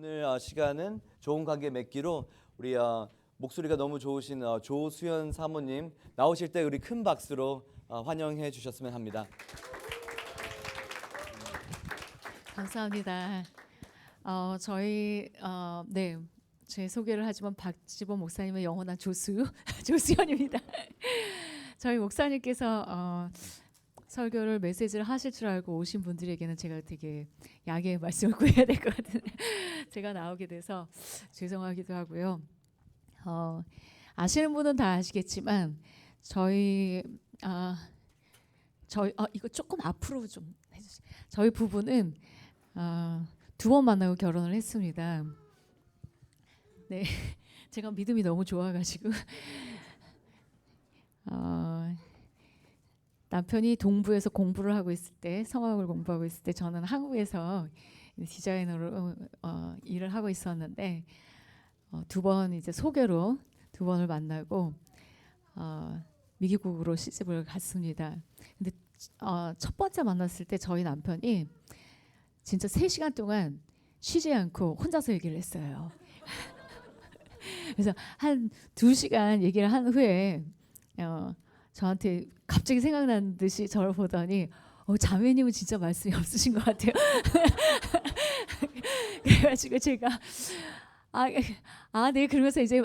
오늘 시간은 좋은 관계 맺기로 우리 목소리가 너무 좋으신 조수연 사모님 나오실 때 우리 큰 박수로 환영해 주셨으면 합니다. 감사합니다. 제 소개를 하지만 박지범 목사님의 영원한 조수연입니다. 저희 목사님께서 설교를 메시지를 하실 줄 알고 오신 분들에게는 제가 되게 약의 말씀을 구해야 될 것 같은 제가 나오게 돼서 죄송하기도 하고요. 아시는 분은 다 아시겠지만 이거 조금 앞으로 좀 해주세요. 저희 부부는 2번 만나고 결혼을 했습니다. 네, 제가 믿음이 너무 좋아가지고 남편이 동부에서 공부를 하고 있을 때, 성악을 공부하고 있을 때 저는 한국에서 디자이너로 일을 하고 있었는데 2번 이제 소개로 2번을 만나고 미국으로 시집을 갔습니다. 근데 첫 번째 만났을 때 저희 남편이 진짜 3시간 동안 쉬지 않고 혼자서 얘기를 했어요. 그래서 한 2시간 얘기를 한 후에 저한테 갑자기 생각난 듯이 저를 보더니 자매님은 진짜 말씀이 없으신 것 같아요. 그래가지고 제가 네, 그러면서 이제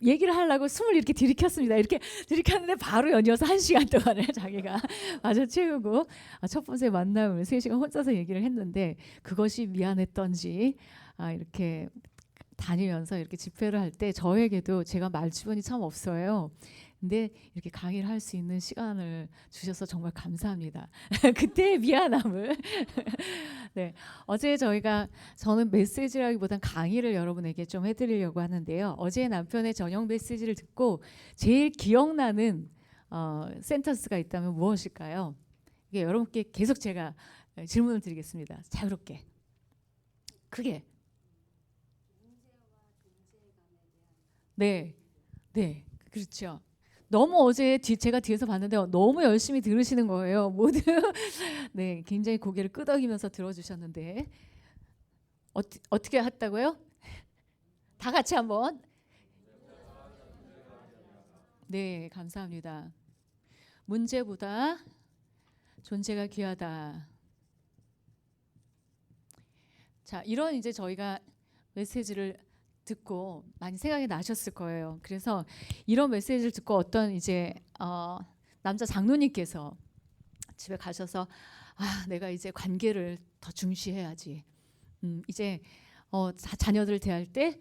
얘기를 하려고 숨을 이렇게 들이켰습니다. 이렇게 들이켰는데 바로 연이어서 1시간 동안을 자기가 마저 채우고 첫 번째 만남을 3시간 혼자서 얘기를 했는데 그것이 미안했던지 이렇게 다니면서 이렇게 집회를 할 때 저에게도 제가 말주변이 참 없어요. 근데 이렇게 강의를 할 수 있는 시간을 주셔서 정말 감사합니다. 그때의 미안함을 네, 어제 저는 메시지라기보단 강의를 여러분에게 좀 해드리려고 하는데요. 어제 남편의 저녁 메시지를 듣고 제일 기억나는 센텐스가 있다면 무엇일까요? 이게 여러분께 계속 제가 질문을 드리겠습니다. 자유롭게 크게. 네, 그렇죠. 너무 어제 제가 뒤에서 봤는데 너무 열심히 들으시는 거예요. 모두 네, 굉장히 고개를 끄덕이면서 들어주셨는데 어떻게 했다고요? 다 같이 한번. 네, 감사합니다. 문제보다 존재가 귀하다. 자, 이런 이제 저희가 메시지를 듣고 많이 생각이 나셨을 거예요. 그래서 이런 메시지를 듣고 어떤 이제 남자 장로님께서 집에 가셔서 내가 이제 관계를 더 중시해야지. 이제 자녀들을 대할 때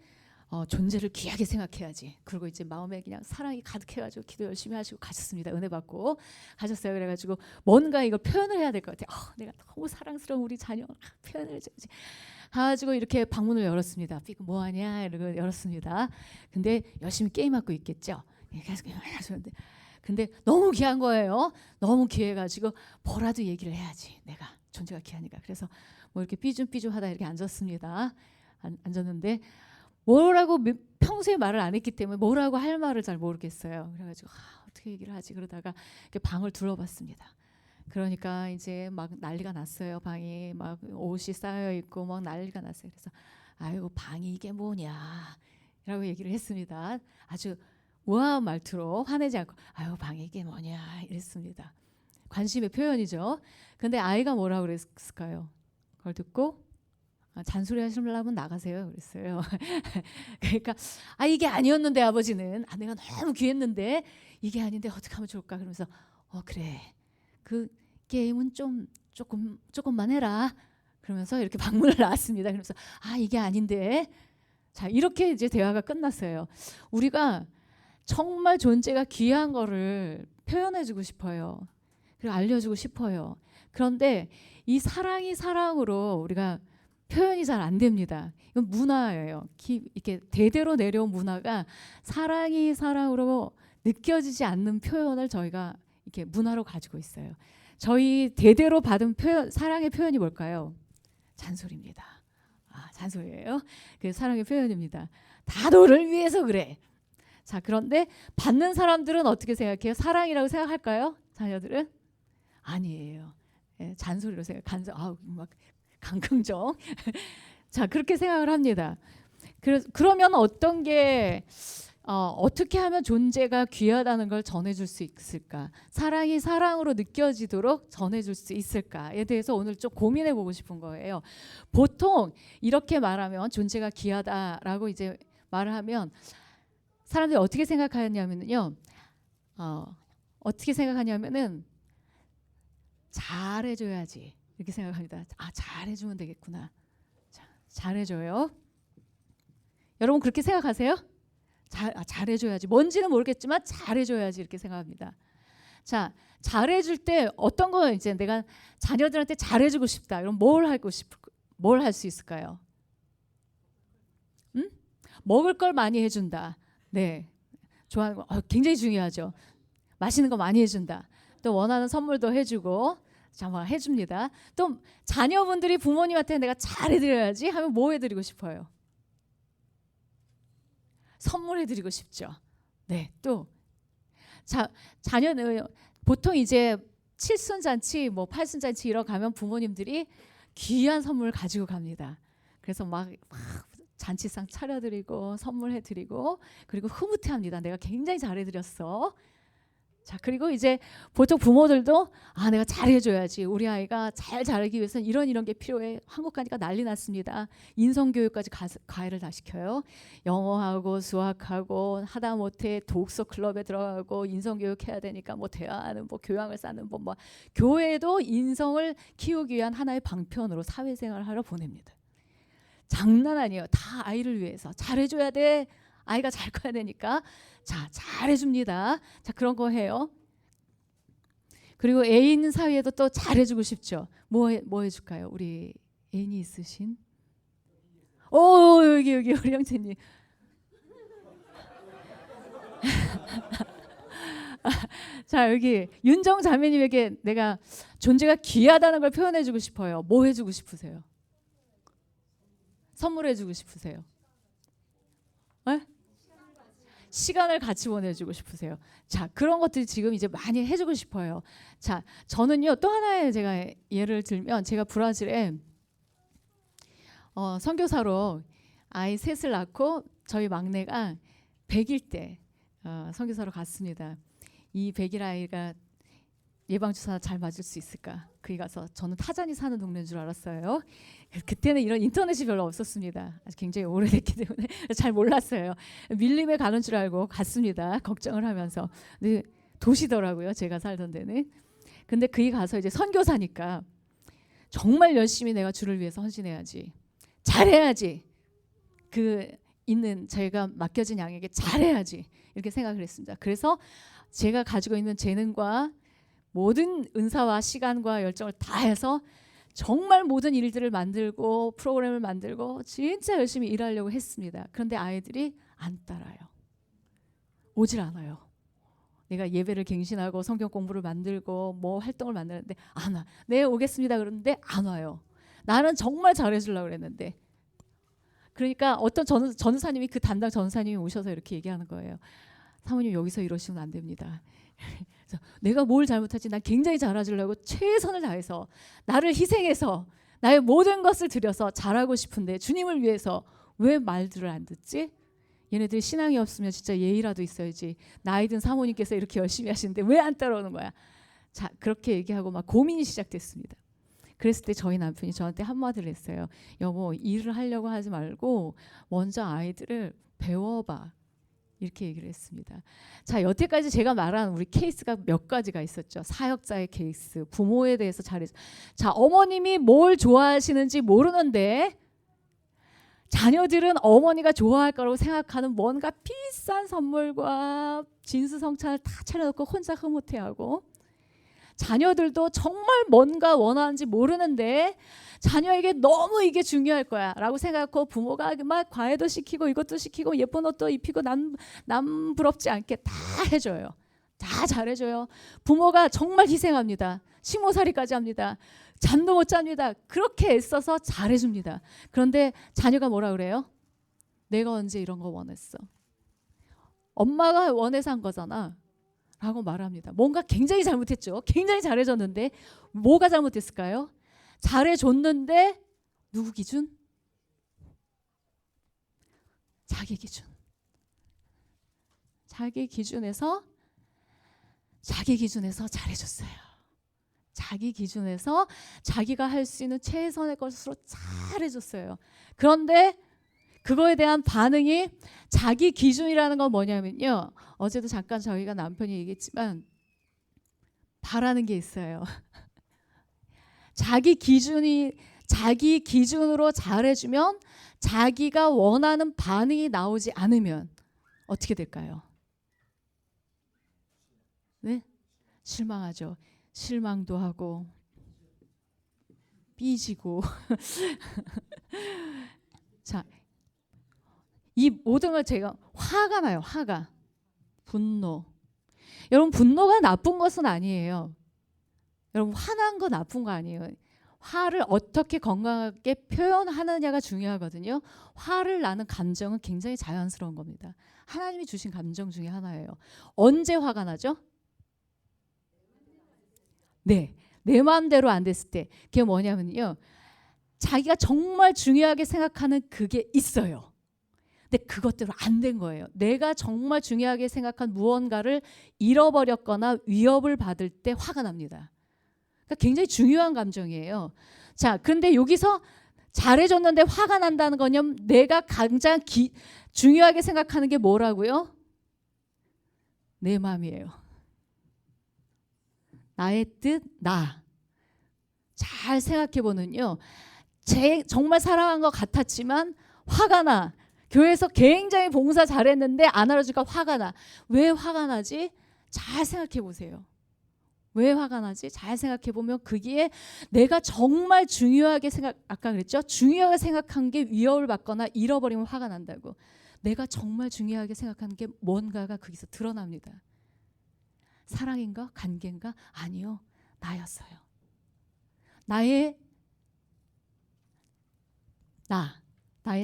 존재를 귀하게 생각해야지. 그리고 이제 마음에 그냥 사랑이 가득해가지고 기도 열심히 하시고 가셨습니다. 은혜 받고 가셨어요. 그래가지고 뭔가 이걸 표현을 해야 될 것 같아요. 내가 너무 사랑스러운 우리 자녀 표현을 해줘야지. 가지고 이렇게 방문을 열었습니다. 뭐하냐 이러고 열었습니다. 근데 열심히 게임하고 있겠죠. 계속 하셨는데 근데 너무 귀한 거예요. 너무 귀해가지고 뭐라도 얘기를 해야지. 내가 존재가 귀하니까. 그래서 뭐 이렇게 삐죽삐죽하다 이렇게 앉았습니다. 앉았는데 뭐라고 평소에 말을 안 했기 때문에 뭐라고 할 말을 잘 모르겠어요. 그래가지고 어떻게 얘기를 하지 그러다가 이렇게 방을 둘러봤습니다. 그러니까 이제 막 난리가 났어요. 방이 막 옷이 쌓여 있고 막 난리가 났어요. 그래서 아이고 방이 이게 뭐냐 라고 얘기를 했습니다. 아주 우아한 말투로 화내지 않고 아이고 방이 이게 뭐냐 이랬습니다. 관심의 표현이죠. 근데 아이가 뭐라고 그랬을까요? 그걸 듣고 잔소리 하시려면 나가세요 그랬어요. 그러니까 이게 아니었는데 아버지는 내가 너무 귀했는데 이게 아닌데 어떻게 하면 좋을까 그러면서 그래 그 게임은 조금만 해라 그러면서 이렇게 방문을 나왔습니다. 그러면서 이게 아닌데 자 이렇게 이제 대화가 끝났어요. 우리가 정말 존재가 귀한 거를 표현해주고 싶어요. 그리고 알려주고 싶어요. 그런데 이 사랑이 사랑으로 우리가 표현이 잘 안 됩니다. 이건 문화예요. 이렇게 대대로 내려온 문화가 사랑이 사랑으로 느껴지지 않는 표현을 저희가 이렇게 문화로 가지고 있어요. 저희 대대로 받은 사랑의 표현이 뭘까요? 잔소리입니다. 잔소리예요. 그 사랑의 표현입니다. 다 너를 위해서 그래. 자, 그런데 받는 사람들은 어떻게 생각해요? 사랑이라고 생각할까요? 자녀들은? 아니에요. 잔소리로 생각. 막 강긍정. 자, 그렇게 생각을 합니다. 그러면 어떤 게 어떻게 하면 존재가 귀하다는 걸 전해줄 수 있을까? 사랑이 사랑으로 느껴지도록 전해줄 수 있을까에 대해서 오늘 좀 고민해보고 싶은 거예요. 보통 이렇게 말하면 존재가 귀하다라고 이제 말을 하면 사람들이 어떻게 생각하냐면요. 어떻게 생각하냐면은 잘해줘야지 이렇게 생각합니다. 아, 잘해주면 되겠구나. 자, 잘해줘요. 여러분 그렇게 생각하세요? 잘해줘야지. 뭔지는 모르겠지만 잘해줘야지 이렇게 생각합니다. 자, 잘해줄 때 어떤 거 이제 내가 자녀들한테 잘해주고 싶다. 그럼 뭘 할 수 있을까요? 응? 먹을 걸 많이 해준다. 네, 좋아하는 거 굉장히 중요하죠. 맛있는 거 많이 해준다. 또 원하는 선물도 해주고 정말 해줍니다. 또 자녀분들이 부모님한테 내가 잘해드려야지 하면 뭐 해드리고 싶어요? 선물해드리고 싶죠. 네, 또 자녀는 보통 이제 칠순잔치, 뭐 팔순잔치 이러 가면 부모님들이 귀한 선물을 가지고 갑니다. 그래서 막 잔치상 차려드리고 선물해드리고 그리고 흐뭇해합니다. 내가 굉장히 잘해드렸어. 자, 그리고 이제 보통 부모들도 내가 잘해줘야지. 우리 아이가 잘 자라기 위해서는 이런 게 필요해. 한국 가니까 난리 났습니다. 인성교육까지 과외를 다 시켜요. 영어하고 수학하고 하다못해 독서 클럽에 들어가고 인성교육 해야 되니까 뭐 대화하는 뭐 교양을 쌓는 뭐 교회도 인성을 키우기 위한 하나의 방편으로 사회생활을 하러 보냅니다. 장난 아니에요. 다 아이를 위해서 잘해줘야 돼. 아이가 잘 커야 되니까 자, 잘해줍니다. 자, 그런 거 해요. 그리고 애인 사이에도 또 잘해주고 싶죠. 뭐 해줄까요? 우리 애인이 있으신? 여기 우리 형제님. 자, 여기 윤정 자매님에게 내가 존재가 귀하다는 걸 표현해주고 싶어요. 뭐 해주고 싶으세요? 선물해주고 싶으세요? 네? 시간을 같이 보내주고 싶으세요. 자, 그런 것들 지금 이제 많이 해주고 싶어요. 자, 저는요 또 하나의 제가 예를 들면 제가 브라질에 선교사로 아이 셋을 낳고 저희 막내가 100일 때 선교사로 갔습니다. 이 100일 아이가 예방주사 잘 맞을 수 있을까? 거기 가서 저는 타잔이 사는 동네인 줄 알았어요. 그때는 이런 인터넷이 별로 없었습니다. 아주 굉장히 오래됐기 때문에 잘 몰랐어요. 밀림에 가는 줄 알고 갔습니다. 걱정을 하면서. 근데 도시더라고요. 제가 살던 데는. 근데 거기 가서 이제 선교사니까 정말 열심히 내가 주를 위해서 헌신해야지. 잘해야지. 제가 맡겨진 양에게 잘해야지. 이렇게 생각을 했습니다. 그래서 제가 가지고 있는 재능과 모든 은사와 시간과 열정을 다해서 정말 모든 일들을 만들고 프로그램을 만들고 진짜 열심히 일하려고 했습니다. 그런데 아이들이 안 따라요. 오질 않아요. 내가 예배를 갱신하고 성경 공부를 만들고 뭐 활동을 만드는데 안 와. 네, 오겠습니다. 그러는데 안 와요. 나는 정말 잘해주려고 그랬는데. 그러니까 어떤 전사님이 그 담당 전사님이 오셔서 이렇게 얘기하는 거예요. 사모님 여기서 이러시면 안 됩니다. 그래서 내가 뭘 잘못했지? 난 굉장히 잘해주려고 최선을 다해서 나를 희생해서 나의 모든 것을 들여서 잘하고 싶은데 주님을 위해서 왜 말들을 안 듣지? 얘네들 신앙이 없으면 진짜 예의라도 있어야지. 나이 든 사모님께서 이렇게 열심히 하시는데 왜 안 따라오는 거야? 자, 그렇게 얘기하고 막 고민이 시작됐습니다. 그랬을 때 저희 남편이 저한테 한마디를 했어요. 여보, 일을 하려고 하지 말고 먼저 아이들을 배워봐. 이렇게 얘기를 했습니다. 자, 여태까지 제가 말한 우리 케이스가 몇 가지가 있었죠. 사역자의 케이스, 부모에 대해서 잘해줘. 자, 어머님이 뭘 좋아하시는지 모르는데 자녀들은 어머니가 좋아할 거라고 생각하는 뭔가 비싼 선물과 진수성찬을 다 차려놓고 혼자 흐뭇해하고 자녀들도 정말 뭔가 원하는지 모르는데 자녀에게 너무 이게 중요할 거야 라고 생각하고 부모가 막 과외도 시키고 이것도 시키고 예쁜 옷도 입히고 남 부럽지 않게 다 해줘요. 다 잘해줘요. 부모가 정말 희생합니다. 식모살이까지 합니다. 잠도 못 잡니다. 그렇게 애써서 잘해줍니다. 그런데 자녀가 뭐라 그래요? 내가 언제 이런 거 원했어? 엄마가 원해서 한 거잖아 라고 말합니다. 뭔가 굉장히 잘못했죠. 굉장히 잘해줬는데 뭐가 잘못됐을까요? 잘해줬는데 누구 기준? 자기 기준. 자기 기준에서 잘해줬어요. 자기 기준에서 자기가 할 수 있는 최선의 것으로 잘해줬어요. 그런데 그거에 대한 반응이 자기 기준이라는 건 뭐냐면요. 어제도 잠깐 저희가 남편이 얘기했지만 바라는 게 있어요. 자기 기준으로 잘해주면 자기가 원하는 반응이 나오지 않으면 어떻게 될까요? 네? 실망하죠. 실망도 하고 삐지고 자, 이 모든 걸 제가 화가 나요. 화가. 분노. 여러분 분노가 나쁜 것은 아니에요. 여러분 화난 거 나쁜 거 아니에요. 화를 어떻게 건강하게 표현하느냐가 중요하거든요. 화를 나는 감정은 굉장히 자연스러운 겁니다. 하나님이 주신 감정 중에 하나예요. 언제 화가 나죠? 네, 내 마음대로 안 됐을 때. 그게 뭐냐면요. 자기가 정말 중요하게 생각하는 그게 있어요. 근데 그것대로 안 된 거예요. 내가 정말 중요하게 생각한 무언가를 잃어버렸거나 위협을 받을 때 화가 납니다. 그러니까 굉장히 중요한 감정이에요. 자, 그런데 여기서 잘해줬는데 화가 난다는 거냐면 내가 가장 중요하게 생각하는 게 뭐라고요? 내 마음이에요. 나의 뜻, 나. 잘 생각해보면요. 정말 사랑한 것 같았지만 화가 나. 교회에서 굉장히 봉사 잘했는데 안 알아주니까 화가 나. 왜 화가 나지? 잘 생각해보세요. 왜 화가 나지? 잘 생각해보면 그게 내가 정말 중요하게 아까 그랬죠? 중요하게 생각한 게 위협을 받거나 잃어버리면 화가 난다고. 내가 정말 중요하게 생각하는 게 뭔가가 거기서 드러납니다. 사랑인가? 관계인가? 아니요. 나였어요. 나의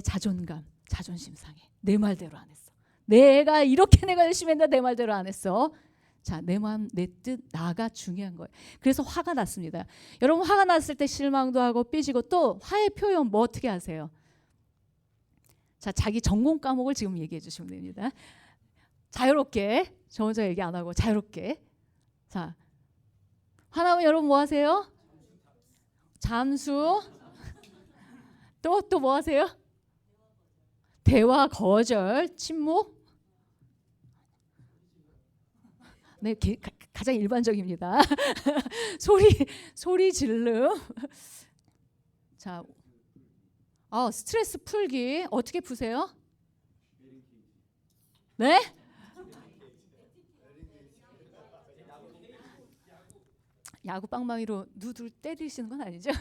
자존감, 자존심 상해. 내 말대로 안 했어. 내가 열심히 했는데 내 말대로 안 했어. 자, 내 마음, 내 뜻, 나가 중요한 거예요. 그래서 화가 났습니다. 여러분 화가 났을 때 실망도 하고 삐지고 또 화의 표현 뭐 어떻게 하세요? 자, 자기 전공 과목을 지금 얘기해 주시면 됩니다. 자유롭게, 저 혼자 얘기 안 하고 자유롭게. 자, 화나면 여러분 뭐 하세요? 잠수. 또 뭐 하세요? 대화 거절, 침묵. 네, 가장 일반적입니다. 소리 질름. 자, 스트레스 풀기 어떻게 푸세요? 네? 야구 빵망이로 누들 때리시는 건 아니죠?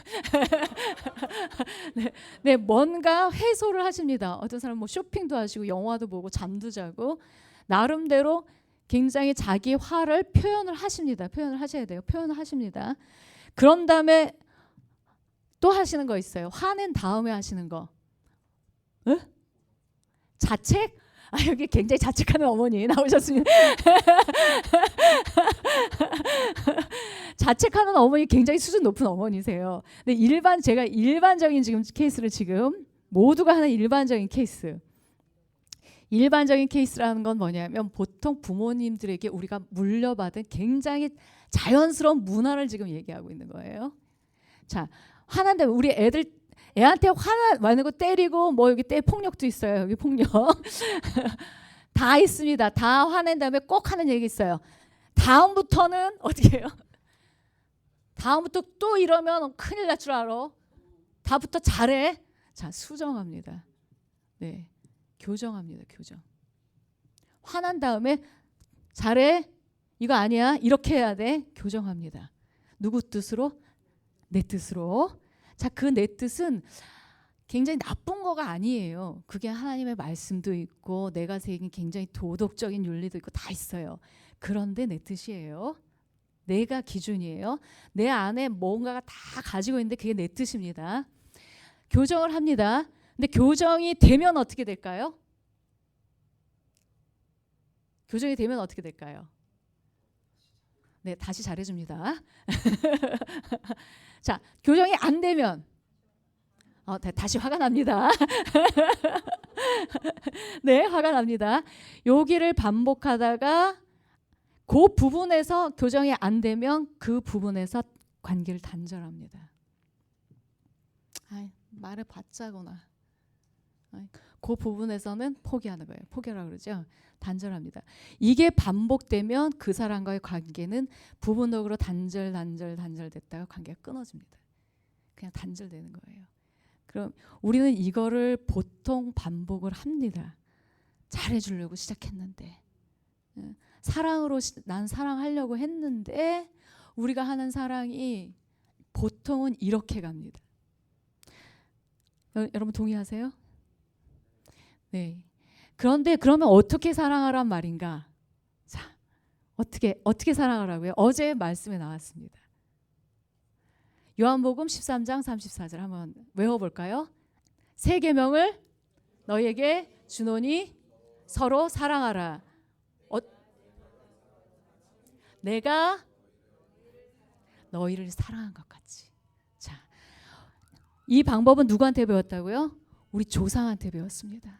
네, 뭔가 해소를 하십니다. 어떤 사람은 뭐 쇼핑도 하시고 영화도 보고 잠도 자고 나름대로 굉장히 자기 화를 표현을 하십니다. 표현을 하셔야 돼요. 표현을 하십니다. 그런 다음에 또 하시는 거 있어요. 화낸 다음에 하시는 거. 에? 자책? 여기 굉장히 자책하는 어머니 나오셨습니다. 자책하는 어머니 굉장히 수준 높은 어머니세요. 근데 제가 일반적인 지금 케이스를 지금 모두가 하는 일반적인 케이스. 일반적인 케이스라는 건 뭐냐면 보통 부모님들에게 우리가 물려받은 굉장히 자연스러운 문화를 지금 얘기하고 있는 거예요. 자, 화난데 우리 애한테 화나는 거 때리고 뭐 여기 폭력도 있어요. 여기 폭력. 다 있습니다. 다 화낸 다음에 꼭 하는 얘기 있어요. 다음부터는 어떻게 해요? 다음부터 또 이러면 큰일 날 줄 알아. 다음부터 잘해. 자, 수정합니다. 네. 교정합니다. 교정. 화난 다음에 잘해. 이거 아니야. 이렇게 해야 돼. 교정합니다. 누구 뜻으로? 내 뜻으로. 자, 그 내 뜻은 굉장히 나쁜 거가 아니에요. 그게 하나님의 말씀도 있고 내가 새긴 굉장히 도덕적인 윤리도 있고 다 있어요. 그런데 내 뜻이에요. 내가 기준이에요. 내 안에 뭔가가 다 가지고 있는데 그게 내 뜻입니다. 교정을 합니다. 근데 교정이 되면 어떻게 될까요? 교정이 되면 어떻게 될까요? 네, 다시 잘해줍니다. 자, 교정이 안 되면 다시 화가 납니다. 네, 화가 납니다. 여기를 반복하다가 그 부분에서 교정이 안 되면 그 부분에서 관계를 단절합니다. 말을 받자거나 그 부분에서는 포기하는 거예요. 포기하라고 그러죠. 단절합니다. 이게 반복되면 그 사람과의 관계는 부분적으로 단절됐다가 관계가 끊어집니다. 그냥 단절되는 거예요. 그럼 우리는 이거를 보통 반복을 합니다. 잘해주려고 시작했는데, 사랑으로 난 사랑하려고 했는데 우리가 하는 사랑이 보통은 이렇게 갑니다. 여러분 동의하세요? 네. 그런데 그러면 어떻게 사랑하란 말인가? 자, 어떻게 사랑하라고요? 어제 말씀에 나왔습니다. 요한복음 13장 34절 한번 외워볼까요? 새 계명을 너희에게 주노니 서로 사랑하라. 내가 너희를 사랑한 것 같이. 자, 이 방법은 누구한테 배웠다고요? 우리 조상한테 배웠습니다.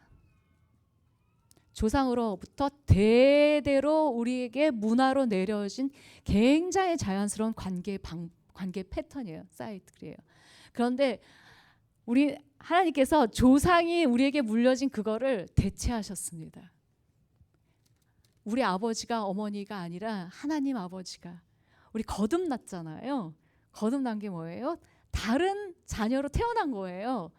조상으로부터 대대로 우리에게 문화로 내려진 굉장히 자연스러운 관계 패턴이에요. 사이클이에요. 그런데 우리 하나님께서 조상이 우리에게 물려진 그거를 대체하셨습니다. 우리 아버지가 어머니가 아니라 하나님 아버지가 우리 거듭났잖아요. 거듭난 게 뭐예요? 다른 자녀로 태어난 거예요.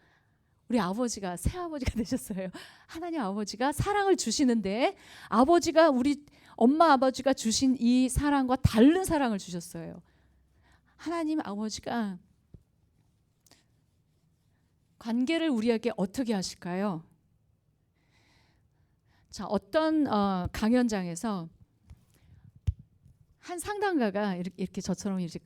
우리 아버지가 새 아버지가 되셨어요. 하나님 아버지가 사랑을 주시는데 아버지가 우리 엄마 아버지가 주신 이 사랑과 다른 사랑을 주셨어요. 하나님 아버지가 관계를 우리에게 어떻게 하실까요? 자, 어떤 강연장에서 한 상담가가 이렇게 저처럼 이렇게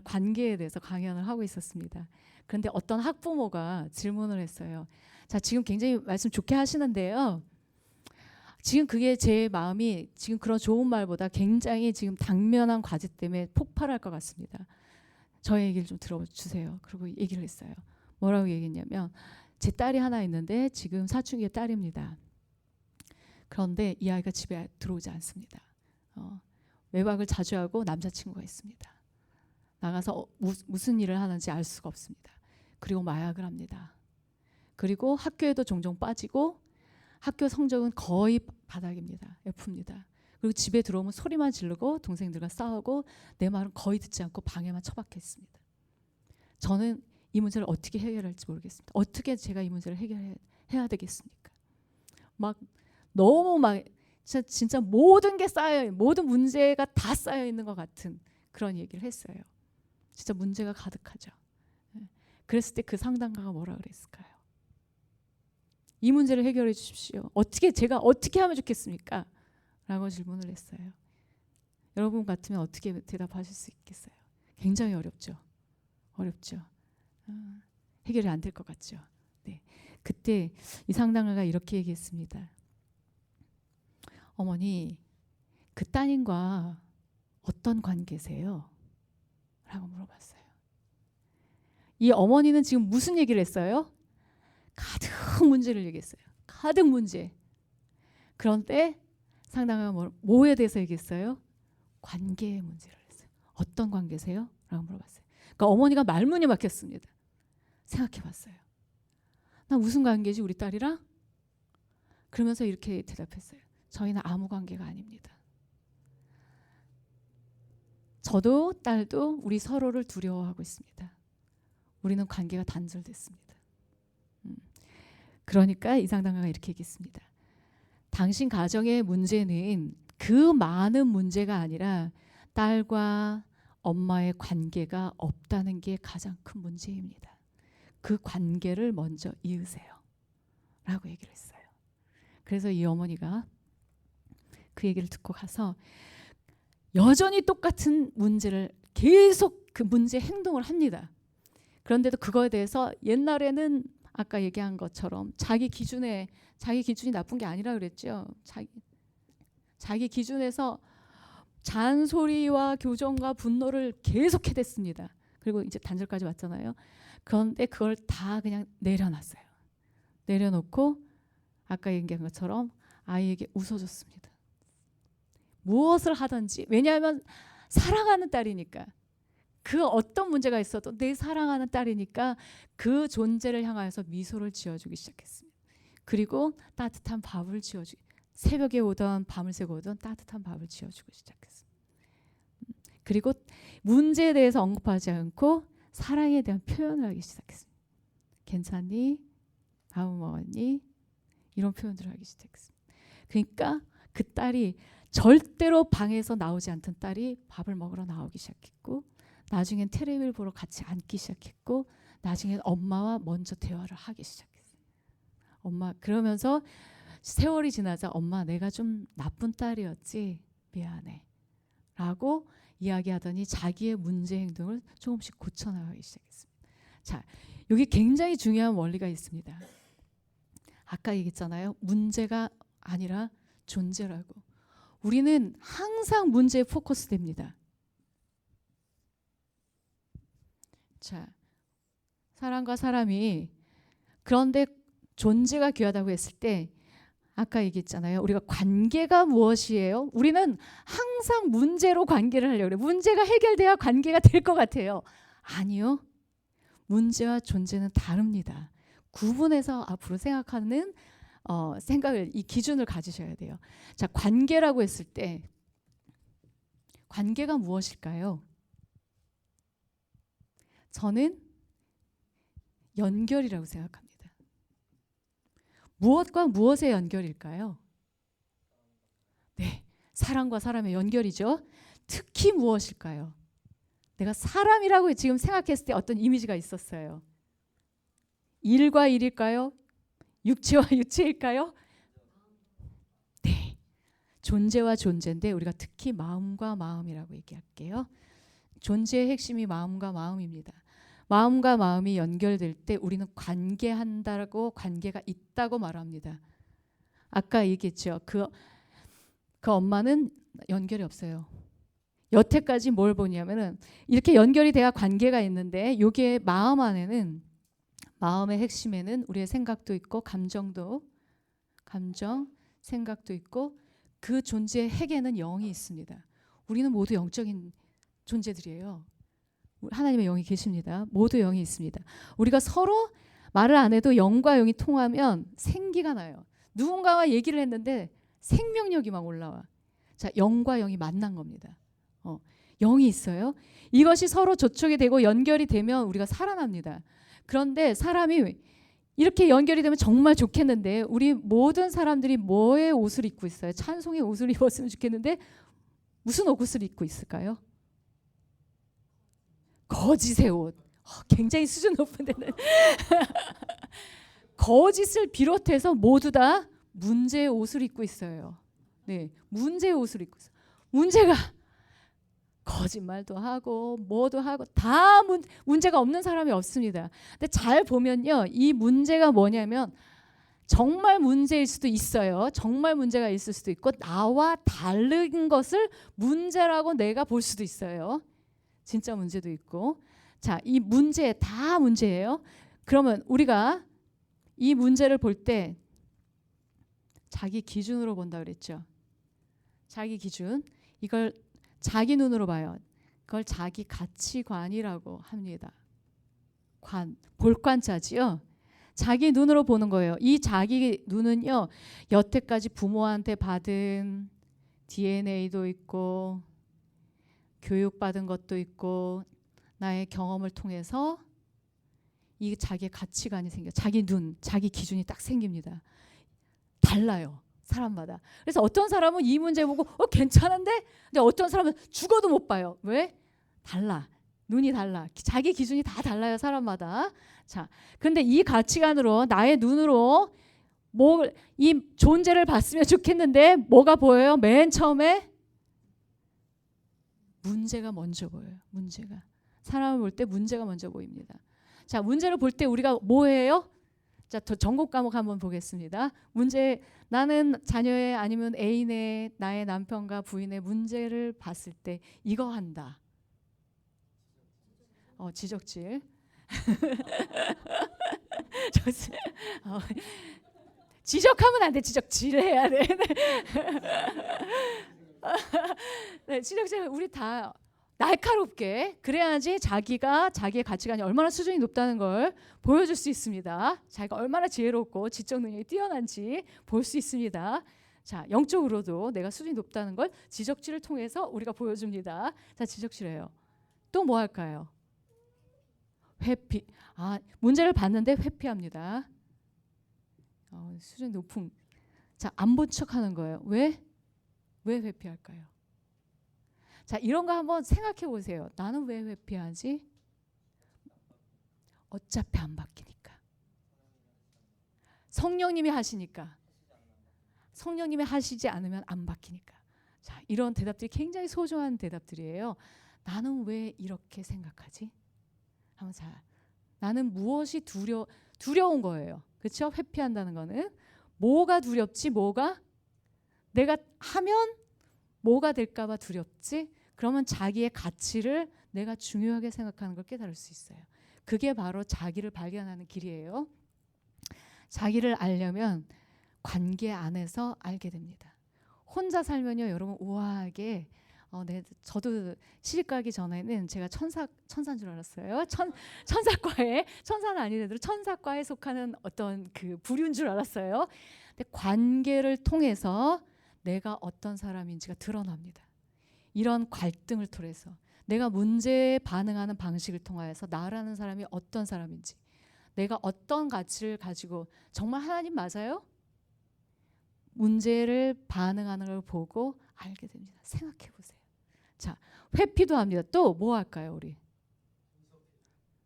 관계에 대해서 강연을 하고 있었습니다. 그런데 어떤 학부모가 질문을 했어요. 자, 지금 굉장히 말씀 좋게 하시는데요. 지금 그게 제 마음이 지금 그런 좋은 말보다 굉장히 지금 당면한 과제 때문에 폭발할 것 같습니다. 저의 얘기를 좀 들어주세요. 그리고 얘기를 했어요. 뭐라고 얘기했냐면 제 딸이 하나 있는데 지금 사춘기의 딸입니다. 그런데 이 아이가 집에 들어오지 않습니다. 외박을 자주 하고 남자친구가 있습니다. 나가서 무슨 일을 하는지 알 수가 없습니다. 그리고 마약을 합니다. 그리고 학교에도 종종 빠지고 학교 성적은 거의 바닥입니다. F입니다. 그리고 집에 들어오면 소리만 지르고 동생들과 싸우고 내 말은 거의 듣지 않고 방에만 처박혀 있습니다. 저는 이 문제를 어떻게 해결할지 모르겠습니다. 어떻게 제가 이 문제를 해결해야 되겠습니까? 너무 진짜 모든 게 모든 문제가 다 쌓여 있는 것 같은 그런 얘기를 했어요. 진짜 문제가 가득하죠. 그랬을 때 그 상담가가 뭐라 그랬을까요? 이 문제를 해결해 주십시오. 제가 어떻게 하면 좋겠습니까? 라고 질문을 했어요. 여러분 같으면 어떻게 대답하실 수 있겠어요? 굉장히 어렵죠. 해결이 안 될 것 같죠. 네. 그때 이 상담가가 이렇게 얘기했습니다. 어머니, 그 따님과 어떤 관계세요? 라고 물어봤어요. 이 어머니는 지금 무슨 얘기를 했어요? 가득 문제를 얘기했어요. 가득 문제. 그런데 상담가가 뭐에 대해서 얘기했어요? 관계의 문제를 했어요. 어떤 관계세요? 라고 물어봤어요. 그러니까 어머니가 말문이 막혔습니다. 생각해봤어요. 나 무슨 관계지 우리 딸이랑? 그러면서 이렇게 대답했어요. 저희는 아무 관계가 아닙니다. 저도 딸도 우리 서로를 두려워하고 있습니다. 우리는 관계가 단절됐습니다. 그러니까 이 상담가가 이렇게 얘기했습니다. 당신 가정의 문제는 그 많은 문제가 아니라 딸과 엄마의 관계가 없다는 게 가장 큰 문제입니다. 그 관계를 먼저 이으세요. 라고 얘기를 했어요. 그래서 이 어머니가 그 얘기를 듣고 가서 여전히 똑같은 문제를 계속 그 문제 행동을 합니다. 그런데도 그거에 대해서 옛날에는 아까 얘기한 것처럼 자기 기준이 나쁜 게 아니라 그랬죠. 자기 기준에서 잔소리와 교정과 분노를 계속 해댔습니다. 그리고 이제 단절까지 왔잖아요. 그런데 그걸 다 그냥 내려놨어요. 내려놓고 아까 얘기한 것처럼 아이에게 웃어줬습니다. 무엇을 하든지, 왜냐하면 사랑하는 딸이니까, 그 어떤 문제가 있어도 내 사랑하는 딸이니까 그 존재를 향하여서 미소를 지어주기 시작했습니다. 그리고 따뜻한 밥을 지어주기, 새벽에 오던 밤을 새고 오던 따뜻한 밥을 지어주기 시작했습니다. 그리고 문제에 대해서 언급하지 않고 사랑에 대한 표현을 하기 시작했습니다. 괜찮니? 밥은 먹었니? 이런 표현들을 하기 시작했습니다. 그러니까 그 딸이, 절대로 방에서 나오지 않던 딸이 밥을 먹으러 나오기 시작했고, 나중엔 텔레비를 보러 같이 앉기 시작했고, 나중엔 엄마와 먼저 대화를 하기 시작했어요. 엄마, 그러면서 세월이 지나자 엄마, 내가 좀 나쁜 딸이었지, 미안해 라고 이야기하더니 자기의 문제 행동을 조금씩 고쳐나가기 시작했습니다. 자, 여기 굉장히 중요한 원리가 있습니다. 아까 얘기했잖아요. 문제가 아니라 존재라고. 우리는 항상 문제에 포커스 됩니다. 자, 사람과 사람이, 그런데 존재가 귀하다고 했을 때 아까 얘기했잖아요. 우리가 관계가 무엇이에요? 우리는 항상 문제로 관계를 하려고 그래요. 문제가 해결돼야 관계가 될 것 같아요. 아니요. 문제와 존재는 다릅니다. 구분해서 앞으로 생각하는 생각을, 이 기준을 가지셔야 돼요. 자, 관계라고 했을 때 관계가 무엇일까요? 저는 연결이라고 생각합니다. 무엇과 무엇의 연결일까요? 네, 사람과 사람의 연결이죠. 특히 무엇일까요? 내가 사람이라고 지금 생각했을 때 어떤 이미지가 있었어요. 일과 일일까요? 육체와 육체일까요? 네, 존재와 존재인데 우리가 특히 마음과 마음이라고 얘기할게요. 존재의 핵심이 마음과 마음입니다. 마음과 마음이 연결될 때 우리는 관계한다고, 관계가 있다고 말합니다. 아까 얘기했죠. 그 엄마는 연결이 없어요. 여태까지 뭘 보냐면은 이렇게 연결이 돼야 관계가 있는데, 여기에 마음 안에는, 마음의 핵심에는 우리의 생각도 있고 감정, 생각도 있고, 그 존재의 핵에는 영이 있습니다. 우리는 모두 영적인 존재들이에요. 하나님의 영이 계십니다. 모두 영이 있습니다. 우리가 서로 말을 안 해도 영과 영이 통하면 생기가 나요. 누군가와 얘기를 했는데 생명력이 막 올라와. 자, 영과 영이 만난 겁니다. 영이 있어요. 이것이 서로 접촉이 되고 연결이 되면 우리가 살아납니다. 그런데 사람이 이렇게 연결이 되면 정말 좋겠는데, 우리 모든 사람들이 뭐의 옷을 입고 있어요? 찬송의 옷을 입었으면 좋겠는데 무슨 옷을 입고 있을까요? 거짓의 옷. 굉장히 수준 높은 데는 거짓을 비롯해서 모두 다 문제의 옷을 입고 있어요. 네, 문제의 옷을 입고 있어요. 문제가 거짓말도 하고 뭐도 하고 다 문제가 없는 사람이 없습니다. 근데 잘 보면요, 이 문제가 뭐냐면 정말 문제일 수도 있어요. 정말 문제가 있을 수도 있고, 나와 다른 것을 문제라고 내가 볼 수도 있어요. 진짜 문제도 있고. 자, 이 문제 다 문제예요. 그러면 우리가 이 문제를 볼 때 자기 기준으로 본다 그랬죠. 자기 기준, 이걸 자기 눈으로 봐요. 그걸 자기 가치관이라고 합니다. 볼관자지요. 자기 눈으로 보는 거예요. 이 자기 눈은요, 여태까지 부모한테 받은 DNA도 있고, 교육받은 것도 있고, 나의 경험을 통해서 이 자기의 가치관이 생겨요. 자기 눈, 자기 기준이 딱 생깁니다. 달라요, 사람마다. 그래서 어떤 사람은 이 문제 보고 괜찮은데? 근데 어떤 사람은 죽어도 못 봐요. 왜? 달라. 눈이 달라. 자기 기준이 다 달라요, 사람마다. 자, 근데 이 가치관으로, 나의 눈으로 이 존재를 봤으면 좋겠는데 뭐가 보여요? 맨 처음에 문제가 먼저 보여요. 문제가. 사람을 볼 때 문제가 먼저 보입니다. 자, 문제를 볼 때 우리가 뭐 해요? 자, 전공 과목 한번 보겠습니다. 문제, 나는 자녀의 아니면 애인의, 나의 남편과 부인의 문제를 봤을 때 이거 한다. 지적질. 지적하면 안 돼. 지적질해야 돼. 네, 지적질 우리 다 날카롭게 그래야지 자기가 자기의 가치관이 얼마나 수준이 높다는 걸 보여줄 수 있습니다. 자기가 얼마나 지혜롭고 지적 능력이 뛰어난지 볼 수 있습니다. 자, 영적으로도 내가 수준이 높다는 걸 지적질을 통해서 우리가 보여줍니다. 자, 지적질해요. 또 뭐 할까요? 회피. 문제를 봤는데 회피합니다. 수준 높은. 자, 안 본 척하는 거예요. 왜 회피할까요? 자, 이런 거 한번 생각해 보세요. 나는 왜 회피하지? 어차피 안 바뀌니까. 성령님이 하시니까. 성령님이 하시지 않으면 안 바뀌니까. 자, 이런 대답들이 굉장히 소중한 대답들이에요. 나는 왜 이렇게 생각하지? 한번 나는 무엇이 두려운 거예요. 그렇죠? 회피한다는 거는 뭐가 두렵지? 뭐가 내가 하면 뭐가 될까 봐 두렵지? 그러면 자기의 가치를 내가 중요하게 생각하는 걸 깨달을 수 있어요. 그게 바로 자기를 발견하는 길이에요. 자기를 알려면 관계 안에서 알게 됩니다. 혼자 살면요, 여러분 우아하게 저도 시집 가기 전에는 제가 천사인 줄 알았어요. 천사과에 천사는 아니더라도 천사과에 속하는 어떤 그 부류인 줄 알았어요. 근데 관계를 통해서 내가 어떤 사람인지가 드러납니다. 이런 갈등을 통해서 내가 문제에 반응하는 방식을 통하여서 나라는 사람이 어떤 사람인지, 내가 어떤 가치를 가지고 정말 하나님 맞아요? 문제를 반응하는 걸 보고 알게 됩니다. 생각해 보세요. 자, 회피도 합니다. 또 뭐 할까요, 우리?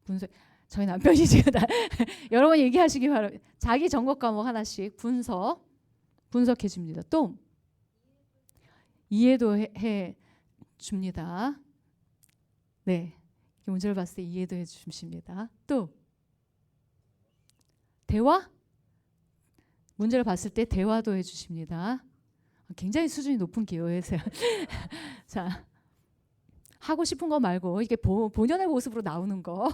분석. 저희 남편이 지금 다 여러분 얘기하시기 바랍니다. 자기 전공 과목 하나씩 분석해 줍니다. 또 이해도 해 줍니다. 네, 문제를 봤을 때 이해도 해 주십니다. 또 대화? 문제를 봤을 때 대화도 해 주십니다. 굉장히 수준이 높은 기호에서요. 자, 하고 싶은 거 말고 이게 본연의 모습으로 나오는 거.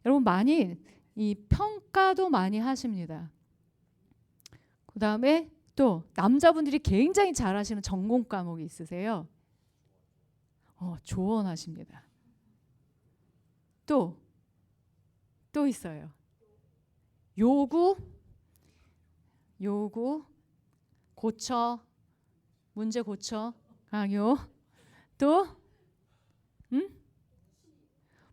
여러분 많이 이 평가도 많이 하십니다. 그 다음에 또 남자분들이 굉장히 잘하시는 전공 과목이 있으세요. 조언하십니다. 또 있어요. 요구, 고쳐, 문제 고쳐, 강요. 또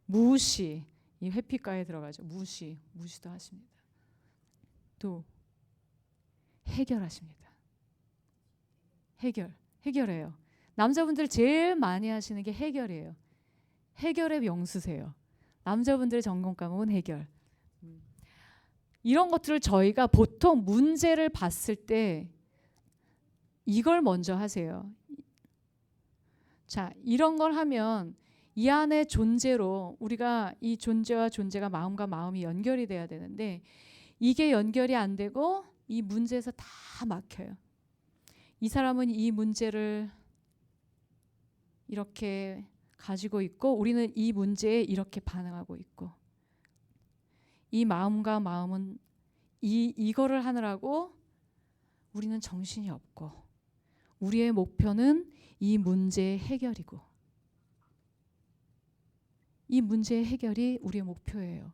무시. 이 회피과에 들어가죠. 무시도 하십니다. 또 해결하십니다. 해결해요. 남자분들 제일 많이 하시는 게 해결이에요. 해결의 명수세요. 남자분들의 전공 과목은 해결. 이런 것들을 저희가 보통 문제를 봤을 때 이걸 먼저 하세요. 자, 이런 걸 하면 이 안의 존재로 우리가 이 존재와 존재가 마음과 마음이 연결이 돼야 되는데 이게 연결이 안 되고 이 문제에서 다 막혀요. 이 사람은 이 문제를 이렇게 가지고 있고 우리는 이 문제에 이렇게 반응하고 있고 이 마음과 마음은 이거를 하느라고 우리는 정신이 없고 우리의 목표는 이 문제의 해결이고 이 문제의 해결이 우리의 목표예요.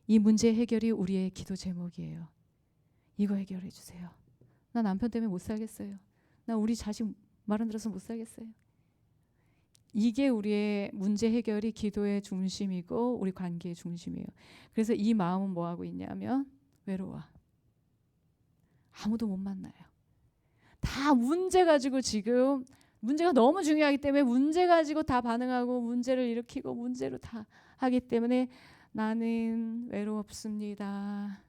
이 문제의 해결이 우리의 기도 제목이에요. 이거 해결해 주세요. 나 남편 때문에 못 살겠어요. 나 우리 자식 말 안 들어서 못 살겠어요. 이게 우리의 문제 해결이 기도의 중심이고 우리 관계의 중심이에요. 그래서 이 마음은 뭐 하고 있냐면 외로워. 아무도 못 만나요. 다 문제 가지고 지금 문제가 너무 중요하기 때문에 문제 가지고 다 반응하고 문제를 일으키고 문제로 다 하기 때문에 나는 외롭습니다.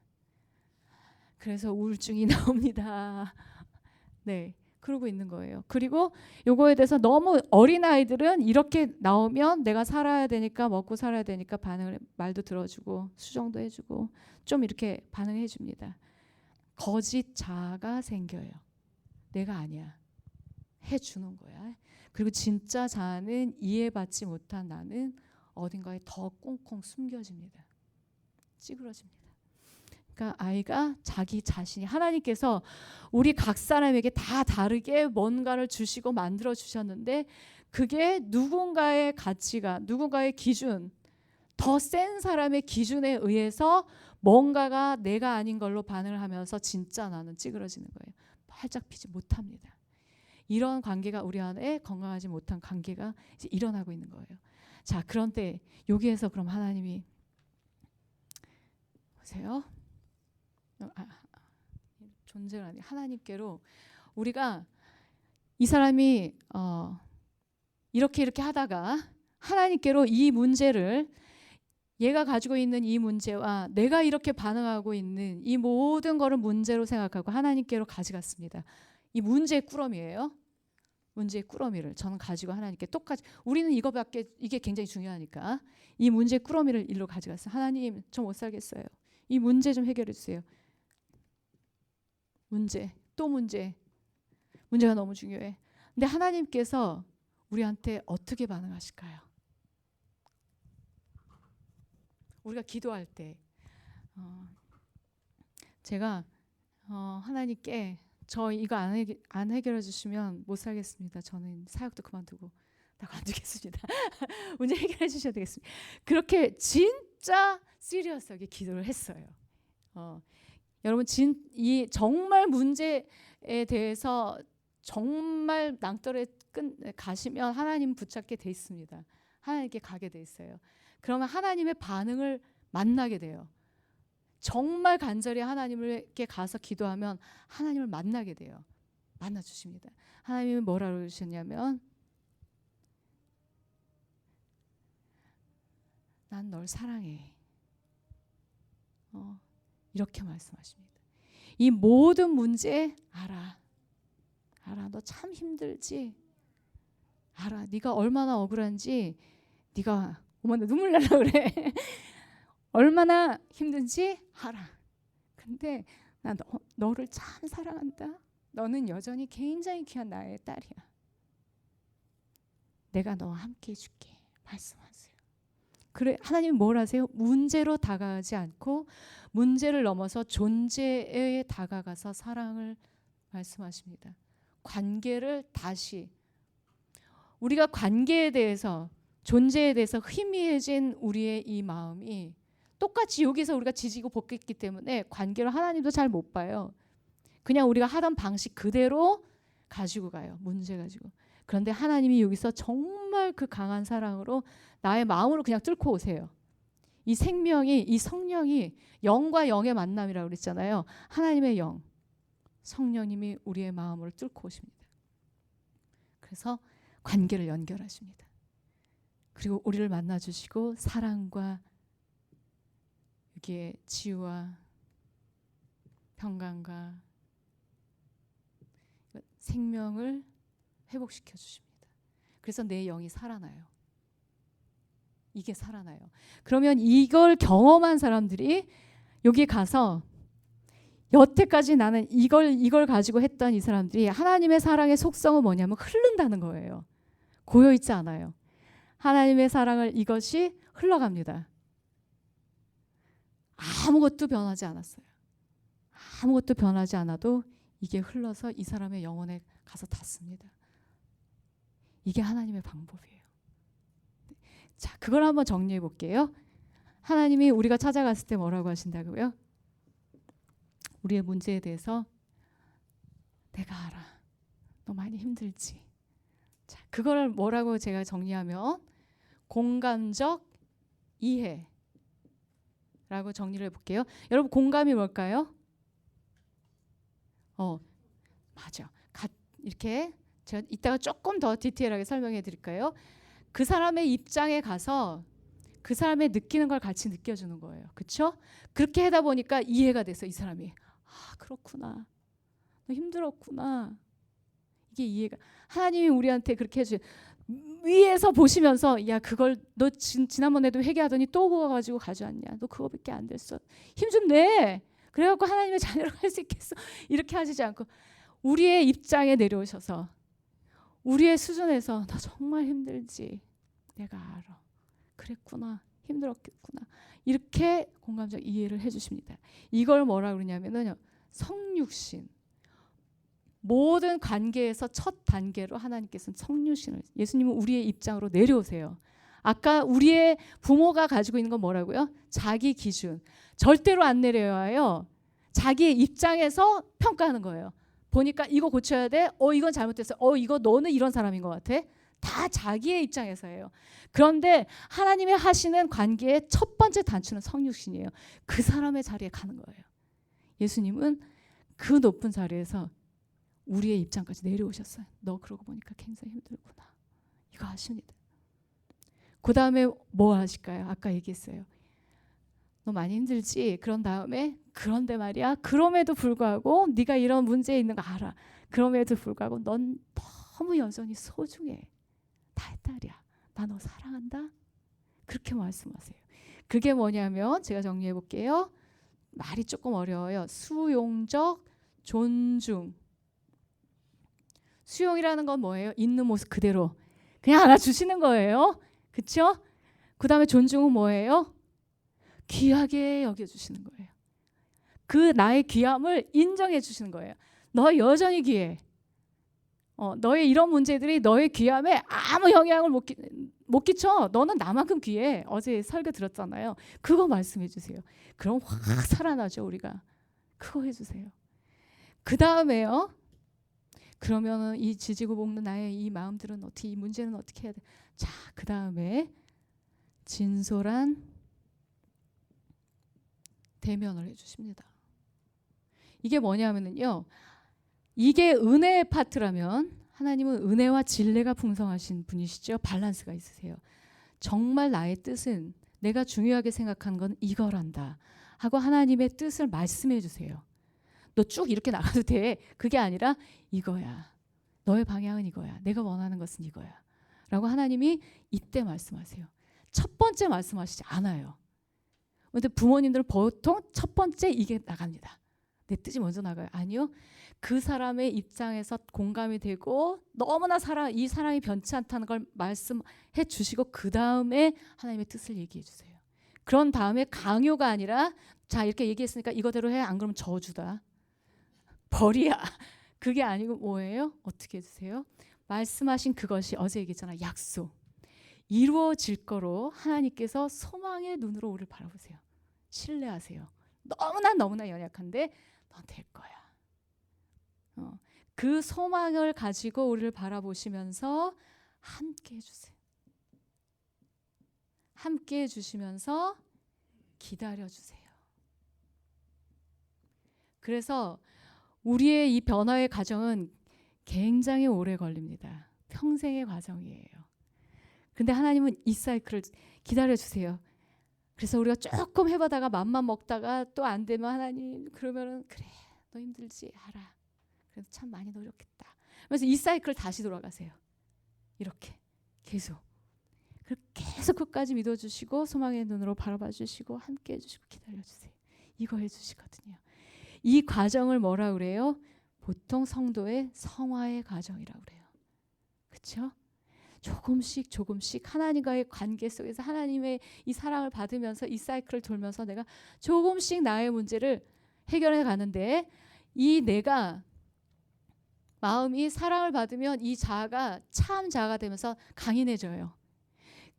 그래서 우울증이 나옵니다. 네. 그러고 있는 거예요. 그리고 요거에 대해서 너무 어린 아이들은 이렇게 나오면 내가 살아야 되니까 먹고 살아야 되니까 말도 들어주고 수정도 해주고 좀 이렇게 반응해 줍니다. 거짓 자아가 생겨요. 내가 아니야. 해주는 거야. 그리고 진짜 자아는 이해받지 못한 나는 어딘가에 더 꽁꽁 숨겨집니다. 찌그러집니다. 그러니까 아이가 자기 자신이 하나님께서 우리 각 사람에게 다 다르게 뭔가를 주시고 만들어 주셨는데 그게 누군가의 가치가 누군가의 기준 더 센 사람의 기준에 의해서 뭔가가 내가 아닌 걸로 반응을 하면서 진짜 나는 찌그러지는 거예요. 활짝 피지 못합니다. 이런 관계가 우리 안에 건강하지 못한 관계가 이제 일어나고 있는 거예요. 자, 그런데 여기에서 그럼 하나님이 보세요. 존재가 아니 하나님께로 우리가 이 사람이 이렇게 하다가 하나님께로 이 문제를 얘가 가지고 있는 이 문제와 내가 이렇게 반응하고 있는 이 모든 거를 문제로 생각하고 하나님께로 가져갔습니다. 이 문제의 꾸러미예요. 문제의 꾸러미를 저는 가지고 하나님께 똑같이 우리는 이거밖에 이게 굉장히 중요하니까 이 문제의 꾸러미를 일로 가져갔어요. 하나님 저 못 살겠어요. 이 문제 좀 해결해 주세요. 문제 또 문제가 너무 중요해. 근데 하나님께서 우리한테 어떻게 반응하실까요? 우리가 기도할 때 제가 하나님께 저 이거 안 해결해 주시면 못 살겠습니다. 저는 사역도 그만두고 다 관두겠습니다. 문제 해결해 주셔야 되겠습니다. 그렇게 진짜 시리어스하게 기도를 했어요. 여러분 이 정말 문제에 대해서 정말 낭떠러에 가시면 하나님 붙잡게 돼 있습니다. 하나님께 가게 돼 있어요. 그러면 하나님의 반응을 만나게 돼요. 정말 간절히 하나님께 가서 기도하면 하나님을 만나게 돼요. 만나 주십니다. 하나님이 뭐라고 그러셨냐면 난 널 사랑해. 이렇게 말씀하십니다. 이 모든 문제 알아. 너 참 힘들지. 알아. 네가 얼마나 억울한지 네가 어머 나 눈물 날라 그래. 얼마나 힘든지 알아. 근데 나 너를 참 사랑한다. 너는 여전히 굉장히 귀한 나의 딸이야. 내가 너와 함께 해줄게. 말씀하세요. 그래 하나님 뭘 하세요? 문제로 다가가지 않고 문제를 넘어서 존재에 다가가서 사랑을 말씀하십니다. 관계를 다시 우리가 관계에 대해서 존재에 대해서 희미해진 우리의 이 마음이 똑같이 여기서 우리가 지지고 볶였기 때문에 관계를 하나님도 잘 못 봐요. 그냥 우리가 하던 방식 그대로 가지고 가요. 문제 가지고. 그런데 하나님이 여기서 정말 그 강한 사랑으로 나의 마음으로 그냥 뚫고 오세요. 이 생명이 이 성령이 영과 영의 만남이라고 그랬잖아요. 하나님의 영 성령님이 우리의 마음으로 뚫고 오십니다. 그래서 관계를 연결하십니다. 그리고 우리를 만나주시고 사랑과 여기에 치유와 평강과 생명을 회복시켜 주십니다. 그래서 내 영이 살아나요. 이게 살아나요. 그러면 이걸 경험한 사람들이 여기 가서 여태까지 나는 이걸 가지고 했던 이 사람들이 하나님의 사랑의 속성은 뭐냐면 흐른다는 거예요. 고여 있지 않아요. 하나님의 사랑을 이것이 흘러갑니다. 아무것도 변하지 않았어요. 아무것도 변하지 않아도 이게 흘러서 이 사람의 영혼에 가서 닿습니다. 이게 하나님의 방법이에요. 자, 그걸 한번 정리해 볼게요. 하나님이 우리가 찾아갔을 때 뭐라고 하신다고요? 우리의 문제에 대해서 내가 알아. 너 많이 힘들지. 자, 그걸 뭐라고 제가 정리하면 공감적 이해라고 정리를 해볼게요. 여러분 공감이 뭘까요? 맞아. 이렇게 제가 이따가 조금 더 디테일하게 설명해 드릴까요? 그 사람의 입장에 가서 그 사람의 느끼는 걸 같이 느껴주는 거예요. 그렇죠? 그렇게 하다 보니까 이해가 돼서 이 사람이 그렇구나. 너 힘들었구나. 이게 이해가. 하나님이 우리한테 그렇게 해주세요. 위에서 보시면서 야 그걸 너 지난번에도 회개하더니 또 그거 가지고 가져왔냐. 너 그거밖에 안 됐어. 힘 좀 내. 그래갖고 하나님의 자녀로 할 수 있겠어. 이렇게 하시지 않고 우리의 입장에 내려오셔서 우리의 수준에서 너 정말 힘들지. 내가 알아. 그랬구나. 힘들었겠구나. 이렇게 공감적 이해를 해주십니다. 이걸 뭐라 그러냐면요, 성육신. 모든 관계에서 첫 단계로 하나님께서는 성육신을, 예수님은 우리의 입장으로 내려오세요. 아까 우리의 부모가 가지고 있는 건 뭐라고요? 자기 기준. 절대로 안 내려와요. 자기의 입장에서 평가하는 거예요. 보니까 이거 고쳐야 돼. 이건 잘못됐어. 이거 너는 이런 사람인 것 같아. 다 자기의 입장에서예요. 그런데 하나님의 하시는 관계의 첫 번째 단추는 성육신이에요. 그 사람의 자리에 가는 거예요. 예수님은 그 높은 자리에서 우리의 입장까지 내려오셨어요. 너 그러고 보니까 굉장히 힘들구나. 이거 하십니다. 그 다음에 뭐 하실까요? 아까 얘기했어요. 너 많이 힘들지? 그런 다음에 그런데 말이야. 그럼에도 불구하고 네가 이런 문제에 있는 거 알아. 그럼에도 불구하고 넌 너무 여전히 소중해. 나의 딸이야. 나 너 사랑한다. 그렇게 말씀하세요. 그게 뭐냐면 제가 정리해 볼게요. 말이 조금 어려워요. 수용적 존중. 수용이라는 건 뭐예요? 있는 모습 그대로 그냥 알아주시는 거예요. 그렇죠? 그 다음에 존중은 뭐예요? 귀하게 여겨주시는 거예요. 그 나의 귀함을 인정해 주시는 거예요. 너 여전히 귀해. 너의 이런 문제들이 너의 귀함에 아무 영향을 못 끼쳐. 너는 나만큼 귀해. 어제 설교 들었잖아요. 그거 말씀해 주세요. 그럼 확 살아나죠 우리가. 그거 해주세요. 그 다음에요. 그러면은 이 지지고 볶는 나의 이 마음들은 어떻게, 이 문제는 어떻게 해야 돼? 자, 그 다음에 진솔한 대면을 해주십니다. 이게 뭐냐면요, 이게 은혜의 파트라면 하나님은 은혜와 진리가 풍성하신 분이시죠. 밸런스가 있으세요. 정말 나의 뜻은, 내가 중요하게 생각한 건 이거란다 하고 하나님의 뜻을 말씀해 주세요. 너 쭉 이렇게 나가도 돼. 그게 아니라 이거야. 너의 방향은 이거야. 내가 원하는 것은 이거야. 라고 하나님이 이때 말씀하세요. 첫 번째 말씀하시지 않아요. 근데 부모님들은 보통 첫 번째 이게 나갑니다. 내 뜻이 먼저 나가요. 아니요. 그 사람의 입장에서 공감이 되고 너무나 이 사랑이 변치 않다는 걸 말씀해 주시고 그 다음에 하나님의 뜻을 얘기해 주세요. 그런 다음에 강요가 아니라 자 이렇게 얘기했으니까 이거대로 해. 안 그러면 저주다. 벌이야. 그게 아니고 뭐예요? 어떻게 해주세요? 말씀하신 그것이 어제 얘기했잖아. 약속. 이루어질 거로 하나님께서 소망의 눈으로 우리를 바라보세요. 신뢰하세요. 너무나 연약한데 넌 될 거야. 그 소망을 가지고 우리를 바라보시면서 함께 해주세요. 함께 해주시면서 기다려주세요. 그래서 우리의 이 변화의 과정은 굉장히 오래 걸립니다. 평생의 과정이에요. 근데 하나님은 이 사이클을 기다려주세요. 그래서 우리가 조금 해보다가 맘만 먹다가 또 안 되면 하나님 그러면은 그래 너 힘들지 알아. 그래도 참 많이 노력했다. 그래서 이 사이클 다시 돌아가세요. 이렇게 계속. 계속 끝까지 믿어주시고 소망의 눈으로 바라봐 주시고 함께 해주시고 기다려주세요. 이거 해주시거든요. 이 과정을 뭐라 그래요? 보통 성도의 성화의 과정이라고 그래요. 그렇죠? 조금씩 하나님과의 관계 속에서 하나님의 이 사랑을 받으면서 이 사이클을 돌면서 내가 조금씩 나의 문제를 해결해 가는데 이 내가 마음이 사랑을 받으면 이 자아가 참 자아가 되면서 강인해져요.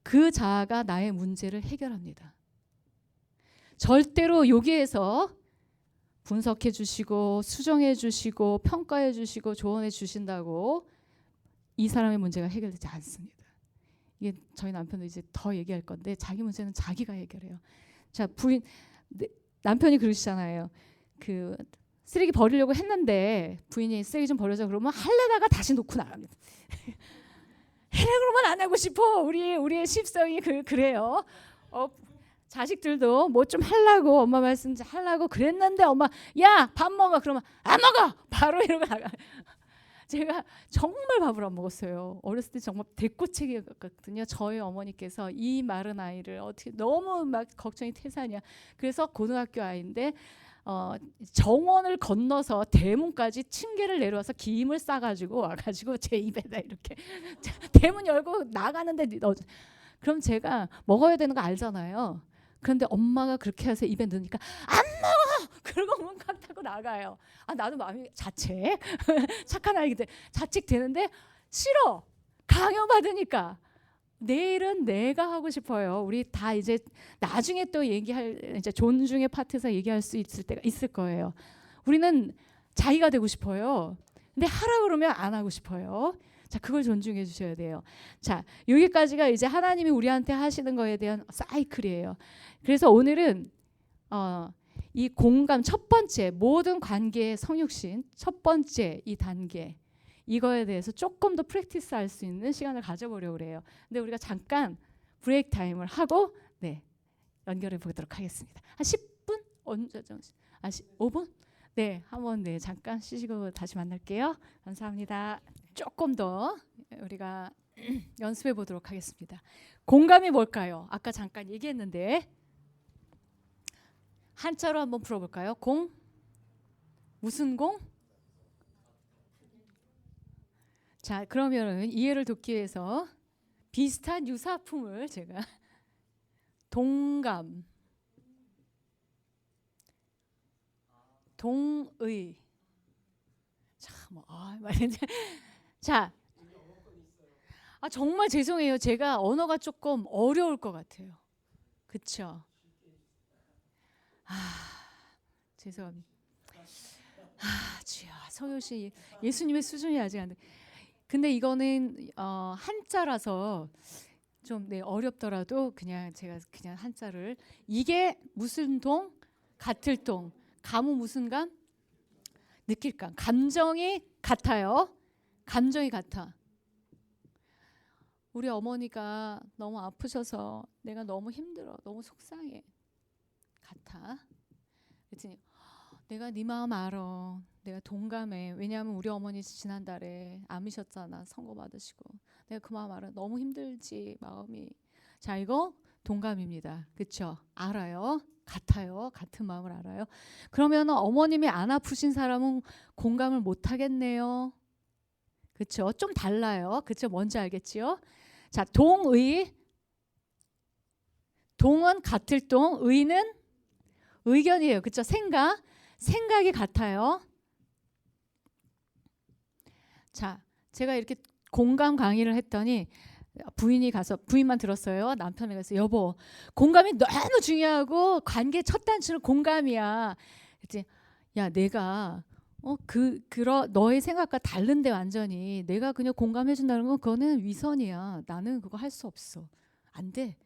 그 자아가 나의 문제를 해결합니다. 절대로 여기에서 분석해 주시고 수정해 주시고 평가해 주시고 조언해 주신다고 이 사람의 문제가 해결되지 않습니다. 이게 저희 남편도 이제 더 얘기할 건데 자기 문제는 자기가 해결해요. 자, 남편이 그러시잖아요. 그 쓰레기 버리려고 했는데 부인이 쓰레기 좀 버려줘 그러면 할래다가 다시 놓고 나갑니다. 해라 그러면 안 하고 싶어. 우리의 십성이 그래요. 자식들도 뭐 좀 하려고 엄마 말씀 하려고 그랬는데 엄마 야 밥 먹어 그러면 안 먹어 바로 이러고 나가. 제가 정말 밥을 안 먹었어요. 어렸을 때 정말 대꼬책이었거든요. 저희 어머니께서 이 마른 아이를 어떻게 너무 막 걱정이 태산이야. 그래서 고등학교 아이인데 정원을 건너서 대문까지 층계를 내려와서 김을 싸가지고 와가지고 제 입에다 이렇게 대문 열고 나가는데 그럼 제가 먹어야 되는 거 알잖아요. 그런데 엄마가 그렇게 해서 입에 넣으니까 안 먹어! 그러고 문 꽉 닫고 나가요. 아, 나도 마음이 자책 착한 아이들 자책 되는데 싫어. 강요받으니까. 내일은 내가 하고 싶어요. 우리 다 이제 나중에 또 얘기할 이제 존중의 파트에서 얘기할 수 있을 때가 있을 거예요. 우리는 자기가 되고 싶어요. 근데 하라 그러면 안 하고 싶어요. 자, 그걸 존중해 주셔야 돼요. 자, 여기까지가 이제 하나님이 우리한테 하시는 거에 대한 사이클이에요. 그래서 오늘은 이 공감 첫 번째 모든 관계의 성육신 첫 번째 이 단계 이거에 대해서 조금 더 프랙티스 할 수 있는 시간을 가져보려고 그래요. 근데 우리가 잠깐 브레이크 타임을 하고 연결해 보도록 하겠습니다. 한 10분? 언제 정도? 5분? 네, 한번 잠깐 쉬시고 다시 만날게요. 감사합니다. 조금 더 우리가 연습해 보도록 하겠습니다. 공감이 뭘까요? 아까 잠깐 얘기했는데 한자로 한번 풀어볼까요? 공? 무슨 공? 자, 그러면은 이해를 돕기 위해서 비슷한 유사품을 제가 동감, 동의. 자, 정말 죄송해요. 제가 언어가 조금 어려울 것 같아요. 그렇죠? 죄송합니다. 주여, 성효 씨 예수님의 수준이 아직 안 돼. 근데 이거는 한자라서 좀 어렵더라도 그냥 제가 그냥 한자를 이게 무슨 동? 같을 동. 감은 무슨 감? 느낄 감. 감정이 같아요. 감정이 같아. 우리 어머니가 너무 아프셔서 내가 너무 힘들어. 너무 속상해. 같아. 그랬더니 내가 네 마음 알아. 내가 동감해. 왜냐하면 우리 어머니 지난달에 암이셨잖아. 선고 받으시고. 내가 그 마음 알아. 너무 힘들지 마음이. 자, 이거 동감입니다. 그렇죠? 알아요. 같아요. 같은 마음을 알아요. 그러면 어머님이 안 아프신 사람은 공감을 못 하겠네요. 그렇죠? 좀 달라요. 그렇죠? 뭔지 알겠지요? 자, 동의. 동은 같을 동, 의는 의견이에요. 그렇죠? 생각이 같아요. 자, 제가 이렇게 공감 강의를 했더니 부인이 가서 부인만 들었어요. 남편이 가서 여보, 공감이 너무 중요하고 관계 첫 단추는 공감이야. 그랬더니 야, 내가 너의 생각과 다른데 완전히 내가 그냥 공감해 준다는 건 그거는 위선이야. 나는 그거 할 수 없어. 안 돼.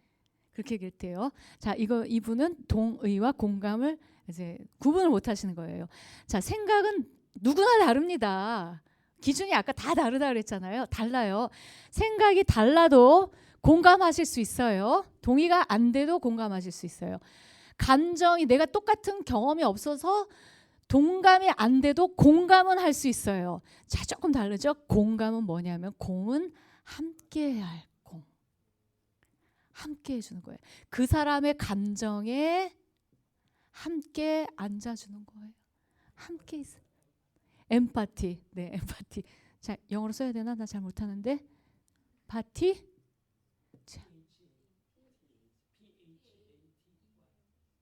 그렇게 얘기했대요. 자, 이분은 동의와 공감을 이제 구분을 못 하시는 거예요. 자, 생각은 누구나 다릅니다. 기준이 아까 다 다르다 그랬잖아요. 달라요. 생각이 달라도 공감하실 수 있어요. 동의가 안 돼도 공감하실 수 있어요. 감정이 내가 똑같은 경험이 없어서 동감이 안 돼도 공감은 할 수 있어요. 자, 조금 다르죠? 공감은 뭐냐면 공은 함께 할 공. 함께 해주는 거예요. 그 사람의 감정에 함께 앉아주는 거예요. 함께 있어. 엠파티. 네, 엠파티. 자, 영어로 써야 되나? 나 잘 못하는데. 파티? 자.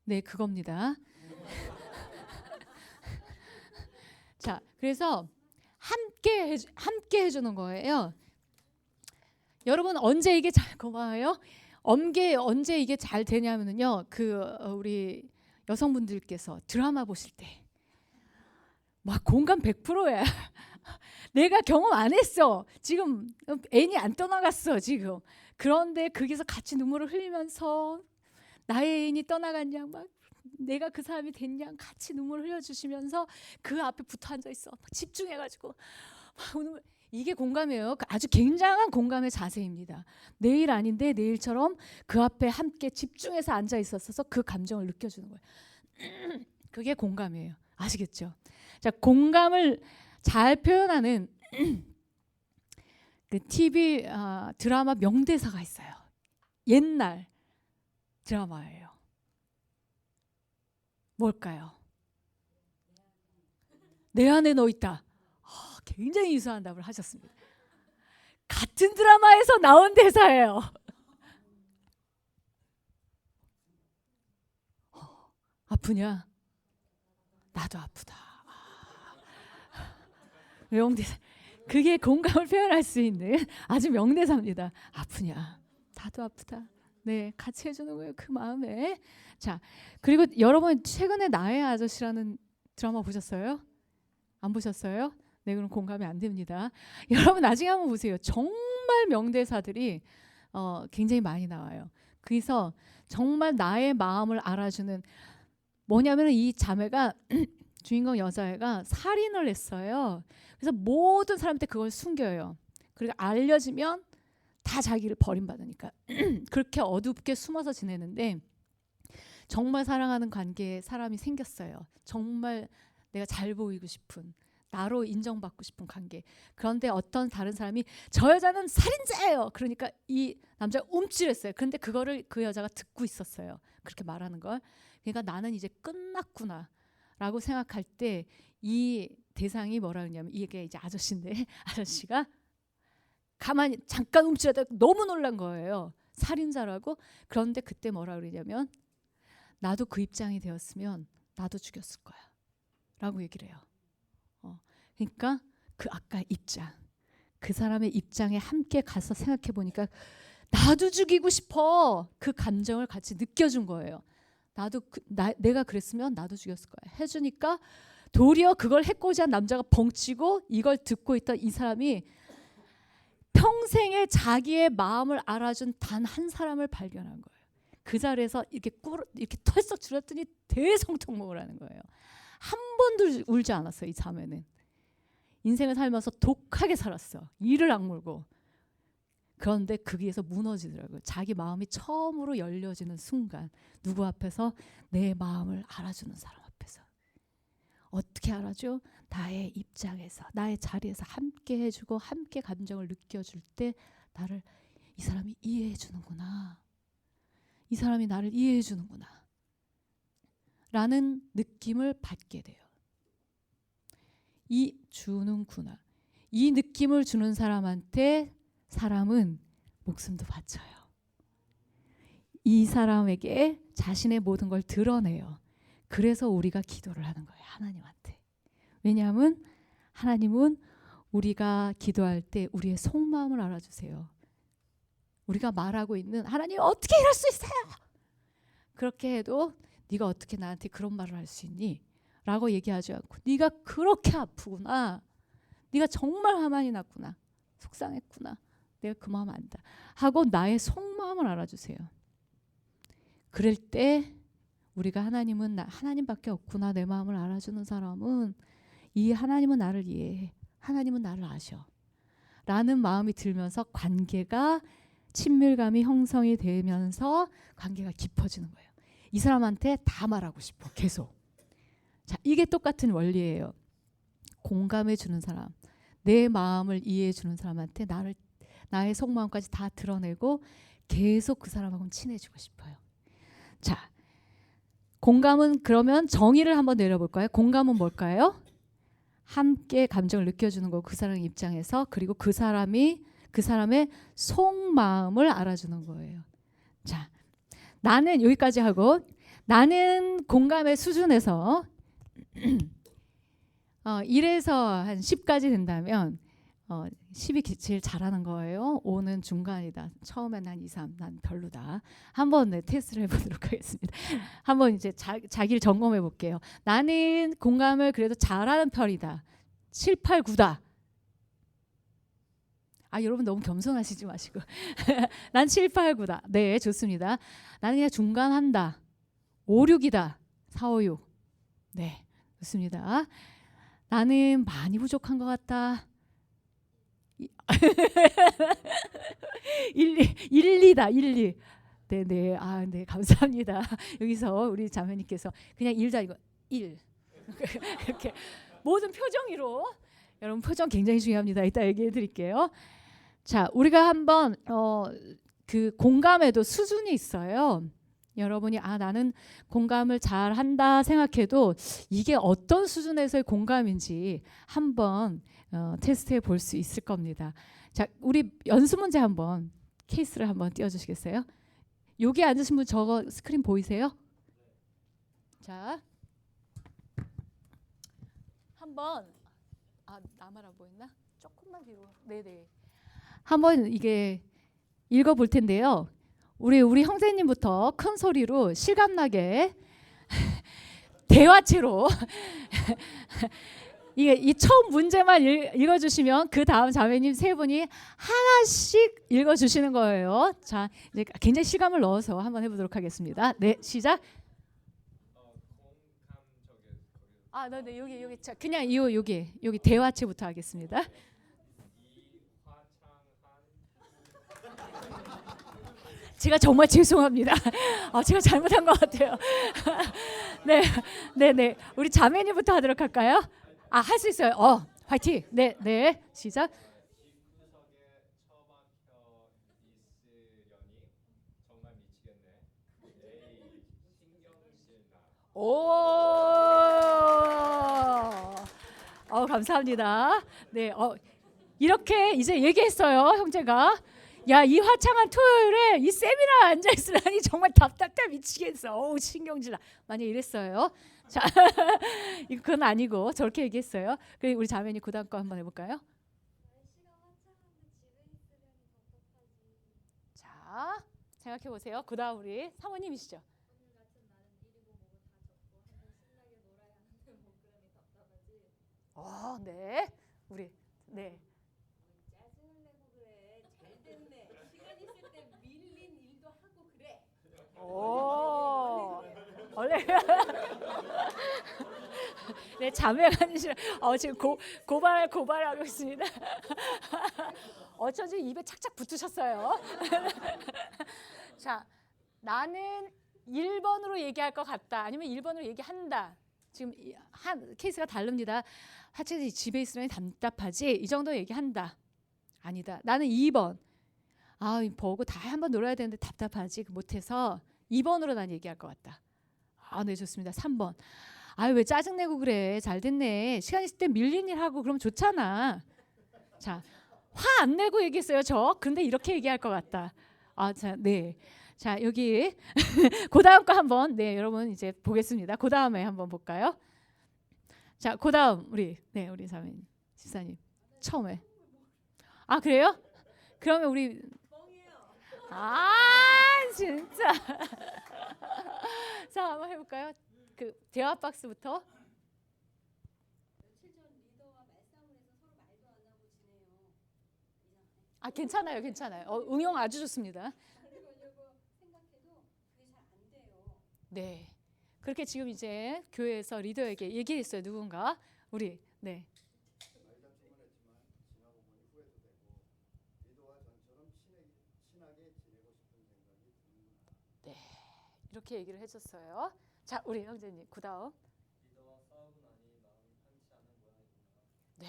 네, 그겁니다. 자, 그래서 함께 해주는 거예요. 여러분 언제 이게 잘 고마워요? 언제 이게 잘 되냐면요. 우리 여성분들께서 드라마 보실 때 막 공감 100%야. 내가 경험 안 했어. 지금 애인이 안 떠나갔어. 지금. 그런데 거기서 같이 눈물을 흘리면서 나의 애인이 떠나간 양 막 내가 그 사람이 된 양 같이 눈물을 흘려주시면서 그 앞에 붙어 앉아 있어. 막 집중해가지고 막 이게 공감이에요. 아주 굉장한 공감의 자세입니다. 내일 아닌데 내일처럼 그 앞에 함께 집중해서 앉아 있었어서 그 감정을 느껴주는 거예요. 그게 공감이에요. 아시겠죠? 자, 공감을 잘 표현하는 그 TV 드라마 명대사가 있어요. 옛날 드라마예요. 뭘까요? 내 안에 너 있다. 굉장히 유사한 답을 하셨습니다. 같은 드라마에서 나온 대사예요. 아프냐? 나도 아프다. 명대사. 그게 공감을 표현할 수 있는 아주 명대사입니다. 아프냐? 나도 아프다. 네, 같이 해주는 거예요. 그 마음에. 자, 그리고 여러분 최근에 나의 아저씨라는 드라마 보셨어요? 안 보셨어요? 네, 그럼 공감이 안 됩니다. 여러분 나중에 한번 보세요. 정말 명대사들이 굉장히 많이 나와요. 그래서 정말 나의 마음을 알아주는 뭐냐면 이 자매가 주인공 여자애가 살인을 했어요. 그래서 모든 사람한테 그걸 숨겨요. 그리고 알려지면 다 자기를 버림받으니까 그렇게 어둡게 숨어서 지내는데 정말 사랑하는 관계에 사람이 생겼어요. 정말 내가 잘 보이고 싶은, 나로 인정받고 싶은 관계. 그런데 어떤 다른 사람이 저 여자는 살인자예요. 그러니까 이 남자가 움찔했어요. 그런데 그거를 그 여자가 듣고 있었어요. 그렇게 말하는 걸. 그러니까 나는 이제 끝났구나 라고 생각할 때 이 대상이 뭐라 그러냐면 이게 이제 아저씨인데 아저씨가 가만히 잠깐 움찔하다가 너무 놀란 거예요. 살인자라고. 그런데 그때 뭐라 그러냐면 나도 그 입장이 되었으면 나도 죽였을 거야 라고 얘기를 해요. 그러니까 그 아까 입장, 그 사람의 입장에 함께 가서 생각해 보니까 나도 죽이고 싶어. 그 감정을 같이 느껴준 거예요. 나도 내가 그랬으면 나도 죽였을 거야 해주니까 도리어 그걸 해코지 한 남자가 벙치고 이걸 듣고 있던 이 사람이 평생에 자기의 마음을 알아준 단 한 사람을 발견한 거예요. 그 자리에서 이렇게 털썩 줄였더니 대성통곡을 하는 거예요. 한 번도 울지 않았어요. 이 자매는 인생을 살면서 독하게 살았어. 이를 악물고. 그런데 거기에서 무너지더라고요. 자기 마음이 처음으로 열려지는 순간. 누구 앞에서? 내 마음을 알아주는 사람 앞에서. 어떻게 알아줘? 나의 입장에서, 나의 자리에서 함께 해주고 함께 감정을 느껴줄 때 나를 이 사람이 이해해 주는구나. 이 사람이 나를 이해해 주는구나. 라는 느낌을 받게 돼요. 이 주는구나. 이 느낌을 주는 사람한테 사람은 목숨도 바쳐요. 이 사람에게 자신의 모든 걸 드러내요. 그래서 우리가 기도를 하는 거예요. 하나님한테. 왜냐하면 하나님은 우리가 기도할 때 우리의 속마음을 알아주세요. 우리가 말하고 있는 하나님 어떻게 이럴 수 있어요? 그렇게 해도 네가 어떻게 나한테 그런 말을 할 수 있니? 라고 얘기하지 않고 네가 그렇게 아프구나. 네가 정말 화만이 났구나. 속상했구나. 내가 그 마음 안다. 하고 나의 속마음을 알아주세요. 그럴 때 우리가 하나님밖에 없구나. 내 마음을 알아주는 사람은 이 하나님은 나를 이해해. 하나님은 나를 아셔. 라는 마음이 들면서 관계가 친밀감이 형성이 되면서 관계가 깊어지는 거예요. 이 사람한테 다 말하고 싶어. 계속. 자, 이게 똑같은 원리예요. 공감해 주는 사람, 내 마음을 이해해 주는 사람한테 나의 속마음까지 다 드러내고 계속 그 사람하고는 친해지고 싶어요. 자, 공감은 그러면 정의를 한번 내려볼까요? 공감은 뭘까요? 함께 감정을 느껴주는 거, 그 사람의 입장에서. 그리고 그 사람의 속마음을 알아주는 거예요. 자, 나는 여기까지 하고 나는 공감의 수준에서 1에서 한 10까지 된다면 10이 제일 잘하는 거예요. 5는 중간이다. 처음엔 한 2, 3, 난 별로다. 한번 테스트를 해보도록 하겠습니다. 한번 이제 자기를 점검해 볼게요. 나는 공감을 그래도 잘하는 편이다. 7, 8, 9다. 여러분 너무 겸손하시지 마시고 난 7, 8, 9다. 네, 좋습니다. 나는 그냥 중간한다. 5, 6이다. 4, 5, 6. 네, 좋습니다. 나는 많이 부족한 것 같다. 1, 2다. 1, 2. 네네. 네, 감사합니다. 여기서 우리 자매님께서 그냥 1다 이거 1. 이렇게 모든 표정으로. 여러분 표정 굉장히 중요합니다. 이따 얘기해 드릴게요. 자, 우리가 한번 그 공감에도 수준이 있어요. 여러분이 나는 공감을 잘한다 생각해도 이게 어떤 수준에서의 공감인지 한번 테스트해 볼 수 있을 겁니다. 자, 우리 연습 문제 한번 케이스를 한번 띄워주시겠어요? 여기 앉으신 분 저거 스크린 보이세요? 자, 한번 나만 안 보였나? 조금만 뒤로. 네네. 한번 이게 읽어볼 텐데요. 우리 형제님부터 큰 소리로 실감나게 대화체로 이 처음 문제만 읽어주시면 그 다음 자매님 세 분이 하나씩 읽어주시는 거예요. 자, 이제 굉장히 실감을 넣어서 한번 해보도록 하겠습니다. 네, 시작. 네, 여기 자, 그냥 여기 대화체부터 하겠습니다. 제가 정말 죄송합니다. 제가 잘못한 것 같아요. 네. 우리 자매님부터 하도록 할까요? 할 수 있어요. 화이팅. 네. 시작. 감사합니다. 네, 이렇게 이제 얘기했어요, 형제가. 야, 이 화창한 토요일에 이 세미나에 앉아 있으라니 정말 답답해 미치겠어. 신경질나. 많이 이랬어요. 자, 그건 아니고 저렇게 얘기했어요. 그리고 우리 자매님 그 다음 거 한번 해볼까요? 자, 생각해 보세요. 그 다음 우리 사모님이시죠? 네, 우리 네. 원래 네, 자매가 아니시라 지금 고발하고 있습니다. 어쩐지 입에 착착 붙으셨어요. 자, 나는 1번으로 얘기할 것 같다. 아니면 1번으로 얘기한다. 지금 한 케이스가 다릅니다. 하체들이 집에 있으면 답답하지. 이 정도 얘기한다. 아니다. 나는 2번. 버고 다 한번 놀아야 되는데 답답하지. 못해서 2번으로 난 얘기할 것 같다. 네, 좋습니다. 3번. 왜 짜증내고 그래. 잘 됐네. 시간 있을 때 밀린 일 하고 그러면 좋잖아. 자, 화 안 내고 얘기했어요. 근데 이렇게 얘기할 것 같다. 자, 네. 자, 여기 그 다음 거 한번 여러분 이제 보겠습니다. 그 다음에 한번 볼까요? 자, 그 다음 우리 사모님, 집사님 처음에. 그래요? 그러면 우리 진짜. 자, 한번 해볼까요? 그 대화 박스부터. 괜찮아요. 응용 아주 좋습니다. 네. 그렇게 지금 이제 교회에서 리더에게 얘기했어요. 누군가 우리 네. 네. 이렇게 얘기를 해줬어요. 자, 우리 형제님 그다음. 네.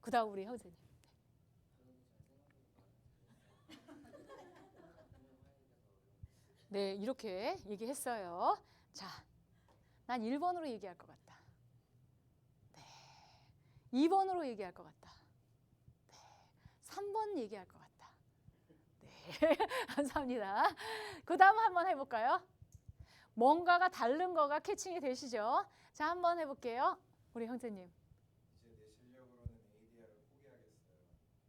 그다음 우리 형제님. 네, 이렇게 얘기했어요. 자, 난 1번으로 얘기할 것 같다. 네. 2번으로 얘기할 것 같다. 네. 3번 얘기할 것 같다. 네. 감사합니다. 그 다음 한번 해볼까요? 뭔가가 다른 거가 캐칭이 되시죠? 자, 한번 해볼게요. 우리 형제님. 이제 내 실력으로는 ADR을 포기하겠어요.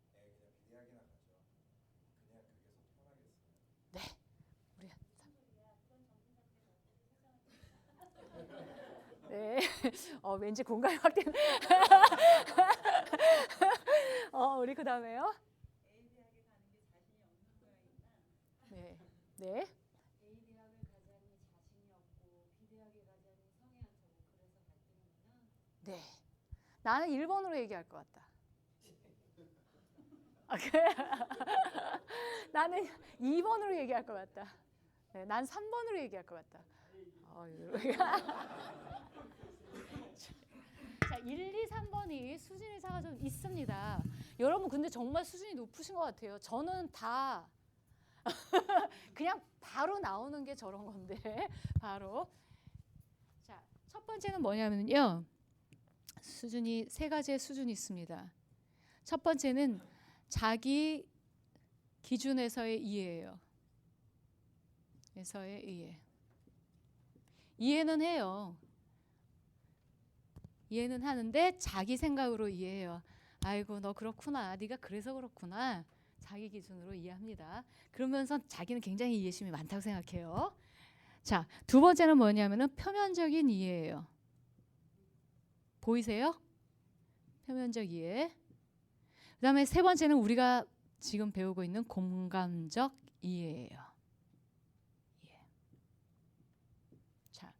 그냥 비대학이나 가죠. 그냥 그게 속 편하겠어요. 네. 우리 네. 왠지 공감이 확 되는. 우리 그 다음에요. 네. 네. 네. 나는 1번으로 얘기할 것 같다. 나는 2번으로 얘기할 것 같다. 네, 난 3번으로 얘기할 것 같다. 자, 1, 2, 3번이 수준의 차가 좀 있습니다. 여러분 근데 정말 수준이 높으신 것 같아요. 저는 다 그냥 바로 나오는 게 저런 건데 바로. 자, 첫 번째는 뭐냐면요. 수준이 세 가지의 수준이 있습니다. 첫 번째는 자기 기준에서의 이해예요. 에서의 이해. 이해는 해요. 이해는 하는데 자기 생각으로 이해해요. 아이고 너 그렇구나. 네가 그래서 그렇구나. 자기 기준으로 이해합니다. 그러면서 자기는 굉장히 이해심이 많다고 생각해요. 자, 두 번째는 뭐냐면은 표면적인 이해예요. 보이세요? 표면적 이해. 그다음에 세 번째는 우리가 지금 배우고 있는 공감적 이해예요. 이해. 자,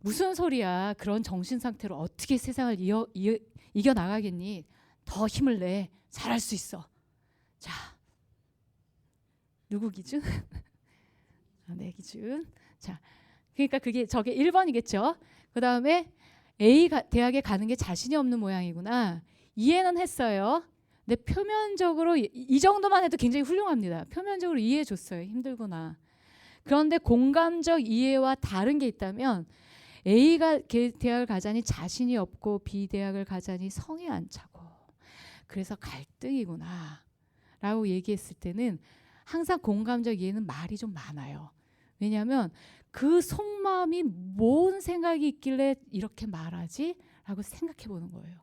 무슨 소리야? 그런 정신 상태로 어떻게 세상을 이겨 나가겠니? 더 힘을 내. 잘할 수 있어. 자, 누구 기준? 내 기준. 자, 그러니까 저게 1번이겠죠. 그 다음에 대학에 가는 게 자신이 없는 모양이구나. 이해는 했어요. 근데 표면적으로 이 정도만 해도 굉장히 훌륭합니다. 표면적으로 이해해 줬어요. 힘들구나. 그런데 공감적 이해와 다른 게 있다면 A가 대학을 가자니 자신이 없고 B 대학을 가자니 성에 안 차고 그래서 갈등이구나 라고 얘기했을 때는 항상 공감적 이해는 말이 좀 많아요. 왜냐하면 그 속마음이 뭔 생각이 있길래 이렇게 말하지? 라고 생각해 보는 거예요.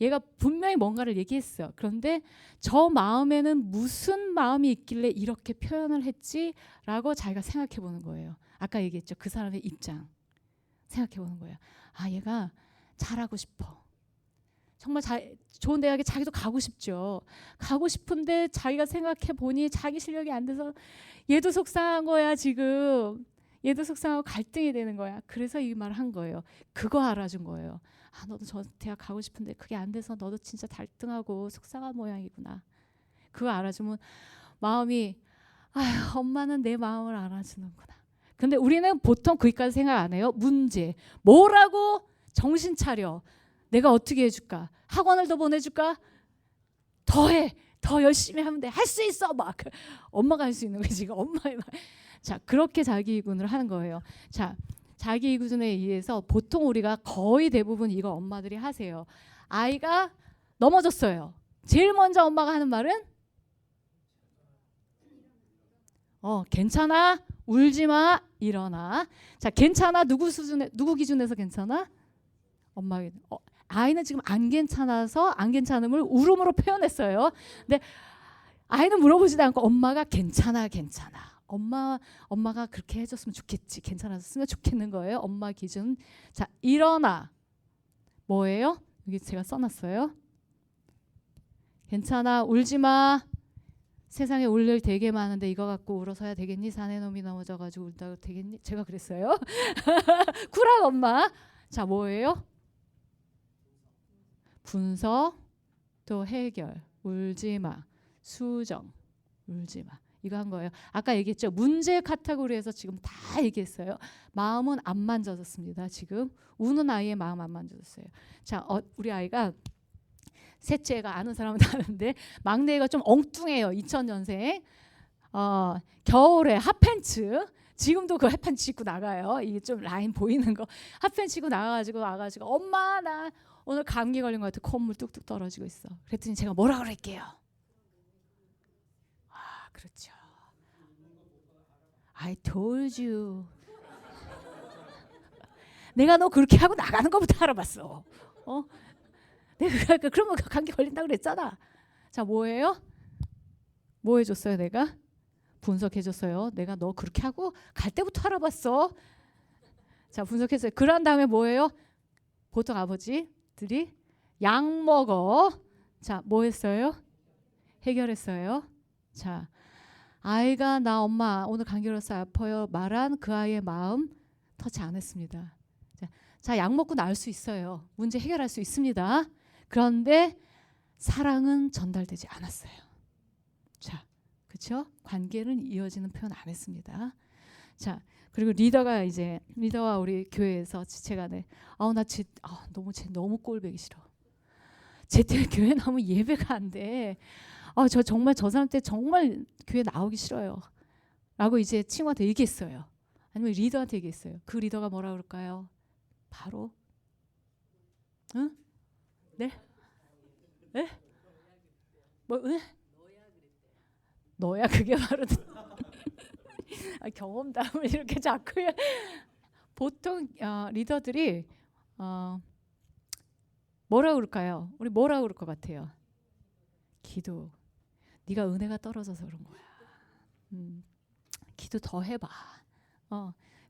얘가 분명히 뭔가를 얘기했어. 그런데 저 마음에는 무슨 마음이 있길래 이렇게 표현을 했지? 라고 자기가 생각해 보는 거예요. 아까 얘기했죠. 그 사람의 입장. 생각해 보는 거예요. 아, 얘가 잘하고 싶어. 정말 좋은 대학에 자기도 가고 싶죠. 가고 싶은데 자기가 생각해 보니 자기 실력이 안 돼서 얘도 속상한 거야 지금. 얘도 속상하고 갈등이 되는 거야. 그래서 이 말을 한 거예요. 그거 알아준 거예요. 아, 너도 저 대학 가고 싶은데 그게 안 돼서 너도 진짜 갈등하고 속상한 모양이구나. 그거 알아주면 마음이 아휴, 엄마는 내 마음을 알아주는구나. 근데 우리는 보통 거기까지 생각 안 해요. 문제. 뭐라고? 정신 차려. 내가 어떻게 해줄까? 학원을 더 보내줄까? 더 해. 더 열심히 하면 돼. 할 수 있어. 막 엄마가 할 수 있는 거지. 지금 엄마의 말. 자, 그렇게 자기 이군을 하는 거예요. 자, 자기 기준에 의해서 보통 우리가 거의 대부분 이거 엄마들이 하세요. 아이가 넘어졌어요. 제일 먼저 엄마가 하는 말은 괜찮아. 울지 마. 일어나. 자, 괜찮아. 누구 기준에서 괜찮아? 엄마 아이는 지금 안 괜찮아서 안 괜찮음을 울음으로 표현했어요. 근데 아이는 물어보지도 않고 엄마가 괜찮아. 엄마가 그렇게 해줬으면 좋겠지. 괜찮았으면 좋겠는 거예요. 엄마 기준. 자, 일어나. 뭐예요? 여기 제가 써놨어요. 괜찮아. 울지 마. 세상에 울 일 되게 많은데 이거 갖고 울어서야 되겠니? 사내 놈이 넘어져가지고 울다가 되겠니? 제가 그랬어요. 쿨한 엄마. 자, 뭐예요? 분석, 또 해결. 울지 마. 수정. 울지 마. 이거 한 거예요. 아까 얘기했죠. 문제 카테고리에서 지금 다 얘기했어요. 마음은 안 만져졌습니다. 지금 우는 아이의 마음 안 만져졌어요. 자, 우리 아이가 셋째가 아는 사람은 아는데 막내가 좀 엉뚱해요. 2000년생. 겨울에 핫팬츠. 지금도 그 핫팬츠 입고 나가요. 이게 좀 라인 보이는 거. 핫팬츠 입고 나가가지고 엄마 나 오늘 감기 걸린 것 같아. 콧물 뚝뚝 떨어지고 있어. 그랬더니 제가 뭐라 그럴게요. 아, 그렇죠. I told you. 내가 너 그렇게 하고 나가는 것부터 알아봤어. 내가 그러면 감기 걸린다고 그랬잖아. 자, 뭐예요? 뭐 해줬어요? 내가 분석해줬어요. 내가 너 그렇게 하고 갈 때부터 알아봤어. 자, 분석했어요. 그런 다음에 뭐예요? 보통 아버지들이 약 먹어. 자, 뭐 했어요? 해결했어요. 자, 아이가 나 엄마 오늘 감기 걸려서 아파요 말한 그 아이의 마음 터치 안 했습니다. 자, 약 먹고 나을 수 있어요. 문제 해결할 수 있습니다. 그런데 사랑은 전달되지 않았어요. 자, 그렇죠? 관계는 이어지는 표현 안 했습니다. 자, 그리고 리더와 우리 교회에서 지체간에 너무 꼴보기 싫어. 쟤 때문에 교회 나오면 예배가 안 돼. 저 정말 저 사람 때 정말 교회 나오기 싫어요. 라고 이제 친구한테 얘기했어요. 아니면 리더한테 얘기했어요. 그 리더가 뭐라 그럴까요? 바로 응? 네? 네? 뭐? 네? 너야 그게 바로 경험담을 이렇게 자꾸 보통 리더들이 뭐라고 그럴까요? 우리 뭐라고 그럴 것 같아요? 기도. 네가 은혜가 떨어져서 그런 거야. 기도 더 해봐.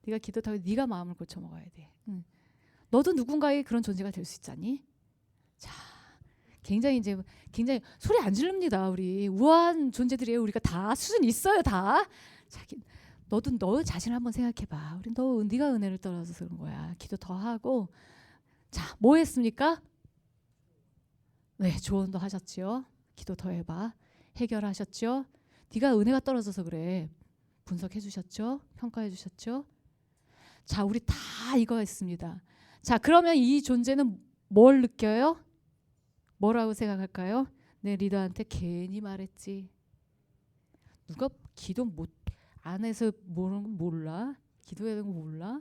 네가 기도 더 해. 네가 마음을 고쳐 먹어야 돼. 너도 누군가의 그런 존재가 될 수 있잖니. 자, 굉장히 소리 안 지릅니다. 우리 우아한 존재들이에요. 우리가 다 수준 있어요. 다. 자기 너도 너 자신을 한번 생각해봐. 네가 은혜를 떨어져서 그런 거야. 기도 더 하고. 자, 뭐 했습니까? 네, 조언도 하셨죠. 기도 더 해봐. 해결하셨죠. 네가 은혜가 떨어져서 그래. 분석해 주셨죠. 평가해 주셨죠. 자, 우리 다 이거 했습니다. 자, 그러면 이 존재는 뭘 느껴요? 뭐라고 생각할까요? 내 리더한테 괜히 말했지. 누가 기도 안 해서 몰라? 기도해야 되는 거 몰라?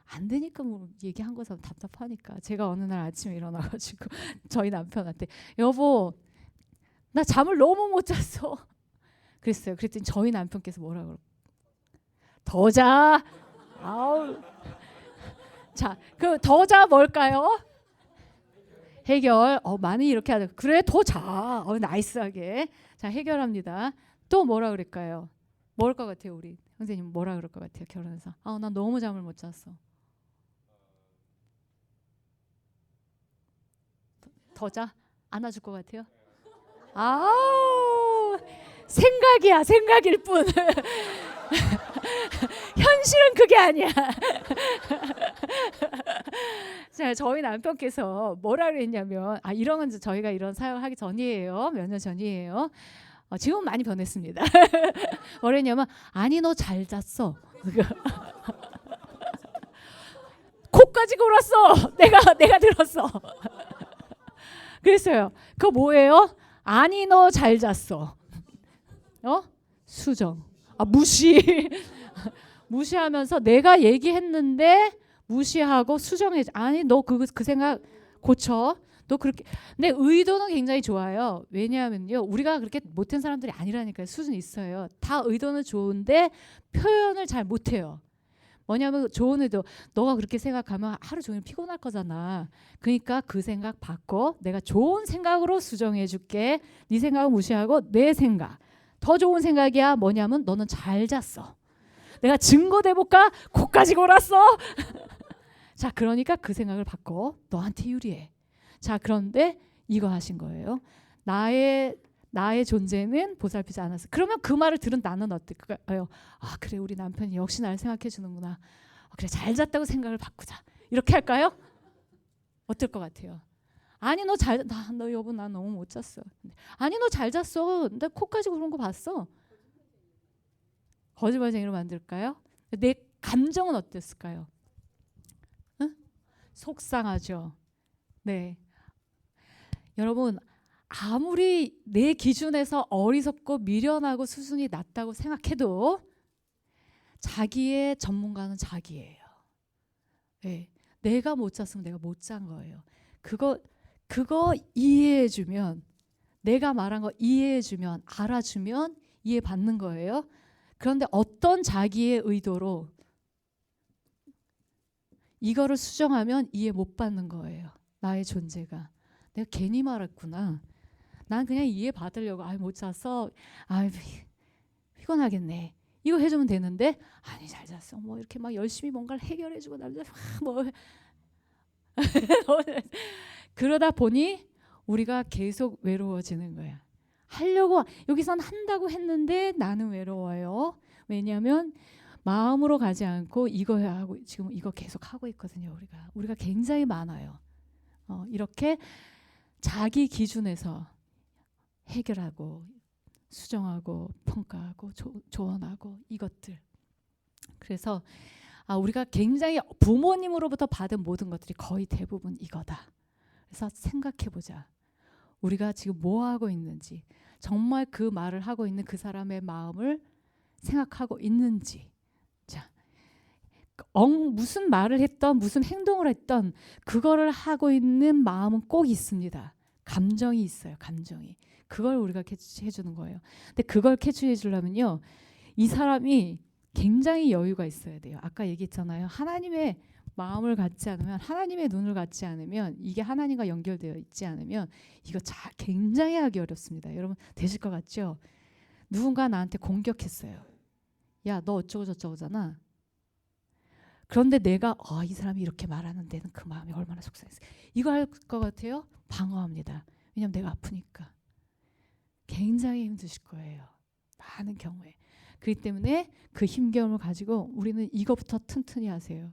안 되니까 뭐 얘기한 거서 답답하니까. 제가 어느 날 아침에 일어나가지고 저희 남편한테 여보 나 잠을 너무 못 잤어. 그랬어요. 그랬더니 저희 남편께서 뭐라 그러? 더 자. 아우. 자, 그 더 자 뭘까요? 해결. 많이 이렇게 하죠. 그래 더 자. 나이스하게. 자, 해결합니다. 또 뭐라 그럴까요? 뭘 것 같아요, 우리 선생님 뭐라 그럴 것 같아요, 결혼해서? 나 너무 잠을 못 잤어. 더 자? 안아줄 것 같아요? 생각이야, 생각일 뿐. 현실은 그게 아니야. 자, 저희 남편께서 뭐라 그랬냐면, 이런 건 저희가 이런 사역하기 전이에요. 몇 년 전이에요. 지금은 많이 변했습니다. 뭐랬냐면, 아니 너 잘 잤어. 코까지 골았어. 내가 들었어. 그랬어요. 그거 뭐예요? 아니 너 잘 잤어. 수정. 무시. 무시하면서 내가 얘기했는데 무시하고 수정해. 아니 너 그 생각 고쳐. 너 그렇게. 내 의도는 굉장히 좋아요. 왜냐하면요, 우리가 그렇게 못한 사람들이 아니라니까요. 수준 있어요. 다 의도는 좋은데 표현을 잘 못해요. 뭐냐면 좋은 의도. 너가 그렇게 생각하면 하루 종일 피곤할 거잖아. 그러니까 그 생각 바꿔. 내가 좋은 생각으로 수정해 줄게. 네 생각은 무시하고 내 생각. 더 좋은 생각이야. 뭐냐면 너는 잘 잤어. 내가 증거 대볼까? 코까지 골았어. 자, 그러니까 그 생각을 바꿔. 너한테 유리해. 자, 그런데 이거 하신 거예요. 나의 존재는 보살피지 않았어. 그러면 그 말을 들은 나는 어떨까요? 그래, 우리 남편이 역시 날 생각해 주는구나. 그래, 잘 잤다고 생각을 바꾸자. 이렇게 할까요? 어떨 것 같아요? 아니 너 여보 나 너무 못 잤어. 아니 너 잘 잤어. 나 코까지 고른 거 봤어. 거짓말쟁이로 만들까요? 내 감정은 어땠을까요? 응? 속상하죠. 네. 여러분, 아무리 내 기준에서 어리석고 미련하고 수준이 낮다고 생각해도 자기의 전문가는 자기예요. 네. 내가 못 잤으면 내가 못 잔 거예요. 그거 이해해주면, 내가 말한 거 이해해주면, 알아주면 이해받는 거예요. 그런데 어떤 자기의 의도로 이거를 수정하면 이해 못 받는 거예요. 나의 존재가. 내가 괜히 말했구나. 난 그냥 이해 받으려고 못 잤어. 피곤하겠네. 이거 해주면 되는데 아니 잘 잤어. 뭐 이렇게 막 열심히 뭔가를 해결해주고 남자 뭐 그러다 보니 우리가 계속 외로워지는 거야. 하려고 여기선 한다고 했는데 나는 외로워요. 왜냐하면 마음으로 가지 않고 이거 하고 지금 이거 계속 하고 있거든요. 우리가 굉장히 많아요. 이렇게 자기 기준에서 해결하고 수정하고 평가하고 조언하고 이것들. 그래서 우리가 굉장히 부모님으로부터 받은 모든 것들이 거의 대부분 이거다. 그래서 생각해보자. 우리가 지금 뭐 하고 있는지, 정말 그 말을 하고 있는 그 사람의 마음을 생각하고 있는지. 자, 무슨 말을 했던 무슨 행동을 했던 그거를 하고 있는 마음은 꼭 있습니다. 감정이 있어요. 감정이. 그걸 우리가 캐치해 주는 거예요. 근데 그걸 캐치해 주려면요, 이 사람이 굉장히 여유가 있어야 돼요. 아까 얘기했잖아요. 하나님의 마음을 갖지 않으면, 하나님의 눈을 갖지 않으면, 이게 하나님과 연결되어 있지 않으면 이거 굉장히 하기 어렵습니다. 여러분 되실 것 같죠? 누군가 나한테 공격했어요. 야, 너 어쩌고 저쩌고잖아. 그런데 내가 이 사람이 이렇게 말하는 데는 그 마음이 얼마나 속상했어. 이거 할 것 같아요? 방어합니다. 왜냐하면 내가 아프니까. 굉장히 힘드실 거예요. 많은 경우에. 그렇기 때문에 그 힘겨움을 가지고 우리는 이거부터 튼튼히 하세요.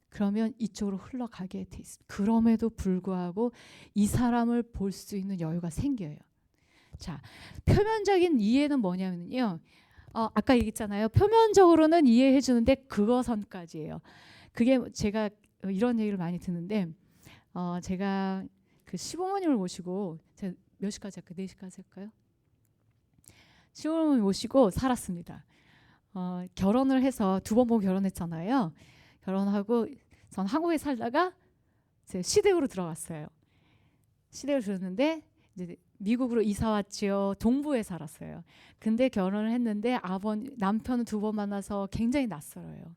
그러면 이쪽으로 흘러가게 돼 있습니다. 그럼에도 불구하고 이 사람을 볼 수 있는 여유가 생겨요. 자, 표면적인 이해는 뭐냐면요. 아까 얘기했잖아요. 표면적으로는 이해해 주는데 그거 선까지예요. 그게 제가 이런 얘기를 많이 듣는데 제가 그 시부모님을 모시고 제가 몇 시까지 할까요? 4시까지 할까요? 시부모님 모시고 살았습니다. 결혼을 해서 2번 보고 결혼했잖아요. 결혼하고 전 한국에 살다가 이제 시댁으로 들어갔어요. 시댁을 들었는데 이제 미국으로 이사 왔지요. 동부에 살았어요. 근데 결혼을 했는데 남편은 2번 만나서 굉장히 낯설어요.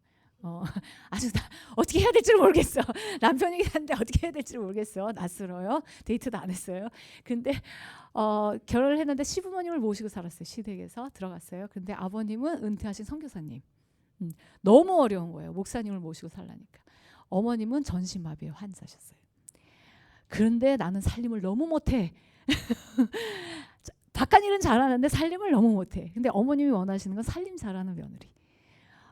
어떻게 해야 될지 모르겠어. 남편이긴 한데 어떻게 해야 될지 모르겠어. 낯설어요. 데이트도 안 했어요. 근데 결혼을 했는데 시부모님을 모시고 살았어요. 시댁에서 들어갔어요. 근데 아버님은 은퇴하신 선교사님. 너무 어려운 거예요. 목사님을 모시고 살라니까. 어머님은 전신마비의 환자셨어요. 그런데 나는 살림을 너무 못해. 바깥 일은 잘하는데 살림을 너무 못해. 근데 어머님이 원하시는 건 살림 잘하는 며느리.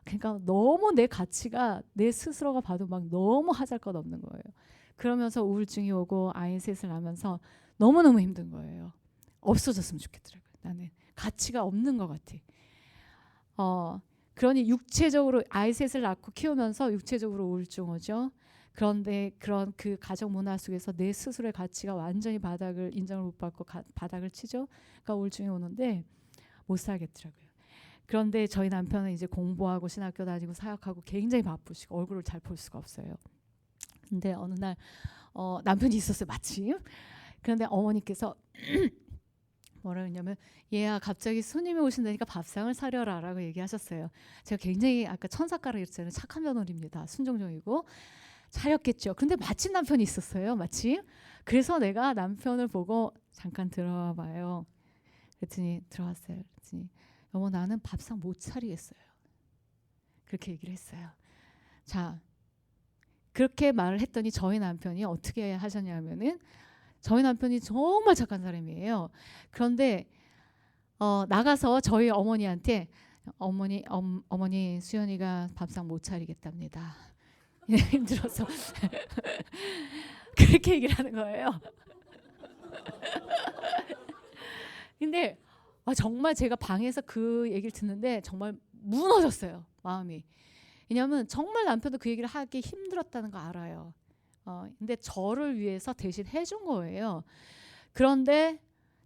그러니까 너무 내 가치가 내 스스로가 봐도 막 너무 하잘것없는 거예요. 그러면서 우울증이 오고 아이 셋을 낳으면서 너무너무 힘든 거예요. 없어졌으면 좋겠더라고요. 나는 가치가 없는 것 같아. 그러니 육체적으로 아이 셋을 낳고 키우면서 육체적으로 우울증 오죠. 그런데 그런 그 가정 문화 속에서 내 스스로의 가치가 완전히 바닥을 인정을 못 받고 바닥을 치죠. 그러니까 우울증이 오는데 못 살겠더라고요. 그런데 저희 남편은 이제 공부하고 신학교 다니고 사역하고 굉장히 바쁘시고 얼굴을 잘 볼 수가 없어요. 근데 어느 날 남편이 있었어요. 마침. 그런데 어머니께서 뭐라 했냐면 얘야 갑자기 손님이 오신다니까 밥상을 차려라라고 얘기하셨어요. 제가 굉장히 아까 천사가라 그랬잖아요. 착한 며느리입니다. 순종적이고 차렸겠죠. 근데 마침 남편이 있었어요. 마침. 그래서 내가 남편을 보고 잠깐 들어와 봐요. 그랬더니 들어왔어요. 그랬더니 여보 나는 밥상 못 차리겠어요. 그렇게 얘기를 했어요. 자, 그렇게 말을 했더니 저희 남편이 어떻게 하셨냐면은 저희 남편이 정말 착한 사람이에요. 그런데 나가서 저희 어머니한테 어머니 수연이가 밥상 못 차리겠답니다. 힘들어서 그렇게 얘기를 하는 거예요. 근데 정말 제가 방에서 그 얘기를 듣는데 정말 무너졌어요. 마음이. 왜냐하면 정말 남편도 그 얘기를 하기 힘들었다는 거 알아요. 근데 저를 위해서 대신 해준 거예요. 그런데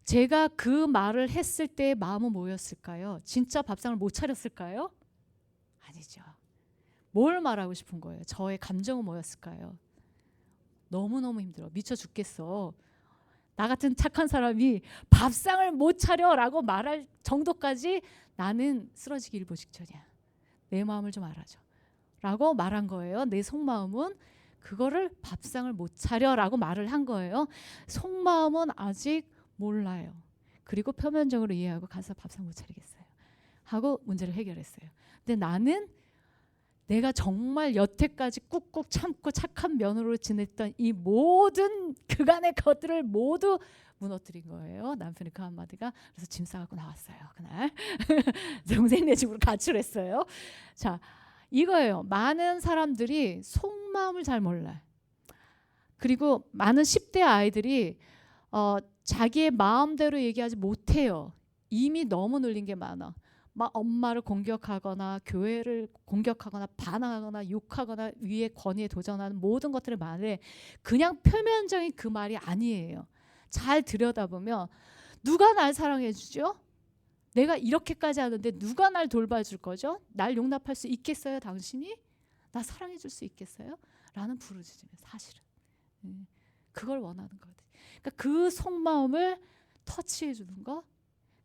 제가 그 말을 했을 때의 마음은 뭐였을까요? 진짜 밥상을 못 차렸을까요? 아니죠. 뭘 말하고 싶은 거예요? 저의 감정은 뭐였을까요? 너무너무 힘들어. 미쳐 죽겠어. 나 같은 착한 사람이 밥상을 못 차려라고 말할 정도까지 나는 쓰러지기 일보 직전이야. 내 마음을 좀 알아줘. 라고 말한 거예요. 내 속마음은 그거를 밥상을 못 차려라고 말을 한 거예요. 속마음은 아직 몰라요. 그리고 표면적으로 이해하고 가서 밥상 못 차리겠어요. 하고 문제를 해결했어요. 근데 나는 내가 정말 여태까지 꾹꾹 참고 착한 며느리로 지냈던 이 모든 그간의 것들을 모두 무너뜨린 거예요. 남편의 그 한마디가. 그래서 짐 싸갖고 나왔어요. 그날 동생네 집으로 가출했어요. 자, 이거예요. 많은 사람들이 속마음을 잘 몰라요. 그리고 많은 10대 아이들이 자기의 마음대로 얘기하지 못해요. 이미 너무 눌린 게 많아. 막 엄마를 공격하거나 교회를 공격하거나 반항하거나 욕하거나 위에 권위에 도전하는 모든 것들을 말해 그냥 표면적인 그 말이 아니에요. 잘 들여다보면 누가 날 사랑해 주죠? 내가 이렇게까지 하는데 누가 날 돌봐줄 거죠? 날 용납할 수 있겠어요? 당신이? 나 사랑해 줄 수 있겠어요? 라는 부르짖음이에요. 사실은. 그걸 원하는 거거든요. 그러니까 그 속마음을 터치해 주는 거,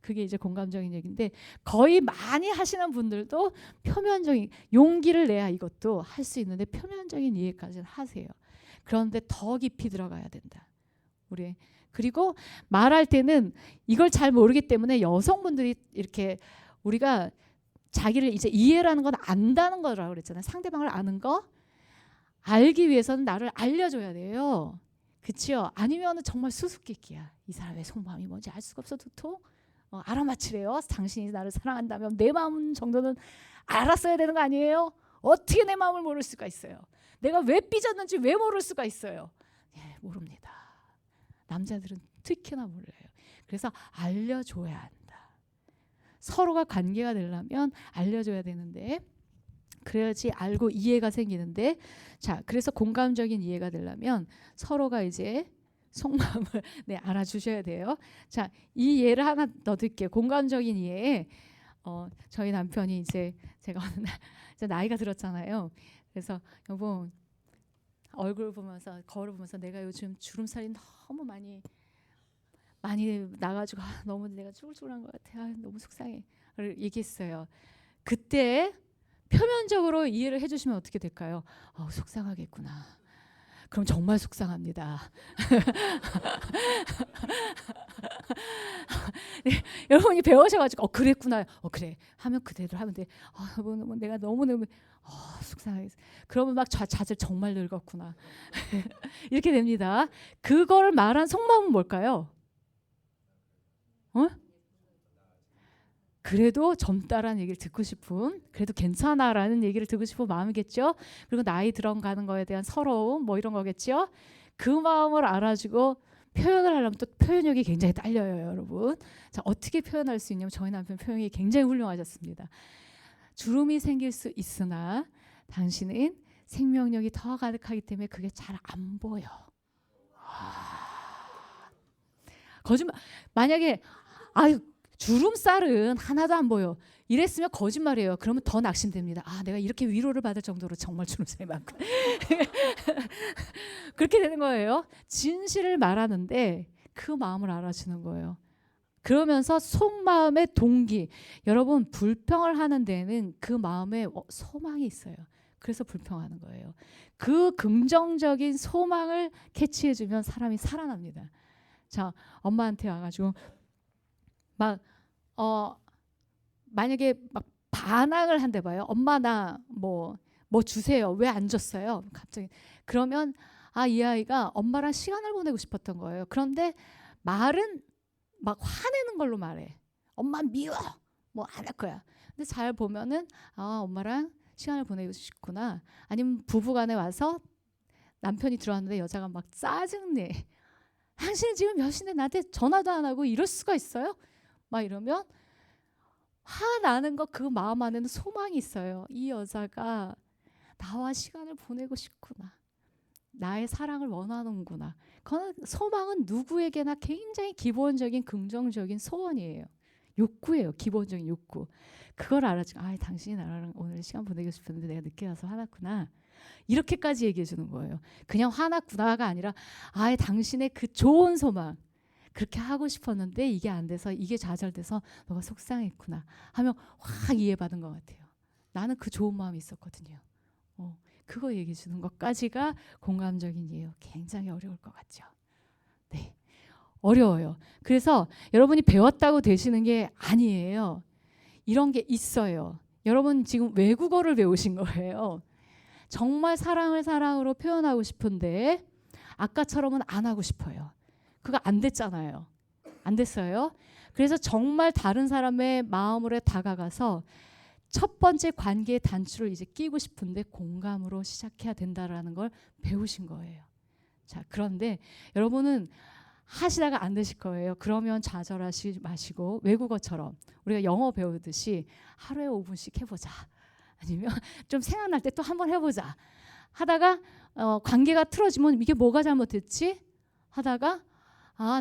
그게 이제 공감적인 얘기인데 거의 많이 하시는 분들도 표면적인 용기를 내야 이것도 할 수 있는데 표면적인 이해까지는 하세요. 그런데 더 깊이 들어가야 된다. 우리 그리고 말할 때는 이걸 잘 모르기 때문에 여성분들이 이렇게 우리가 자기를 이제 이해라는 건 안다는 거라고 그랬잖아요. 상대방을 아는 거 알기 위해서는 나를 알려줘야 돼요. 그치요? 아니면 정말 수수께끼야. 이 사람의 속마음이 뭔지 알 수가 없어 도통. 알아맞히래요. 당신이 나를 사랑한다면 내 마음 정도는 알았어야 되는 거 아니에요? 어떻게 내 마음을 모를 수가 있어요? 내가 왜 삐졌는지 왜 모를 수가 있어요? 예, 모릅니다. 남자들은 특히나 몰라요. 그래서 알려줘야 한다. 서로가 관계가 되려면 알려줘야 되는데 그래야지 알고 이해가 생기는데 자 그래서 공감적인 이해가 되려면 서로가 이제 속마음을 네, 알아주셔야 돼요. 자, 이 예를 하나 넣어둘게요. 공감적인 이해에 저희 남편이 이제 제가 어느 날 이제 나이가 들었잖아요. 그래서 여보 얼굴 보면서 거울 보면서 내가 요즘 주름살이 너무 많이 나가지고 너무 내가 쭈글쭈글한 것 같아. 너무 속상해. 얘기했어요. 그때 표면적으로 이해를 해주시면 어떻게 될까요? 속상하겠구나. 그럼 정말 속상합니다. 네, 여러분이 배우셔가지고 그랬구나. 그래 하면 그대로 하면 돼. 내가 너무 속상해. 그러면 막 자질 정말 늙었구나. 이렇게 됩니다. 그걸 말한 속마음은 뭘까요? 그래도 젊다라는 얘기를 듣고 싶은 그래도 괜찮아라는 얘기를 듣고 싶은 마음이겠죠. 그리고 나이 들어가는 거에 대한 서러움 뭐 이런 거겠죠. 그 마음을 알아주고 표현을 하려면 또 표현력이 굉장히 딸려요 여러분. 자 어떻게 표현할 수 있냐면 저희 남편 표현이 굉장히 훌륭하셨습니다. 주름이 생길 수 있으나 당신은 생명력이 더 가득하기 때문에 그게 잘 안 보여. 거짓말 만약에 주름살은 하나도 안 보여. 이랬으면 거짓말이에요. 그러면 더 낙심됩니다. 내가 이렇게 위로를 받을 정도로 정말 주름살이 많구나. 그렇게 되는 거예요. 진실을 말하는데 그 마음을 알아주는 거예요. 그러면서 속마음의 동기. 여러분 불평을 하는 데는 그 마음에 소망이 있어요. 그래서 불평하는 거예요. 그 긍정적인 소망을 캐치해주면 사람이 살아납니다. 자, 엄마한테 와가지고 만약에 막 반항을 한대 봐요. 엄마 나 뭐 주세요. 왜 안 줬어요? 갑자기 그러면 이 아이가 엄마랑 시간을 보내고 싶었던 거예요. 그런데 말은 막 화내는 걸로 말해. 엄마 미워. 뭐 안 할 거야. 근데 잘 보면은 엄마랑 시간을 보내고 싶구나. 아니면 부부간에 와서 남편이 들어왔는데 여자가 막 짜증내. 당신은 지금 몇 시인데 나한테 전화도 안 하고 이럴 수가 있어요? 막 이러면 화나는 거 그 마음 안에는 소망이 있어요. 이 여자가 나와 시간을 보내고 싶구나. 나의 사랑을 원하는구나. 그건 소망은 누구에게나 굉장히 기본적인 긍정적인 소원이에요. 욕구예요. 기본적인 욕구. 그걸 알아주고 당신이 나랑 오늘 시간 보내고 싶었는데 내가 늦게 와서 화났구나. 이렇게까지 얘기해 주는 거예요. 그냥 화났구나가 아니라 당신의 그 좋은 소망. 그렇게 하고 싶었는데 이게 안 돼서 이게 좌절돼서 너가 속상했구나 하면 확 이해받은 것 같아요. 나는 그 좋은 마음이 있었거든요. 그거 얘기해 주는 것까지가 공감적인 이해요. 굉장히 어려울 것 같죠. 네, 어려워요. 그래서 여러분이 배웠다고 되시는 게 아니에요. 이런 게 있어요. 여러분 지금 외국어를 배우신 거예요. 정말 사랑을 사랑으로 표현하고 싶은데 아까처럼은 안 하고 싶어요. 그거 안 됐잖아요. 안 됐어요. 그래서 정말 다른 사람의 마음으로 다가가서 첫 번째 관계의 단추를 이제 끼고 싶은데 공감으로 시작해야 된다라는 걸 배우신 거예요. 자, 그런데 여러분은 하시다가 안 되실 거예요. 그러면 좌절하지 마시고 외국어처럼 우리가 영어 배우듯이 하루에 5분씩 해보자. 아니면 좀 생각날 때 또 한번 해보자. 하다가 관계가 틀어지면 이게 뭐가 잘못됐지? 하다가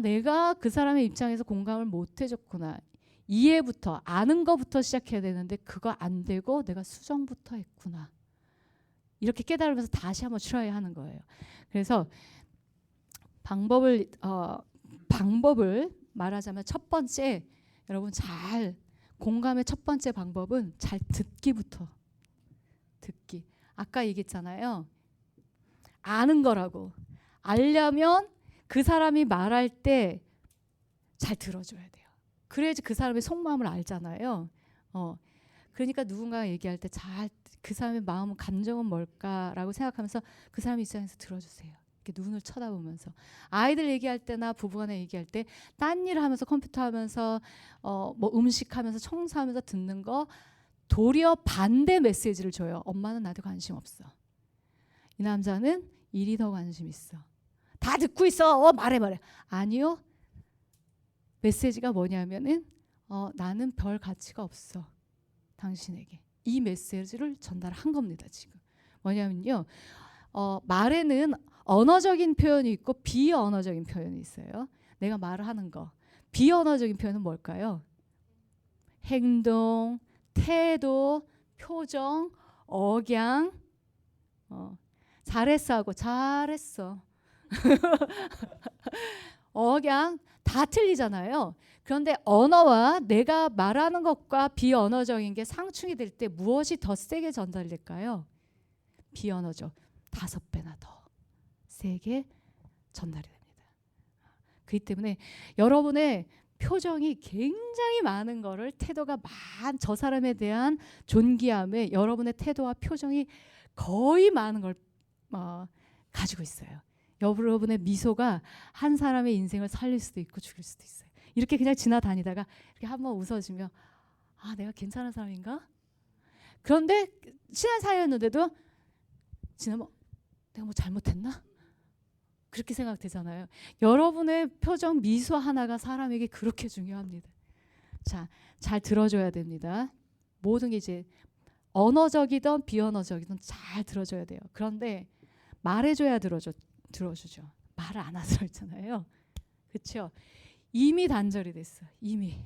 내가 그 사람의 입장에서 공감을 못 해줬구나. 이해부터 아는 거부터 시작해야 되는데 그거 안 되고 내가 수정부터 했구나. 이렇게 깨달으면서 다시 한번 트라이 하는 거예요. 그래서 방법을 말하자면 첫 번째 여러분 잘 공감의 첫 번째 방법은 잘 듣기부터. 듣기. 아까 얘기했잖아요. 아는 거라고. 알려면 그 사람이 말할 때 잘 들어줘야 돼요. 그래야지 그 사람의 속마음을 알잖아요. 그러니까 누군가가 얘기할 때 잘 그 사람의 마음, 감정은 뭘까라고 생각하면서 그 사람 입장에서 들어주세요. 이렇게 눈을 쳐다보면서. 아이들 얘기할 때나 부부간에 얘기할 때 딴 일 하면서 컴퓨터 하면서 뭐 음식 하면서 청소하면서 듣는 거 도리어 반대 메시지를 줘요. 엄마는 나한테 관심 없어. 이 남자는 일이 더 관심 있어. 다 듣고 있어. 말해. 아니요. 메시지가 뭐냐면은 나는 별 가치가 없어. 당신에게. 이 메시지를 전달한 겁니다. 지금. 뭐냐면요. 말에는 언어적인 표현이 있고 비언어적인 표현이 있어요. 내가 말을 하는 거. 비언어적인 표현은 뭘까요? 행동, 태도, 표정, 억양. 잘했어 하고 잘했어. 억양 다 틀리잖아요. 그런데 언어와 내가 말하는 것과 비언어적인 게 상충이 될 때 무엇이 더 세게 전달될까요? 비언어적 5배나 더 세게 전달이 됩니다. 그렇기 때문에 여러분의 표정이 굉장히 많은 거를 태도가 저 사람에 대한 존귀함에 여러분의 태도와 표정이 거의 많은 걸 가지고 있어요. 여러분의 미소가 한 사람의 인생을 살릴 수도 있고 죽일 수도 있어요. 이렇게 그냥 지나다니다가 이렇게 한번 웃어주면 내가 괜찮은 사람인가? 그런데 친한 사이였는데도 지나면 내가 뭐 잘못했나? 그렇게 생각되잖아요. 여러분의 표정, 미소 하나가 사람에게 그렇게 중요합니다. 자, 잘 들어줘야 됩니다. 모든 게 이제 언어적이든 비언어적이든 잘 들어줘야 돼요. 그런데 말해줘야 들어주죠. 말을 안 하서 있잖아요. 그렇죠? 이미 단절이 됐어. 이미.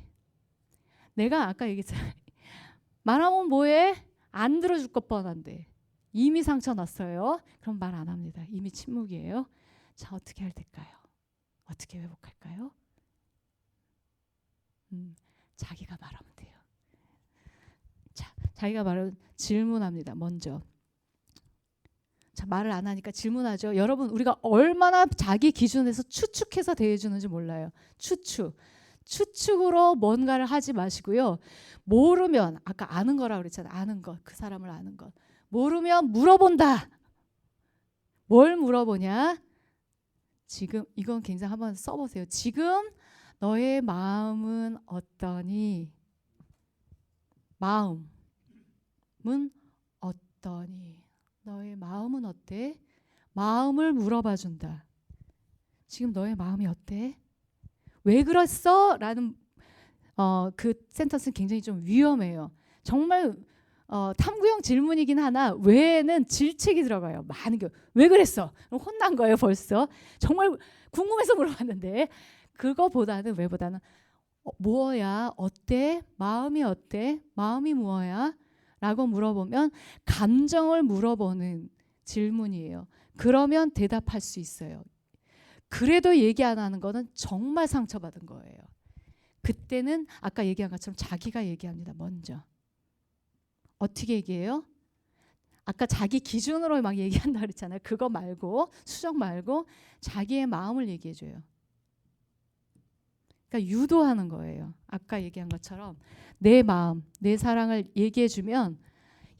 내가 아까 얘기했잖아요. 말하면 뭐해? 안 들어줄 것 뻔한데. 이미 상처 났어요. 그럼 말 안 합니다. 이미 침묵이에요. 자, 어떻게 해야 될까요? 어떻게 회복할까요? 자기가 말하면 돼요. 자, 자기가 말하면 질문합니다. 먼저. 자, 말을 안 하니까 질문하죠. 여러분, 우리가 얼마나 자기 기준에서 추측해서 대해주는지 몰라요. 추측으로 뭔가를 하지 마시고요. 모르면 아까 아는 거라고 그랬잖아요. 아는 것, 그 사람을 아는 것. 모르면 물어본다. 뭘 물어보냐? 지금 이건 굉장히 한번 써보세요. 지금 너의 마음은 어떠니? 마음은 어떠니? 너의 마음은 어때? 마음을 물어봐 준다. 지금 너의 마음이 어때? 왜 그랬어? 라는 그 센터스는 굉장히 좀 위험해요. 정말 탐구형 질문이긴 하나 왜는 질책이 들어가요. 많은 게 왜 그랬어? 그럼 혼난 거예요 벌써. 정말 궁금해서 물어봤는데 그거보다는 왜보다는 뭐야? 어때? 마음이 어때? 마음이 뭐야? 라고 물어보면 감정을 물어보는 질문이에요. 그러면 대답할 수 있어요. 그래도 얘기 안 하는 거는 정말 상처받은 거예요. 그때는 아까 얘기한 것처럼 자기가 얘기합니다. 먼저. 어떻게 얘기해요? 아까 자기 기준으로 막 얘기한다 그랬잖아요. 그거 말고 수정 말고 자기의 마음을 얘기해줘요. 그러니까 유도하는 거예요. 아까 얘기한 것처럼 내 마음, 내 사랑을 얘기해주면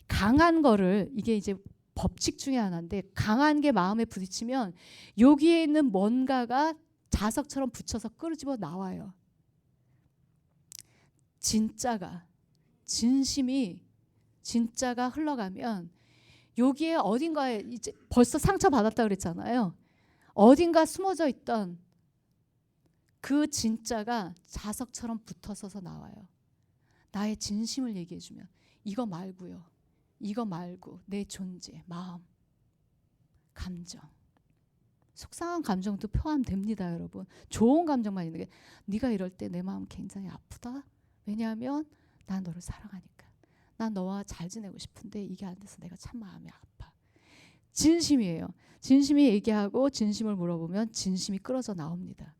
강한 거를 이게 이제 법칙 중에 하나인데 강한 게 마음에 부딪히면 여기에 있는 뭔가가 자석처럼 붙여서 끌어집어 나와요. 진짜가 흘러가면 여기에 어딘가에 이제 벌써 상처받았다 그랬잖아요. 어딘가 숨어져 있던 그 진짜가 자석처럼 붙어서서 나와요. 나의 진심을 얘기해주면 이거 말고요. 이거 말고 내 존재, 마음, 감정. 속상한 감정도 포함됩니다, 여러분. 좋은 감정만 있는 게 네가 이럴 때 내 마음 굉장히 아프다. 왜냐하면 난 너를 사랑하니까. 난 너와 잘 지내고 싶은데 이게 안 돼서 내가 참 마음이 아파. 진심이에요. 진심이 얘기하고 진심을 물어보면 진심이 끌어져 나옵니다.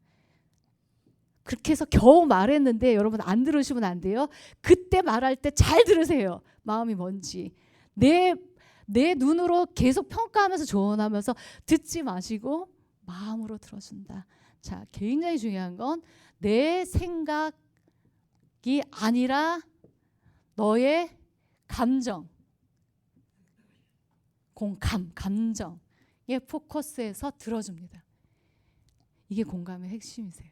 그렇게 해서 겨우 말했는데 여러분 안 들으시면 안 돼요. 그때 말할 때 잘 들으세요. 마음이 뭔지. 내 눈으로 계속 평가하면서 조언하면서 듣지 마시고 마음으로 들어준다. 자, 굉장히 중요한 건 내 생각이 아니라 너의 감정, 감정에 포커스해서 들어줍니다. 이게 공감의 핵심이세요.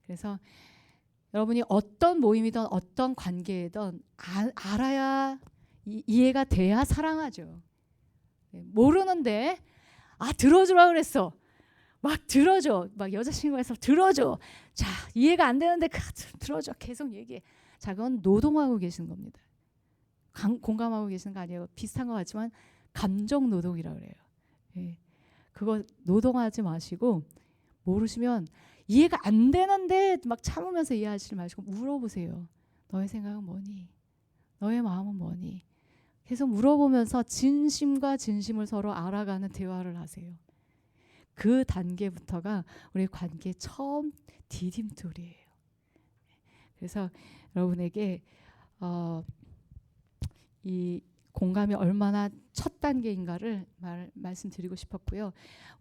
그래서 여러분이 어떤 모임이든 어떤 관계이든 알아야 이해가 돼야 사랑하죠. 모르는데 들어주라 그랬어. 막 들어줘. 막 여자친구에서 들어줘. 자, 이해가 안 되는데 들어줘. 계속 얘기해. 자, 그건 노동하고 계시는 겁니다. 공감하고 계시는 거 아니에요. 비슷한 것 같지만 감정 노동이라고 그래요. 예. 그거 노동하지 마시고 모르시면 이해가 안 되는데 막 참으면서 이해하지 마시고 물어보세요. 너의 생각은 뭐니? 너의 마음은 뭐니? 계속 물어보면서 진심과 진심을 서로 알아가는 대화를 하세요. 그 단계부터가 우리 관계의 처음 디딤돌이에요. 그래서 여러분에게 이 공감이 얼마나 첫 단계인가를 말씀드리고 싶었고요.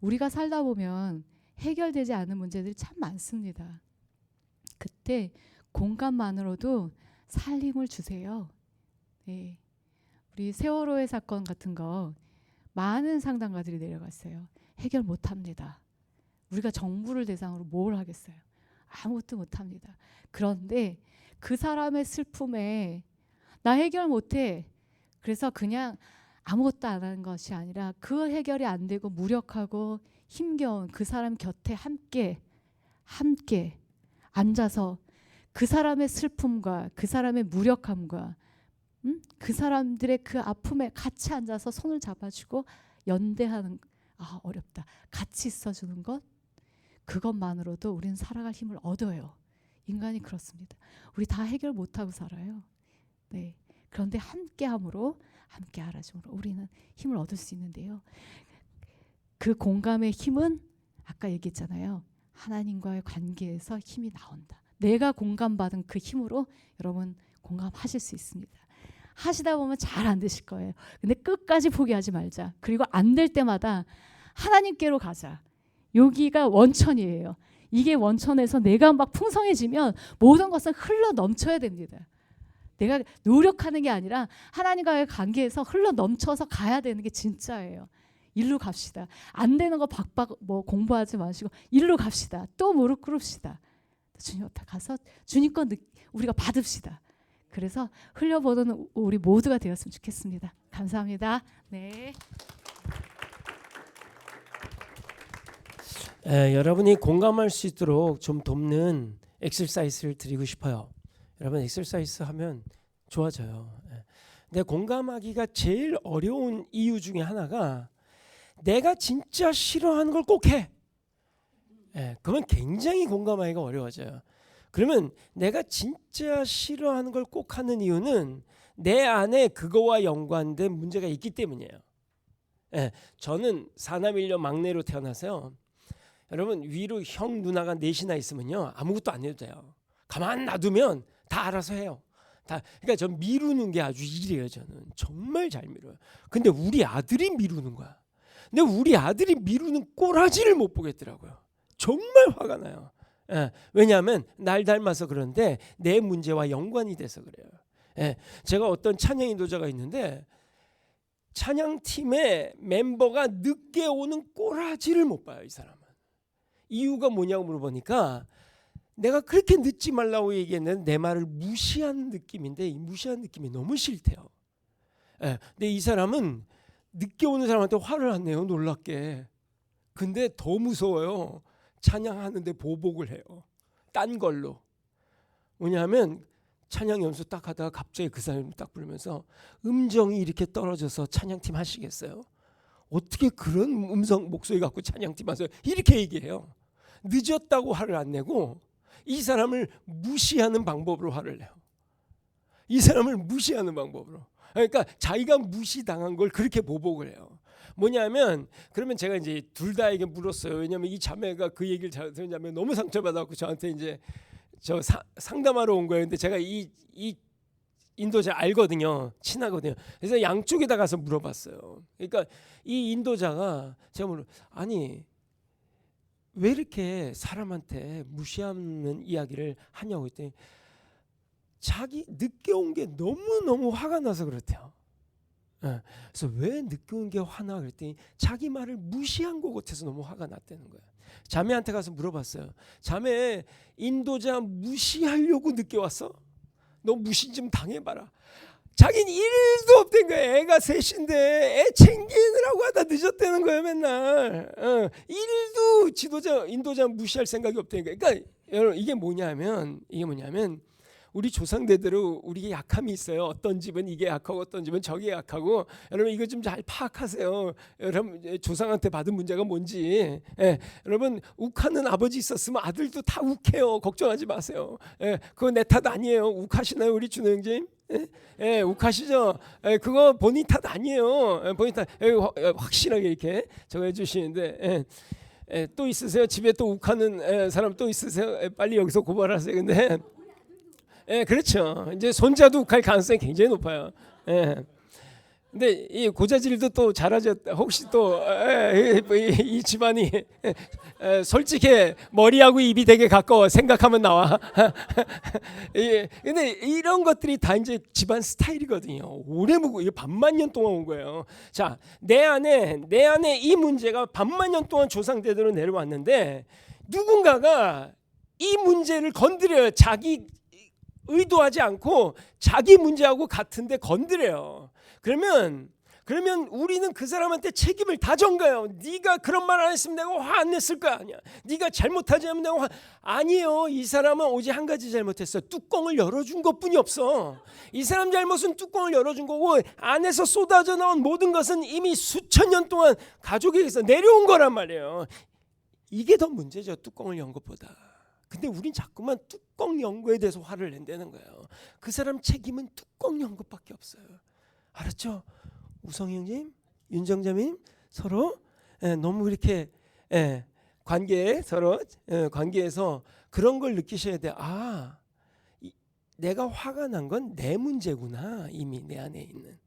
우리가 살다 보면 해결되지 않은 문제들이 참 많습니다. 그때 공감만으로도 살림을 주세요. 네. 우리 세월호의 사건 같은 거 많은 상담가들이 내려갔어요. 해결 못합니다. 우리가 정부를 대상으로 뭘 하겠어요? 아무것도 못합니다. 그런데 그 사람의 슬픔에 나 해결 못해. 그래서 그냥 아무것도 안 하는 것이 아니라 그 해결이 안 되고 무력하고 힘겨운 그 사람 곁에 함께 앉아서 그 사람의 슬픔과 그 사람의 무력함과 그 사람들의 그 아픔에 같이 앉아서 손을 잡아주고 연대하는 어렵다. 같이 있어주는 것 그것만으로도 우리는 살아갈 힘을 얻어요. 인간이 그렇습니다. 우리 다 해결 못하고 살아요. 네. 그런데 함께함으로 함께 알아줌으로 우리는 힘을 얻을 수 있는데요. 그 공감의 힘은 아까 얘기했잖아요. 하나님과의 관계에서 힘이 나온다. 내가 공감받은 그 힘으로 여러분 공감하실 수 있습니다. 하시다 보면 잘 안 되실 거예요. 근데 끝까지 포기하지 말자. 그리고 안 될 때마다 하나님께로 가자. 여기가 원천이에요. 이게 원천에서 내가 막 풍성해지면 모든 것은 흘러 넘쳐야 됩니다. 내가 노력하는 게 아니라 하나님과의 관계에서 흘러 넘쳐서 가야 되는 게 진짜예요. 일로 갑시다. 안 되는 거 박박 공부하지 마시고 일로 갑시다. 또 무릎 꿇읍시다. 주님 앞에 가서 주님 거 우리가 받읍시다. 그래서 흘려보는 우리 모두가 되었으면 좋겠습니다. 감사합니다. 네. 여러분이 공감할 수 있도록 좀 돕는 엑서사이즈를 드리고 싶어요. 여러분 엑서사이즈 하면 좋아져요. 근데 공감하기가 제일 어려운 이유 중에 하나가 내가 진짜 싫어하는 걸 꼭 해. 그러면 굉장히 공감하기가 어려워져요. 그러면 내가 진짜 싫어하는 걸 꼭 하는 이유는 내 안에 그거와 연관된 문제가 있기 때문이에요. 저는 사남일녀 막내로 태어나서요. 여러분 위로 형 누나가 넷이나 있으면요 아무것도 안 해도 돼요. 가만 놔두면 다 알아서 해요. 그러니까 전 미루는 게 아주 일이에요. 저는 정말 잘 미뤄요. 근데 우리 아들이 미루는 거야. 근데 우리 아들이 미루는 꼬라지를 못 보겠더라고요. 정말 화가 나요. 왜냐하면 날 닮아서 그런데 내 문제와 연관이 돼서 그래요. 제가 어떤 찬양 인도자가 있는데 찬양팀의 멤버가 늦게 오는 꼬라지를 못 봐요. 이 사람은. 이유가 뭐냐고 물어보니까 내가 그렇게 늦지 말라고 얘기했는데 내 말을 무시한 느낌인데 이 무시한 느낌이 너무 싫대요. 근데 이 사람은 늦게 오는 사람한테 화를 안 내요. 놀랍게. 근데 더 무서워요. 찬양하는데 보복을 해요. 딴 걸로. 뭐냐면 찬양 연수 딱 하다가 갑자기 그 사람이 딱 부르면서 음정이 이렇게 떨어져서 찬양팀 하시겠어요? 어떻게 그런 음성 목소리 갖고 찬양팀 하세요? 이렇게 얘기해요. 늦었다고 화를 안 내고 이 사람을 무시하는 방법으로 화를 내요. 이 사람을 무시하는 방법으로. 그러니까 자기가 무시당한 걸 그렇게 보복을 해요. 뭐냐면 그러면 제가 이제 둘 다에게 물었어요. 왜냐하면 이 자매가 그 얘기를 잘 들은 자매 너무 상처받았고 저한테 이제 저 상담하러 온 거예요. 근데 제가 이 인도자 알거든요. 친하거든요. 그래서 양쪽에다 가서 물어봤어요. 그러니까 이 인도자가 제가 아니 왜 이렇게 사람한테 무시하는 이야기를 하냐고 했더니 자기 늦게 온 게 너무너무 화가 나서 그렇대요. 그래서 왜 늦게 온 게 화나 그랬더니 자기 말을 무시한 것 같아서 너무 화가 났다는 거예요. 자매한테 가서 물어봤어요. 자매 인도자 무시하려고 늦게 왔어? 너 무시 좀 당해봐라. 자기는 일도 없던 거야. 애가 셋인데 애 챙기느라고 하다 늦었다는 거예요. 맨날 일도 인도자 무시할 생각이 없다는 거예요. 그러니까 여러분 이게 뭐냐면 우리 조상대대로 우리의 약함이 있어요. 어떤 집은 이게 약하고 어떤 집은 저게 약하고 여러분 이거 좀 잘 파악하세요. 여러분 조상한테 받은 문제가 뭔지. 여러분 욱하는 아버지 있었으면 아들도 다 욱해요. 걱정하지 마세요. 그거 내 탓 아니에요. 욱하시나요 우리 준호 형님? 욱하시죠? 그거 본인 탓 아니에요. 본인 탓 확실하게 이렇게 적어 주시는데 또 있으세요? 집에 또 욱하는 사람 또 있으세요? 빨리 여기서 고발하세요. 근데 그렇죠. 이제 손자도 욱할 가능성이 굉장히 높아요. 근데 이 고자질도 또 잘하죠. 혹시 또 이 집안이 솔직히 머리하고 입이 되게 가까워 생각하면 나와. 근데 이런 것들이 다 이제 집안 스타일이거든요. 오래 묵고 이게 반만 년 동안 온 거예요. 자, 내 안에 이 문제가 반만 년 동안 조상대대로 내려왔는데 누군가가 이 문제를 건드려요. 자기 의도하지 않고 자기 문제하고 같은데 건드려요. 그러면 우리는 그 사람한테 책임을 다 전가요. 네가 그런 말 안 했으면 내가 화 안 냈을 거야. 아니야. 네가 잘못하지 않으면 내가 아니에요. 이 사람은 오직 한 가지 잘못했어. 뚜껑을 열어준 것뿐이 없어. 이 사람 잘못은 뚜껑을 열어준 거고 안에서 쏟아져 나온 모든 것은 이미 수천 년 동안 가족에게서 내려온 거란 말이에요. 이게 더 문제죠. 뚜껑을 연 것보다. 근데 우린 자꾸만 뚜껑 연 거에 대해서 화를 낸다는 거예요. 그 사람 책임은 뚜껑 연 것밖에 없어요. 알았죠? 우성이 형님, 윤정자님 서로 너무 이렇게 관계에서 그런 걸 느끼셔야 돼. 내가 화가 난 건 내 문제구나. 이미 내 안에 있는.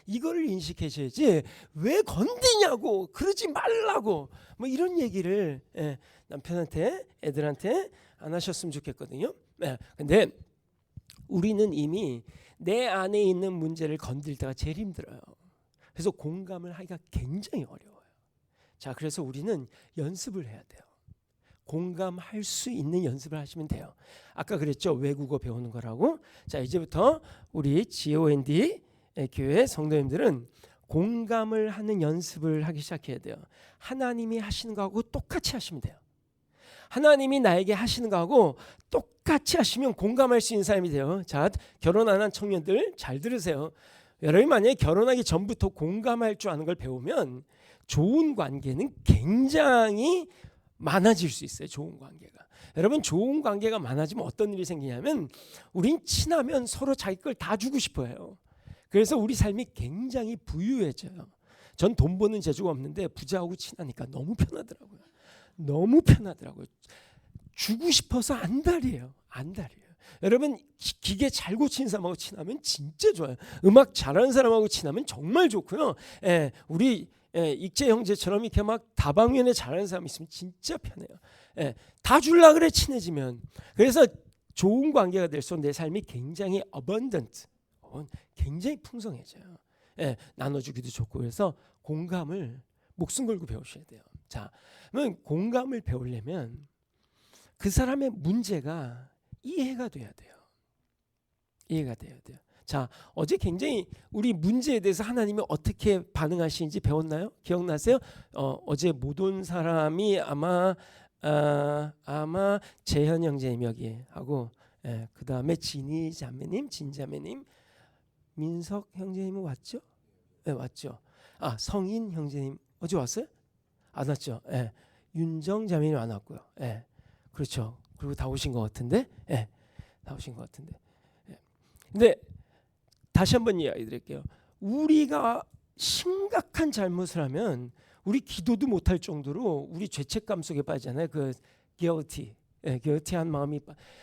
이거를 인식하셔야지 왜 건드냐고 그러지 말라고 뭐 이런 얘기를 남편한테 애들한테 안 하셨으면 좋겠거든요. 근데 우리는 이미 내 안에 있는 문제를 건들 때가 제일 힘들어요. 그래서 공감을 하기가 굉장히 어려워요. 자, 그래서 우리는 연습을 해야 돼요. 공감할 수 있는 연습을 하시면 돼요. 아까 그랬죠? 외국어 배우는 거라고. 자, 이제부터 우리 GOND 교회 성도님들은 공감을 하는 연습을 하기 시작해야 돼요. 하나님이 하시는 거하고 똑같이 하시면 돼요. 하나님이 나에게 하시는 거하고 똑같이 하시면 공감할 수 있는 사람이 돼요. 자, 결혼 안 한 청년들 잘 들으세요. 여러분이 만약에 결혼하기 전부터 공감할 줄 아는 걸 배우면 좋은 관계는 굉장히 많아질 수 있어요. 좋은 관계가. 여러분 좋은 관계가 많아지면 어떤 일이 생기냐면 우린 친하면 서로 자기 걸 다 주고 싶어 해요. 그래서 우리 삶이 굉장히 부유해져요. 전 돈 버는 재주가 없는데 부자하고 친하니까 너무 편하더라고요. 주고 싶어서 안달이에요. 여러분 기계 잘 고치는 사람하고 친하면 진짜 좋아요. 음악 잘하는 사람하고 친하면 정말 좋고요. 우리 익재 형제처럼 이렇게 막 다방면에 잘하는 사람 있으면 진짜 편해요. 다 줄라 그래 친해지면. 그래서 좋은 관계가 될수록 내 삶이 굉장히 abundant, 굉장히 풍성해져요. 나눠주기도 좋고. 그래서 공감을 목숨 걸고 배우셔야 돼요. 자, 그러면 공감을 배우려면 그 사람의 문제가 이해가 돼야 돼요. 자, 어제 굉장히 우리 문제에 대해서 하나님이 어떻게 반응하시는지 배웠나요? 기억나세요? 어제 못 온 사람이 아마 재현 형제님 여기 하고 그 다음에 진희 자매님, 진 자매님, 민석 형제님은 왔죠? 네, 왔죠. 성인 형제님 어제 왔어요? 안 왔죠? 윤정 자매님 안 왔고요. 그렇죠. 그리고 다 오신 것 같은데, 다 오신 것 같은데. 근데 다시 한번 이야기 드릴게요. 우리가 심각한 잘못을 하면 우리 기도도 못할 정도로 우리 죄책감 속에 빠지잖아요. 그 guilty, guilty한 마음이.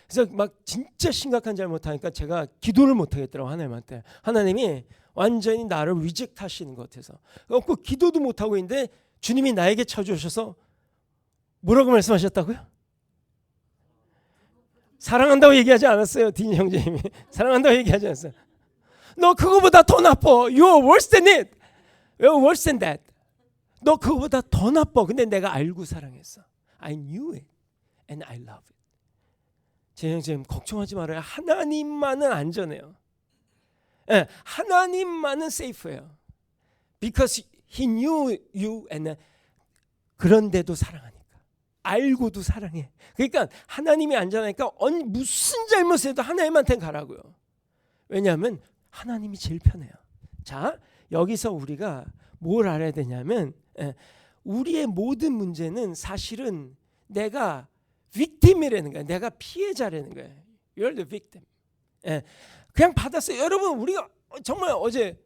그래서 막 진짜 심각한 잘못하니까 제가 기도를 못하겠더라고 하나님한테. 하나님이 완전히 나를 리젝트하시는 것 같아서. 그 기도도 못하고 있는데 주님이 나에게 찾아오셔서 뭐라고 말씀하셨다고요? 사랑한다고 얘기하지 않았어요. 딘 형제님이. 사랑한다고 얘기하지 않았어요. 너 그거보다 더 나빠. You're worse than it. You're worse than that. 너 그거보다 더 나빠. 근데 내가 알고 사랑했어. I knew it and I love it. 제 형제님 걱정하지 말아요. 하나님만은 안전해요. 네, 하나님만은 safe예요. Because He knew you and 그런데도 사랑하니까. 알고도 사랑해. 그러니까 하나님이 안전하니까 무슨 잘못해도 하나님한테 가라고요. 왜냐하면 하나님이 제일 편해요. 자, 여기서 우리가 뭘 알아야 되냐면 우리의 모든 문제는 사실은 내가 victim이라는 거야. 내가 피해자라는 거야. You're the victim. 그냥 받았어요. 여러분 우리가 정말 어제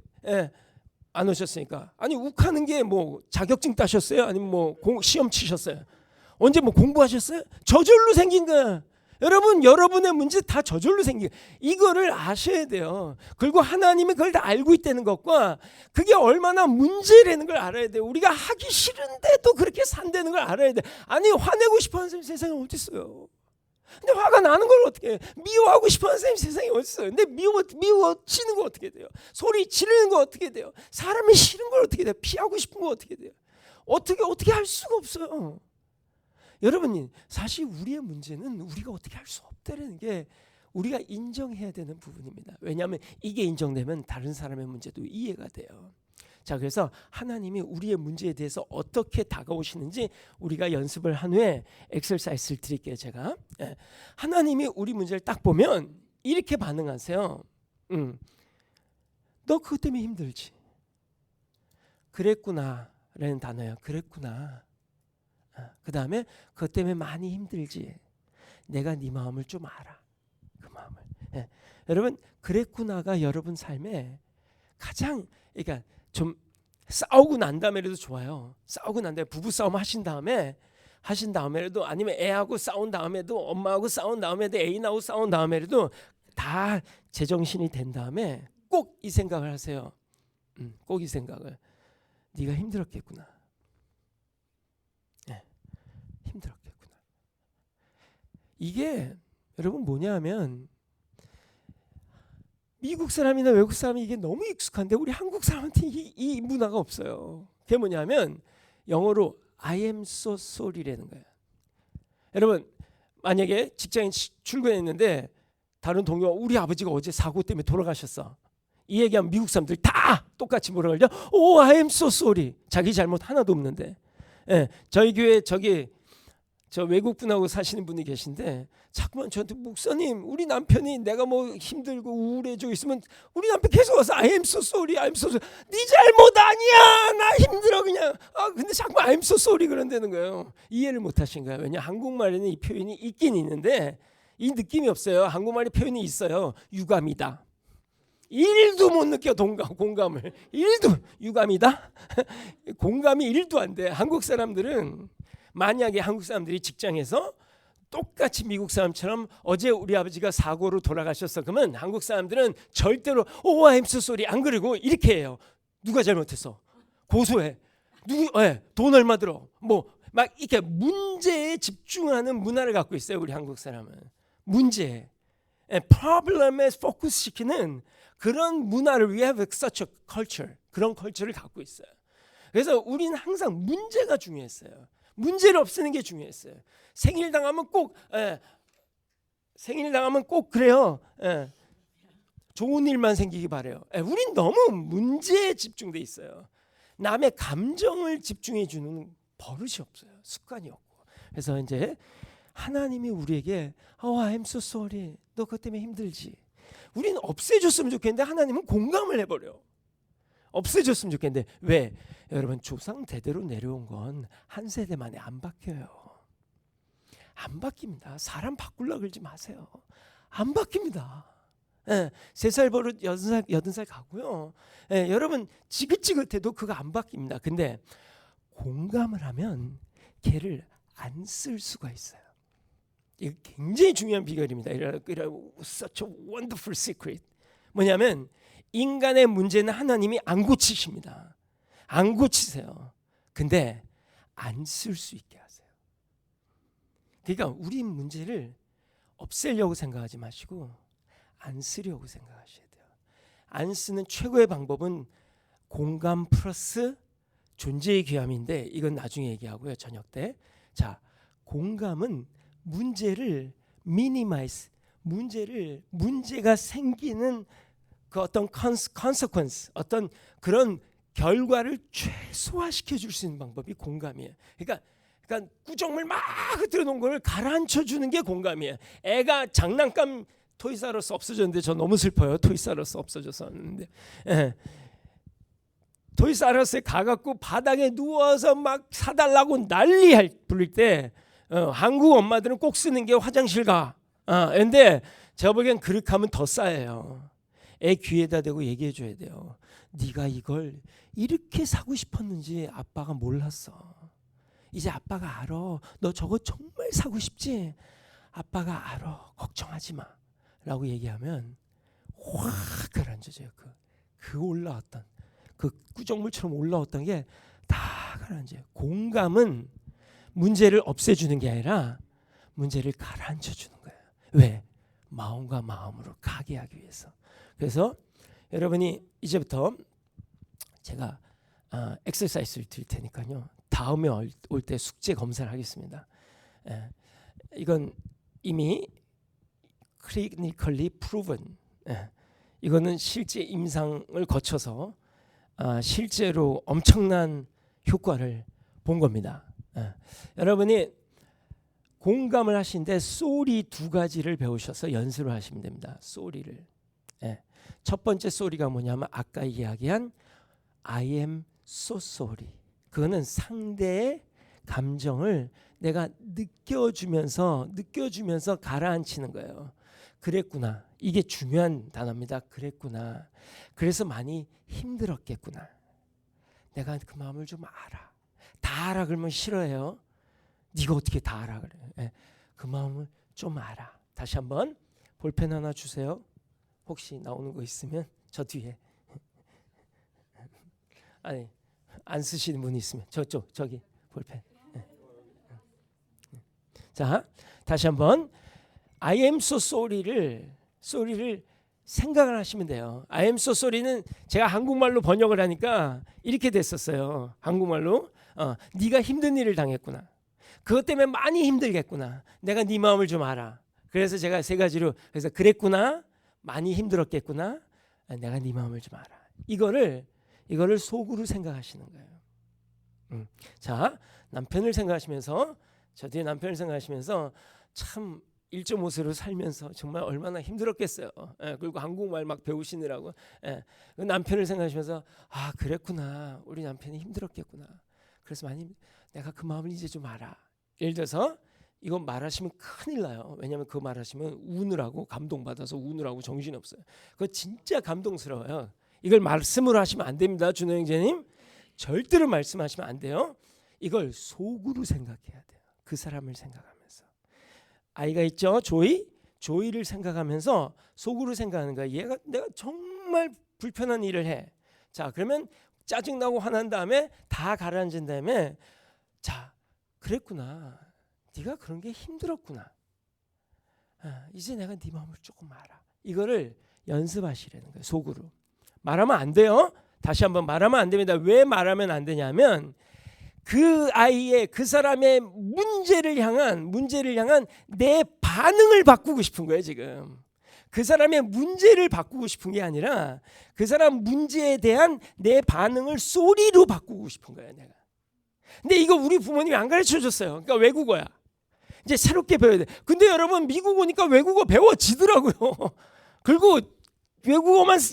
안 오셨으니까 아니 욱하는 게 뭐 자격증 따셨어요? 아니면 뭐 시험 치셨어요? 언제 뭐 공부하셨어요? 저절로 생긴 거야. 여러분 여러분의 문제 다 저절로 생긴 거야. 이거를 아셔야 돼요. 그리고 하나님이 그걸 다 알고 있다는 것과 그게 얼마나 문제라는 걸 알아야 돼요. 우리가 하기 싫은데도 그렇게 산다는 걸 알아야 돼. 아니 화내고 싶어하는 사람이 세상에 어디 있어요? 근데 화가 나는 걸 어떻게 해? 미워하고 싶어하는 사람이 세상에 어디 있어요? 근데 미워지는 거 어떻게 돼요? 소리 지르는 거 어떻게 돼요? 사람이 싫은 걸 어떻게 돼요? 피하고 싶은 거 어떻게 돼요? 어떻게 할 수가 없어요. 여러분 사실 우리의 문제는 우리가 어떻게 할 수 없다는 게 우리가 인정해야 되는 부분입니다. 왜냐하면 이게 인정되면 다른 사람의 문제도 이해가 돼요. 자, 그래서 하나님이 우리의 문제에 대해서 어떻게 다가오시는지 우리가 연습을 한 후에 엑셀사이즈를 드릴게요. 제가 하나님이 우리 문제를 딱 보면 이렇게 반응하세요. 너 그것 때문에 힘들지. 그랬구나 라는 단어예요. 그랬구나. 그 다음에 그것 때문에 많이 힘들지. 내가 네 마음을 좀 알아. 그 마음을. 여러분 그랬구나가 여러분 삶에 가장 그러니까 좀 싸우고 난 다음에라도 좋아요. 싸우고 난 다음에 부부싸움 하신 다음에라도 아니면 애하고 싸운 다음에도 엄마하고 싸운 다음에도 애인하고 싸운 다음에라도 다 제정신이 된 다음에 꼭 이 생각을 하세요. 꼭 이 생각을. 네가 힘들었겠구나. 힘들었겠구나. 이게 여러분 뭐냐 하면 미국 사람이나 외국 사람이 이게 너무 익숙한데 우리 한국 사람한테 이 문화가 없어요. 그게 뭐냐면 영어로 I am so sorry라는 거예요. 여러분 만약에 직장인 출근했는데 다른 동료가 우리 아버지가 어제 사고 때문에 돌아가셨어. 이 얘기하면 미국 사람들 다 똑같이 뭐라 그러죠? 오, I am so sorry. 자기 잘못 하나도 없는데. 저희 교회 저 외국 분하고 사시는 분이 계신데 자꾸만 저한테 목사님 우리 남편이 내가 뭐 힘들고 우울해져 있으면 우리 남편 계속 와서 I am so sorry, I am so sorry. 네 잘못 아니야. 나 힘들어 그냥. 근데 자꾸 I am so sorry 그런다는 거예요. 이해를 못 하신 거예요. 왜냐 한국말에는 이 표현이 있긴 있는데 이 느낌이 없어요. 한국말의 표현이 있어요. 유감이다. 1도 못 느껴 공감을. 1도 유감이다. 공감이 1도 안 돼. 한국 사람들은 만약에 한국 사람들이 직장에서 똑같이 미국 사람처럼 어제 우리 아버지가 사고로 돌아가셨어. 그러면 한국 사람들은 절대로 오, I'm so sorry 안 그러고 이렇게 해요. 누가 잘못했어? 고소해. 돈 얼마 들어? 뭐 막 이렇게 문제에 집중하는 문화를 갖고 있어요. 우리 한국 사람은. 문제, problem에 포커스 시키는 그런 문화를 we have such a culture. 그런 컬처를 갖고 있어요. 그래서 우리는 항상 문제가 중요했어요. 문제를 없애는 게 중요했어요. 생일 당하면 꼭 그래요. 좋은 일만 생기기 바래요. 우린 너무 문제에 집중돼 있어요. 남의 감정을 집중해 주는 버릇이 없어요. 습관이 없고. 그래서 이제 하나님이 우리에게 I am so sorry. 너 그것 때문에 힘들지. 우리는 없애줬으면 좋겠는데 하나님은 공감을 해버려. 없애줬으면 좋겠는데 왜? 여러분 조상 대대로 내려온 건 한 세대 만에 안 바뀌어요. 안 바뀝니다. 사람 바꾸려고 그러지 마세요. 안 바뀝니다. 예, 3살 버릇 8살 가고요. 예, 여러분 지긋지긋해도 그거 안 바뀝니다. 근데 공감을 하면 걔를 안 쓸 수가 있어요. 이거 굉장히 중요한 비결입니다. such a wonderful secret. 뭐냐면 인간의 문제는 하나님이 안 고치십니다. 안 고치세요. 근데 안 쓸 수 있게 하세요. 그러니까 우리 문제를 없애려고 생각하지 마시고 안 쓰려고 생각하셔야 돼요. 안 쓰는 최고의 방법은 공감 플러스 존재의 귀함인데 이건 나중에 얘기하고요. 저녁 때. 자, 공감은 문제를 미니마이즈, 문제가 생기는 그 어떤 consequence, 어떤 그런 결과를 최소화시켜 줄 수 있는 방법이 공감이에요. 그러니까 구정물 막 흐트러 놓은 걸 가라앉혀 주는 게 공감이에요. 애가 장난감 토이스Rus 없어졌는데 저 너무 슬퍼요. 토이스Rus 없어졌었는데. 예. 토이스Rus에 가갖고 바닥에 누워서 막 사달라고 난리 부를 때 한국 엄마들은 꼭 쓰는 게 화장실 가. 근데 제가 보기엔 그렇게 하면 더 쌓여요. 애 귀에다 대고 얘기해 줘야 돼요. 네가 이걸 이렇게 사고 싶었는지 아빠가 몰랐어. 이제 아빠가 알아. 너 저거 정말 사고 싶지? 아빠가 알아. 걱정하지 마. 라고 얘기하면 확 가라앉아져요. 그 올라왔던 그 구정물처럼 올라왔던 게 다 가라앉아요. 공감은 문제를 없애주는 게 아니라 문제를 가라앉혀주는 거예요. 왜? 마음과 마음으로 가게 하기 위해서. 그래서 여러분이 이제부터 제가 엑서사이즈를 드릴 테니까요. 다음에 올 때 숙제 검사를 하겠습니다. 이건 이미 clinically proven. 이거는 실제 임상을 거쳐서 실제로 엄청난 효과를 본 겁니다. 여러분이 공감을 하시는데 소리 2가지를 배우셔서 연습을 하시면 됩니다. 소리를. 첫 번째 소리가 뭐냐면 아까 이야기한 I am so sorry. 그거는 상대의 감정을 내가 느껴주면서 가라앉히는 거예요. 그랬구나. 이게 중요한 단어입니다. 그랬구나. 그래서 많이 힘들었겠구나. 내가 그 마음을 좀 알아. 다 알아 그러면 싫어해요. 네가 어떻게 다 알아 그래. 그 마음을 좀 알아. 다시 한번 볼펜 하나 주세요. 혹시 나오는 거 있으면 저 뒤에. 아니 안 쓰시는 분이 있으면 저기 볼펜. 자, 다시 한번 I am so sorry를 생각을 하시면 돼요. I am so sorry는 제가 한국말로 번역을 하니까 이렇게 됐었어요. 한국말로 네가 힘든 일을 당했구나. 그것 때문에 많이 힘들겠구나. 내가 네 마음을 좀 알아. 그래서 제가 3가지로 그래서 그랬구나. 많이 힘들었겠구나. 내가 네 마음을 좀 알아. 이거를 속으로 생각하시는 거예요. 자, 남편을 생각하시면서 저 뒤에 남편을 생각하시면서 참 1.5세로 살면서 정말 얼마나 힘들었겠어요. 그리고 한국말 막 배우시느라고. 그 남편을 생각하시면서 아 그랬구나. 우리 남편이 힘들었겠구나. 그래서 많이 내가 그 마음을 이제 좀 알아. 예를 들어서 이거 말하시면 큰일 나요. 왜냐하면 그거 말하시면 우느라고 감동받아서 우느라고 정신이 없어요. 그거 진짜 감동스러워요. 이걸 말씀으로 하시면 안 됩니다. 준호 형제님. 절대로 말씀하시면 안 돼요. 이걸 속으로 생각해야 돼요. 그 사람을 생각하면서. 아이가 있죠. 조이를 생각하면서 속으로 생각하는 거야. 얘가 내가 정말 불편한 일을 해. 자, 그러면 짜증나고 화난 다음에 다 가라앉은 다음에 자, 그랬구나. 네가 그런 게 힘들었구나. 이제 내가 네 마음을 조금 알아. 이거를 연습하시라는 거예요. 속으로. 말하면 안 돼요. 다시 한번 말하면 안 됩니다. 왜 말하면 안 되냐면 그 아이의 그 사람의 문제를 향한 내 반응을 바꾸고 싶은 거예요. 지금 그 사람의 문제를 바꾸고 싶은 게 아니라 그 사람 문제에 대한 내 반응을 소리로 바꾸고 싶은 거예요. 내가. 근데 이거 우리 부모님이 안 가르쳐 줬어요. 그러니까 외국어야. 이제 새롭게 배워야 돼. 근데 여러분 미국 오니까 외국어 배워지더라고요. 그리고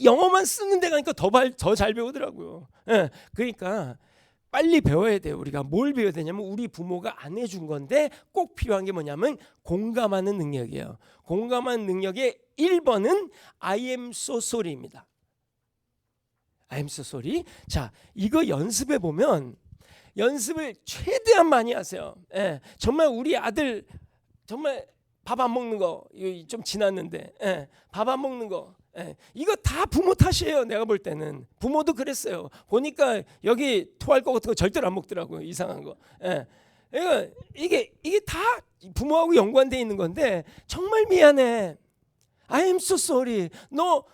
영어만 쓰는 데 가니까 더 잘 배우더라고요. 그러니까 빨리 배워야 돼요. 우리가 뭘 배워야 되냐면 우리 부모가 안 해준 건데 꼭 필요한 게 뭐냐면 공감하는 능력이에요. 공감하는 능력의 1번은 I am so sorry입니다. I am so sorry. 자, 이거 연습해 보면 연습을 최대한 많이 하세요. 예, 정말 우리 아들 정말 밥 안 먹는 거 좀 지났는데 밥 안 먹는 거 이거 다 부모 탓이에요. 내가 볼 때는 부모도 그랬어요. 보니까 여기 토할 거 같은 거 절대로 안 먹더라고요. 이상한 거. 이게 다 부모하고 연관돼 있는 건데 정말 미안해. I am so sorry. 너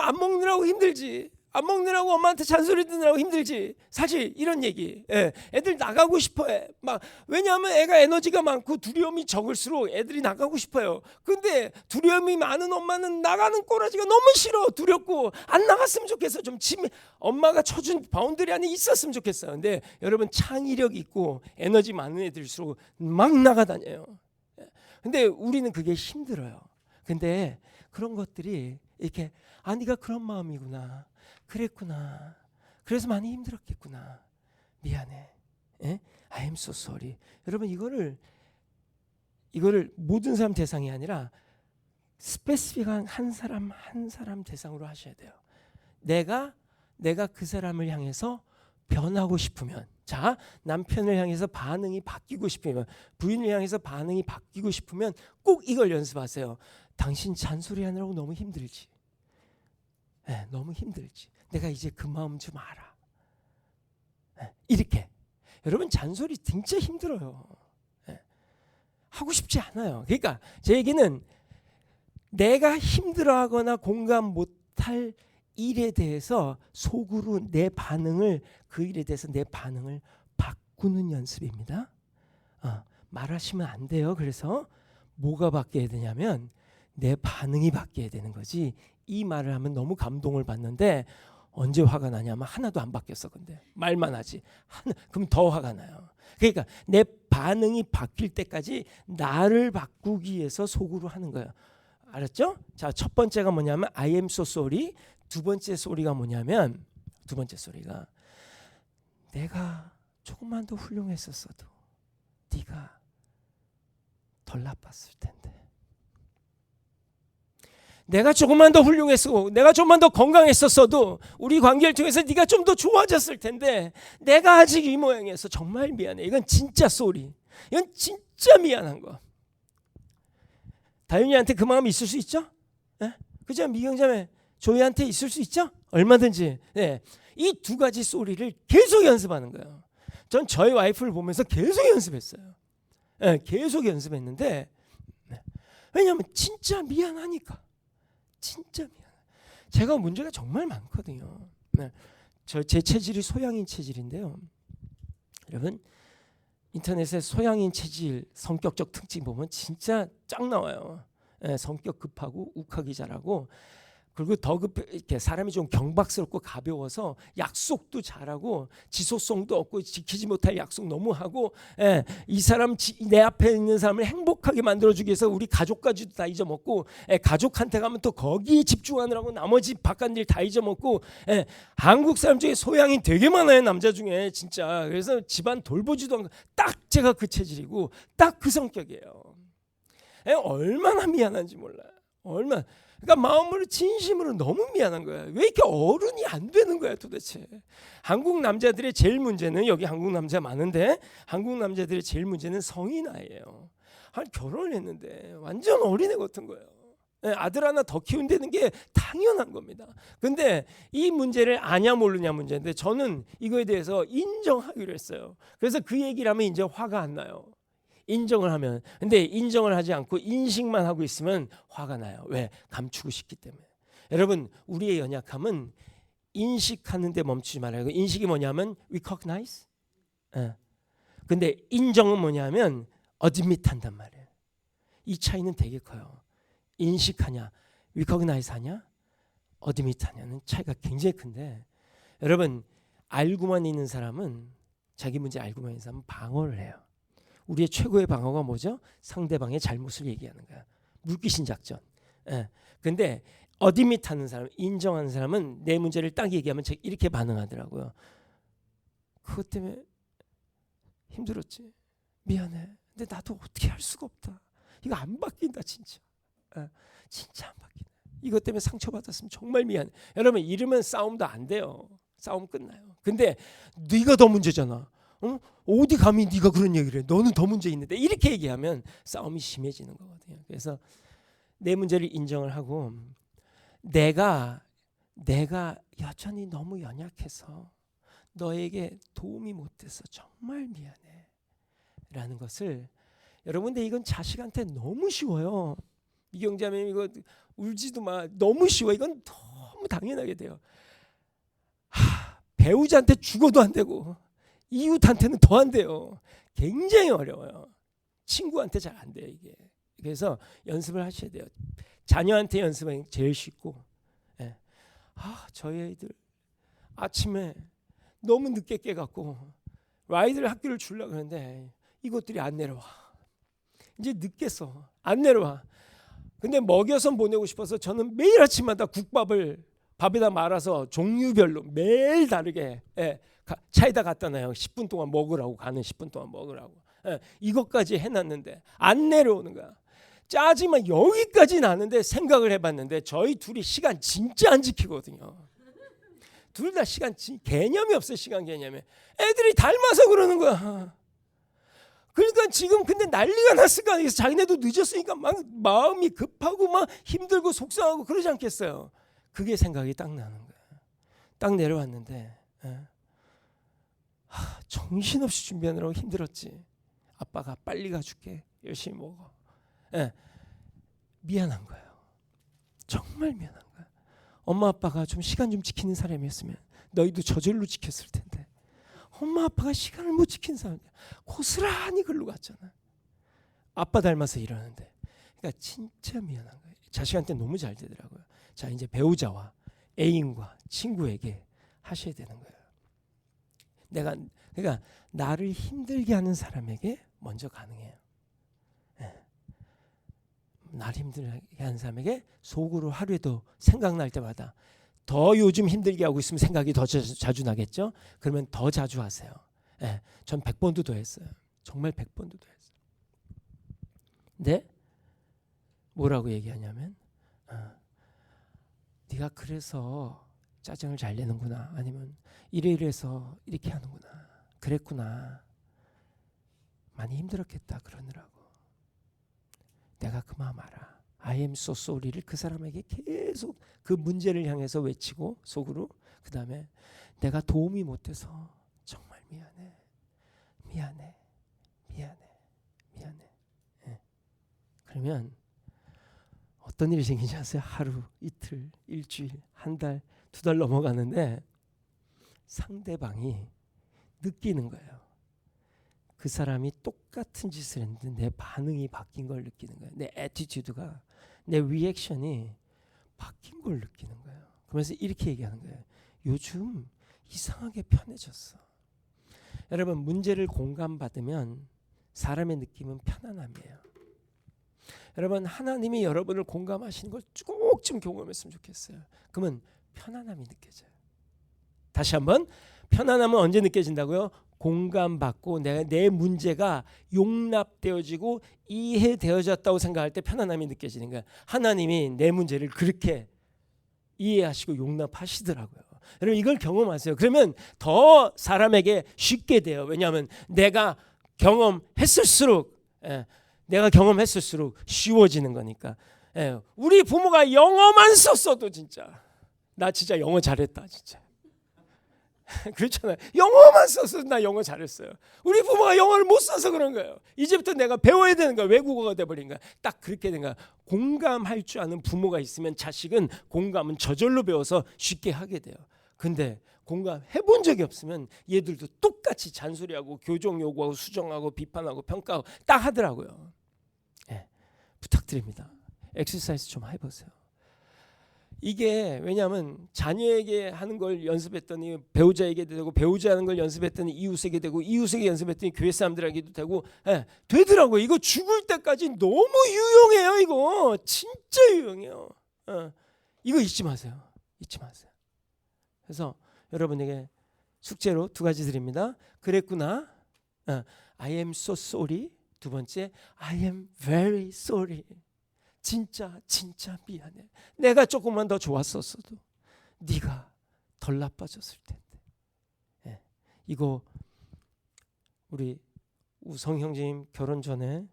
안 먹느라고 힘들지. 안 먹느라고 엄마한테 잔소리 듣느라고 힘들지. 사실 이런 얘기. 애들 나가고 싶어해. 막 왜냐하면 애가 에너지가 많고 두려움이 적을수록 애들이 나가고 싶어요. 근데 두려움이 많은 엄마는 나가는 꼬라지가 너무 싫어. 두렵고 안 나갔으면 좋겠어. 좀 엄마가 쳐준 바운더리 안에 있었으면 좋겠어요. 근데 여러분 창의력 있고 에너지 많은 애들일수록 막 나가다녀요. 근데 우리는 그게 힘들어요. 근데 그런 것들이 이렇게 네가 그런 마음이구나. 그랬구나. 그래서 많이 힘들었겠구나. 미안해. I am so sorry. 여러분 이거를 모든 사람 대상이 아니라 스페시픽한 한 사람 대상으로 하셔야 돼요. 내가 그 사람을 향해서 변하고 싶으면, 자, 남편을 향해서 반응이 바뀌고 싶으면, 부인을 향해서 반응이 바뀌고 싶으면 꼭 이걸 연습하세요. 당신 잔소리하느라고 너무 힘들지. 너무 힘들지. 내가 이제 그 마음 좀 알아. 이렇게. 여러분 잔소리 진짜 힘들어요. 하고 싶지 않아요. 그러니까 제 얘기는 내가 힘들어하거나 공감 못할 일에 대해서 속으로 그 일에 대해서 내 반응을 바꾸는 연습입니다. 말하시면 안 돼요. 그래서 뭐가 바뀌어야 되냐면 내 반응이 바뀌어야 되는 거지. 이 말을 하면 너무 감동을 받는데 언제 화가 나냐면 하나도 안 바뀌었어. 근데 말만 하지. 그럼 더 화가 나요. 그러니까 내 반응이 바뀔 때까지 나를 바꾸기 위해서 속으로 하는 거예요. 알았죠? 자, 첫 번째가 뭐냐면 I am so sorry. 두 번째 소리가 뭐냐면 내가 조금만 더 훌륭했었어도 네가 덜 나빴을 텐데. 내가 조금만 더 훌륭했고 내가 좀만 더 건강했었어도 우리 관계를 통해서 네가 좀 더 좋아졌을 텐데 내가 아직 이 모양이어서 정말 미안해. 이건 진짜 쏘리. 이건 진짜 미안한 거. 다윤이한테 그 마음이 있을 수 있죠? 그죠? 미경자매 조이한테 있을 수 있죠? 얼마든지. 이 두 가지 쏘리를 계속 연습하는 거예요. 전 저희 와이프를 보면서 계속 연습했어요. 계속 연습했는데 왜냐하면 진짜 미안하니까. 진짜 미안해. 제가 문제가 정말 많거든요. 제 체질이 소양인 체질인데요. 여러분 인터넷에 소양인 체질 성격적 특징 보면 진짜 쫙 나와요. 성격 급하고 욱하기 잘하고 그리고 더 이렇게 사람이 좀 경박스럽고 가벼워서 약속도 잘하고 지속성도 없고 지키지 못할 약속 너무 하고 이 사람 내 앞에 있는 사람을 행복하게 만들어주기 위해서 우리 가족까지도 다 잊어먹고 가족한테 가면 또 거기에 집중하느라고 나머지 바깥 일 다 잊어먹고 한국 사람 중에 소양이 되게 많아요. 남자 중에 진짜. 그래서 집안 돌보지도 않고 딱 제가 그 체질이고 딱 그 성격이에요. 얼마나 미안한지 몰라요. 얼마나. 그러니까 마음으로 진심으로 너무 미안한 거야. 왜 이렇게 어른이 안 되는 거야 도대체. 한국 남자들의 제일 문제는 여기 한국 남자 많은데 한국 남자들의 제일 문제는 성인 나이예요. 결혼했는데 완전 어린애 같은 거예요. 아들 하나 더 키운다는 게 당연한 겁니다. 근데 이 문제를 아냐 모르냐 문제인데 저는 이거에 대해서 인정하기로 했어요. 그래서 그 얘기를 하면 이제 화가 안 나요. 인정을 하면. 근데 인정을 하지 않고 인식만 하고 있으면 화가 나요. 왜? 감추고 싶기 때문에. 여러분 우리의 연약함은 인식하는 데 멈추지 말아요. 인식이 뭐냐면 recognize. 근데 인정은 뭐냐면 admit 한단 말이에요. 이 차이는 되게 커요. 인식하냐 recognize 하냐 admit 하냐는 차이가 굉장히 큰데 여러분 알고만 있는 사람은 자기 문제 알고만 있는 사람은 방어를 해요. 우리의 최고의 방어가 뭐죠? 상대방의 잘못을 얘기하는 거야. 물귀신 작전. 근데 어드밋하는 사람, 인정하는 사람은 내 문제를 딱 얘기하면 이렇게 반응하더라고요. 그것 때문에 힘들었지. 미안해. 근데 나도 어떻게 할 수가 없다. 이거 안 바뀐다 진짜. 진짜 안 바뀌네. 이것 때문에 상처받았으면 정말 미안해. 여러분 이러면 싸움도 안 돼요. 싸움 끝나요. 근데 네가 더 문제잖아. 어디 감히 네가 그런 얘기를 해. 너는 더 문제 있는데. 이렇게 얘기하면 싸움이 심해지는 거거든요. 그래서 내 문제를 인정을 하고 내가 여전히 너무 연약해서 너에게 도움이 못 돼서 정말 미안해 라는 것을 여러분들 이건 자식한테 너무 쉬워요. 이경자매님 이거 울지도 마. 너무 쉬워. 이건 너무 당연하게 돼요. 배우자한테 죽어도 안 되고 이웃한테는 더 안 돼요. 굉장히 어려워요. 친구한테 잘 안 돼요 이게. 그래서 연습을 하셔야 돼요. 자녀한테 연습하기 제일 쉽고. 예. 저희 애들 아침에 너무 늦게 깨갖고 아이들 학교를 주려고 하는데 이것들이 안 내려와. 이제 늦겠어. 안 내려와. 근데 먹여서 보내고 싶어서 저는 매일 아침마다 국밥을 밥에다 말아서 종류별로 매일 다르게 차에다 갖다 놔요. 10분 동안 먹으라고. 가는 10분 동안 먹으라고. 이것까지 해놨는데 안 내려오는 거야. 짜증만 여기까지 나는데 생각을 해봤는데 저희 둘이 시간 진짜 안 지키거든요. 둘 다 시간 개념이 없어요. 시간 개념이. 애들이 닮아서 그러는 거야. 그러니까 지금 근데 난리가 났을 거 아니에요. 자기네도 늦었으니까 막 마음이 급하고 막 힘들고 속상하고 그러지 않겠어요. 그게 생각이 딱 나는 거예요. 딱 내려왔는데 정신없이 준비하느라고 힘들었지. 아빠가 빨리 가줄게. 열심히 먹어. 미안한 거예요. 정말 미안한 거예요. 엄마 아빠가 좀 시간 좀 지키는 사람이었으면 너희도 저절로 지켰을 텐데 엄마 아빠가 시간을 못 지키는 사람이야. 고스란히 글로 갔잖아. 아빠 닮아서 이러는데. 그러니까 진짜 미안한 거예요. 자식한테 너무 잘 되더라고요. 자 이제 배우자와 애인과 친구에게 하셔야 되는 거예요. 그러니까 나를 힘들게 하는 사람에게 먼저 가능해요. 나를 힘들게 하는 사람에게 속으로 하루에도 생각날 때마다 더 요즘 힘들게 하고 있으면 생각이 더 자주 나겠죠. 그러면 더 자주 하세요. 전 100번도 더 했어요. 정말 100번도 더 했어요. 근데 뭐라고 얘기하냐면 네가 그래서 짜증을 잘 내는구나. 아니면 이래서 이렇게 하는구나. 그랬구나. 많이 힘들었겠다 그러느라고. 내가 그 마음 알아. I am so sorry를 그 사람에게 계속 그 문제를 향해서 외치고 속으로 그 다음에 내가 도움이 못돼서 정말 미안해. 그러면 어떤 일이 생기지 아세요? 하루, 이틀, 일주일, 한 달, 2달 넘어가는데 상대방이 느끼는 거예요. 그 사람이 똑같은 짓을 했는데 내 반응이 바뀐 걸 느끼는 거예요. 내 애티튜드가, 내 리액션이 바뀐 걸 느끼는 거예요. 그러면서 이렇게 얘기하는 거예요. 요즘 이상하게 편해졌어. 여러분 문제를 공감받으면 사람의 느낌은 편안함이에요. 여러분 하나님이 여러분을 공감하시는 걸 꼭 좀 경험했으면 좋겠어요. 그러면 편안함이 느껴져요. 다시 한번 편안함은 언제 느껴진다고요? 공감받고 내 문제가 용납되어지고 이해되어졌다고 생각할 때 편안함이 느껴지는 거예요. 하나님이 내 문제를 그렇게 이해하시고 용납하시더라고요. 여러분 이걸 경험하세요. 그러면 더 사람에게 쉽게 돼요. 왜냐하면 내가 경험했을수록 쉬워지는 거니까. 우리 부모가 영어만 썼어도 진짜 나 진짜 영어 잘했다 진짜. 그렇잖아요. 영어만 써서 나 영어 잘했어요. 우리 부모가 영어를 못 써서 그런 거예요. 이제부터 내가 배워야 되는 거야. 외국어가 돼버린 거야. 딱 그렇게 된 거야. 공감할 줄 아는 부모가 있으면 자식은 공감은 저절로 배워서 쉽게 하게 돼요. 근데 공감해 본 적이 없으면 얘들도 똑같이 잔소리하고 교정 요구하고 수정하고 비판하고 평가하고 딱 하더라고요. 부탁드립니다. 엑서사이즈 좀 해보세요. 이게 왜냐하면 자녀에게 하는 걸 연습했더니 배우자에게 되고 배우자 하는 걸 연습했더니 이웃에게 되고 이웃에게 연습했더니 교회 사람들에게도 되고 되더라고요. 이거 죽을 때까지 너무 유용해요. 이거 진짜 유용해요. 이거 잊지 마세요. 그래서 여러분에게 숙제로 2가지 드립니다. 그랬구나. I am so sorry. 2번째, I am very sorry. 진짜 미안해. 내가 조금만 더 좋았었어도 네가 덜 나빠졌을 텐데. 예, 이거 우리 우성 형제님 결혼 전에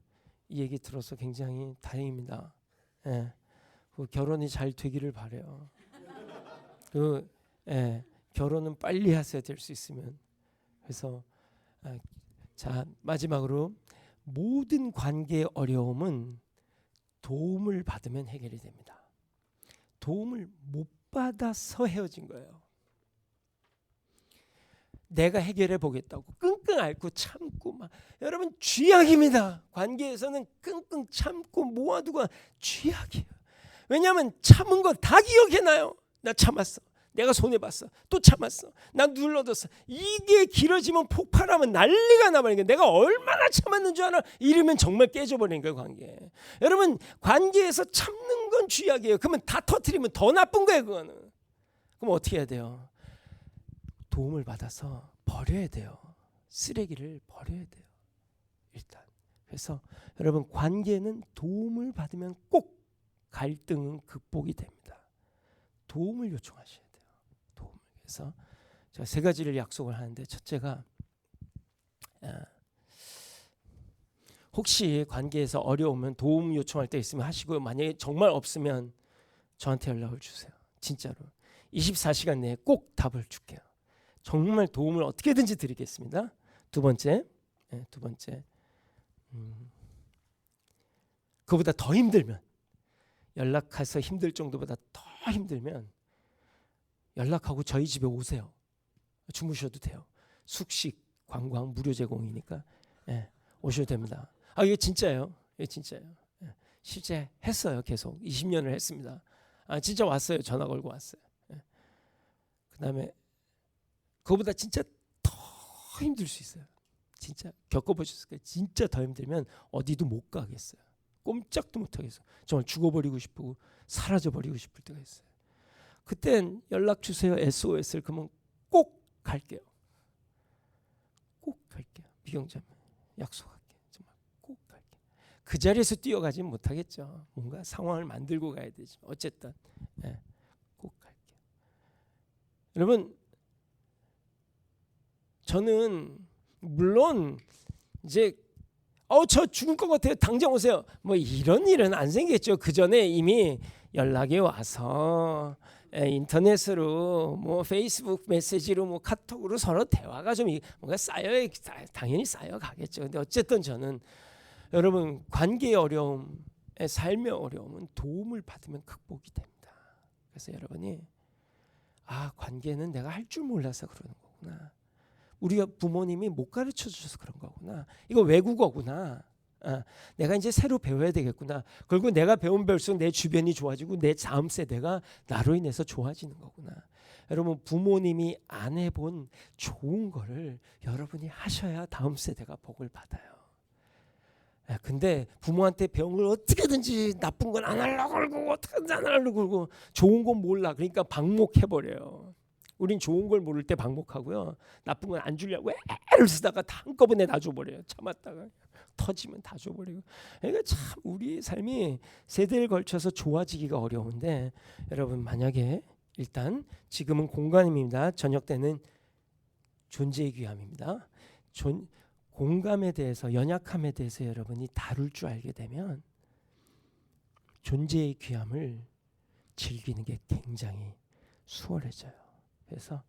이 얘기 들어서 굉장히 다행입니다. 예, 그 결혼이 잘 되기를 바래요. 결혼은 빨리 하셔야 될 수 있으면. 그래서 자, 마지막으로 모든 관계의 어려움은 도움을 받으면 해결이 됩니다. 도움을 못 받아서 헤어진 거예요. 내가 해결해 보겠다고 끙끙 앓고 참고 막, 여러분 쥐약입니다. 관계에서는 끙끙 참고 모아두고 쥐약이에요. 왜냐하면 참은 거 다 기억해놔요. 나 참았어. 내가 손해봤어. 또 참았어. 나 눌러뒀어. 이게 길어지면 폭발하면 난리가 나버리니까 내가 얼마나 참았는 줄 알아? 이러면 정말 깨져버리는 거예요, 관계. 여러분 관계에서 참는 건 쥐약이에요. 그러면 다 터뜨리면 더 나쁜 거예요, 그거는. 그럼 어떻게 해야 돼요? 도움을 받아서 버려야 돼요. 쓰레기를 버려야 돼요. 일단. 그래서 여러분 관계는 도움을 받으면 꼭 갈등은 극복이 됩니다. 도움을 요청하셔야 돼요. 도움을. 그래서 제가 3가지를 약속을 하는데, 첫째가 혹시 관계에서 어려우면 도움 요청할 때 있으면 하시고요. 만약에 정말 없으면 저한테 연락을 주세요. 진짜로 24시간 내에 꼭 답을 줄게요. 정말 도움을 어떻게든지 드리겠습니다. 2번째, 그보다 더 힘들면, 연락해서 힘들 정도보다 더 힘들면 연락하고 저희 집에 오세요. 주무셔도 돼요. 숙식, 관광 무료 제공이니까 오셔도 됩니다. 이게 진짜예요. 이게 진짜예요. 실제 했어요. 계속 20년을 했습니다. 진짜 왔어요. 전화 걸고 왔어요. 그다음에 그거보다 진짜 더 힘들 수 있어요. 진짜 겪어보셨을 거예요. 진짜 더 힘들면 어디도 못 가겠어요. 꼼짝도 못 하겠어요. 정말 죽어버리고 싶고 사라져버리고 싶을 때가 있어요. 그땐 연락 주세요. SOS를. 그러면 꼭 갈게요. 꼭 갈게요. 미경자매 약속할게요. 정말 꼭 갈게요. 그 자리에서 뛰어가지는 못하겠죠. 뭔가 상황을 만들고 가야 되죠. 어쨌든 꼭 갈게요. 여러분, 저는 물론 이제 저 죽을 것 같아요. 당장 오세요. 뭐 이런 일은 안 생겼죠. 그 전에 이미 연락이 와서 인터넷으로 뭐 페이스북 메시지로 뭐 카톡으로 서로 대화가 좀 뭔가 쌓여, 당연히 쌓여 가겠죠. 근데 어쨌든 저는 여러분 관계의 어려움, 삶의 어려움은 도움을 받으면 극복이 됩니다. 그래서 여러분이 관계는 내가 할 줄 몰라서 그러는 거구나. 우리가 부모님이 못 가르쳐 주셔서 그런 거구나. 이거 외국어구나. 내가 이제 새로 배워야 되겠구나. 그리고 내가 배운 배울수록 내 주변이 좋아지고 내 다음 세대가 나로 인해서 좋아지는 거구나. 여러분 부모님이 안 해본 좋은 거를 여러분이 하셔야 다음 세대가 복을 받아요. 근데 부모한테 배운 걸 어떻게든지 나쁜 건 안 하려고 그러고 어떻게든지 안 하려고 그러고 좋은 건 몰라. 그러니까 방목해버려요. 우린 좋은 걸 모를 때 방목하고요. 나쁜 건 안 주려고 애를 쓰다가 다 한꺼번에 다 줘버려요. 참았다가 터지면 다 줘버리고. 그러니까 참 우리 삶이 세대를 걸쳐서 좋아지기가 어려운데, 여러분 만약에 일단 지금은 공감입니다. 저녁 때는 존재의 귀함입니다. 공감에 대해서, 연약함에 대해서 여러분이 다룰 줄 알게 되면 존재의 귀함을 즐기는 게 굉장히 수월해져요. 그래서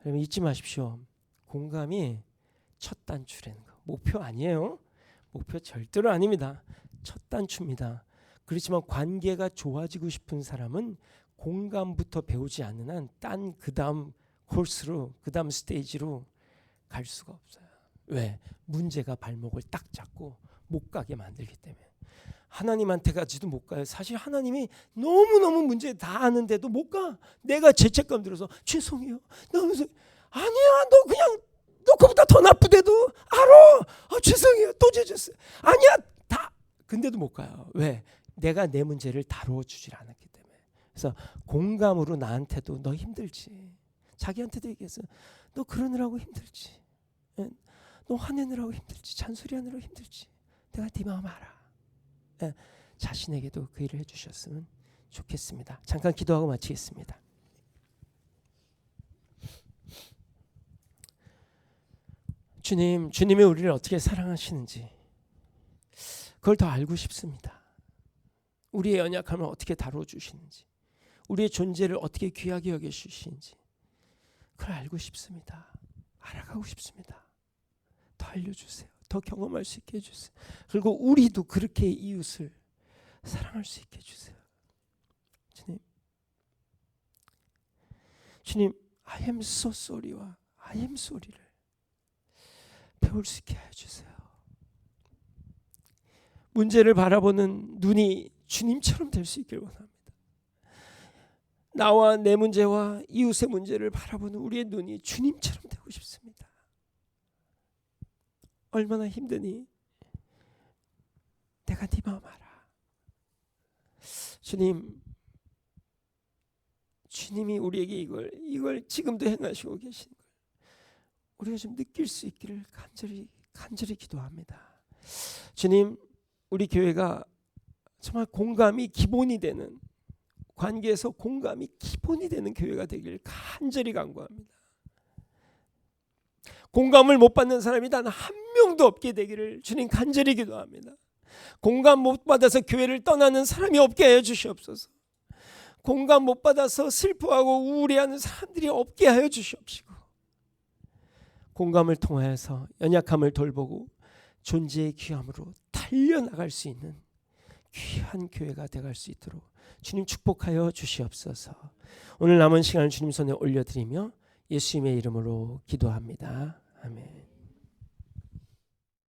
여러분 잊지 마십시오. 공감이 첫 단추라는 거. 목표 아니에요. 목표 절대로 아닙니다. 첫 단추입니다. 그렇지만 관계가 좋아지고 싶은 사람은 공감부터 배우지 않는 한 딴 그다음 코스로, 그다음 스테이지로 갈 수가 없어요. 왜? 문제가 발목을 딱 잡고 못 가게 만들기 때문에. 하나님한테 가지도 못 가요. 사실 하나님이 너무너무 문제 다 아는데도 못 가. 내가 죄책감 들어서 죄송해요. 아니야, 너 그보다 더 나쁘대도 알아. 죄송해요. 또 죄졌어요. 아니야, 다. 근데도 못 가요. 왜? 내가 내 문제를 다루어 주질 않았기 때문에. 그래서 공감으로 나한테도 너 힘들지. 자기한테도 얘기했어요. 너 그러느라고 힘들지. 예, 너 화내느라고 힘들지. 잔소리하느라고 힘들지. 내가 네 마음 알아. 예, 자신에게도 그 일을 해주셨으면 좋겠습니다. 잠깐 기도하고 마치겠습니다. 주님, 주님이 우리를 어떻게 사랑하시는지 그걸 더 알고 싶습니다. 우리의 연약함을 어떻게 다뤄주시는지, 우리의 존재를 어떻게 귀하게 여겨주시는지 그걸 알고 싶습니다. 알아가고 싶습니다. 더 알려주세요. 더 경험할 수 있게 해주세요. 그리고 우리도 그렇게 이웃을 사랑할 수 있게 해주세요. 주님, I am so sorry와 I am sorry를 배울 수 있게 해주세요. 문제를 바라보는 눈이 주님처럼 될 수 있길 원합니다. 나와 내 문제와 이웃의 문제를 바라보는 우리의 눈이 주님처럼 되고 싶습니다. 얼마나 힘드니? 내가 네 마음 알아. 주님이 우리에게 이걸 지금도 행하시고 계신 걸 우리가 좀 느낄 수 있기를 간절히 기도합니다. 주님, 우리 교회가 정말 공감이 기본이 되는, 관계에서 공감이 기본이 되는 교회가 되기를 간절히 간구합니다. 공감을 못 받는 사람이 단 한 명도 없게 되기를 주님 간절히 기도합니다. 공감 못 받아서 교회를 떠나는 사람이 없게 하여 주시옵소서. 공감 못 받아서 슬퍼하고 우울해하는 사람들이 없게 하여 주시옵시고, 공감을 통하여서 연약함을 돌보고 존재의 귀함으로 달려나갈 수 있는 귀한 교회가 되어갈 수 있도록 주님 축복하여 주시옵소서. 오늘 남은 시간을 주님 손에 올려드리며 예수님의 이름으로 기도합니다. 아멘.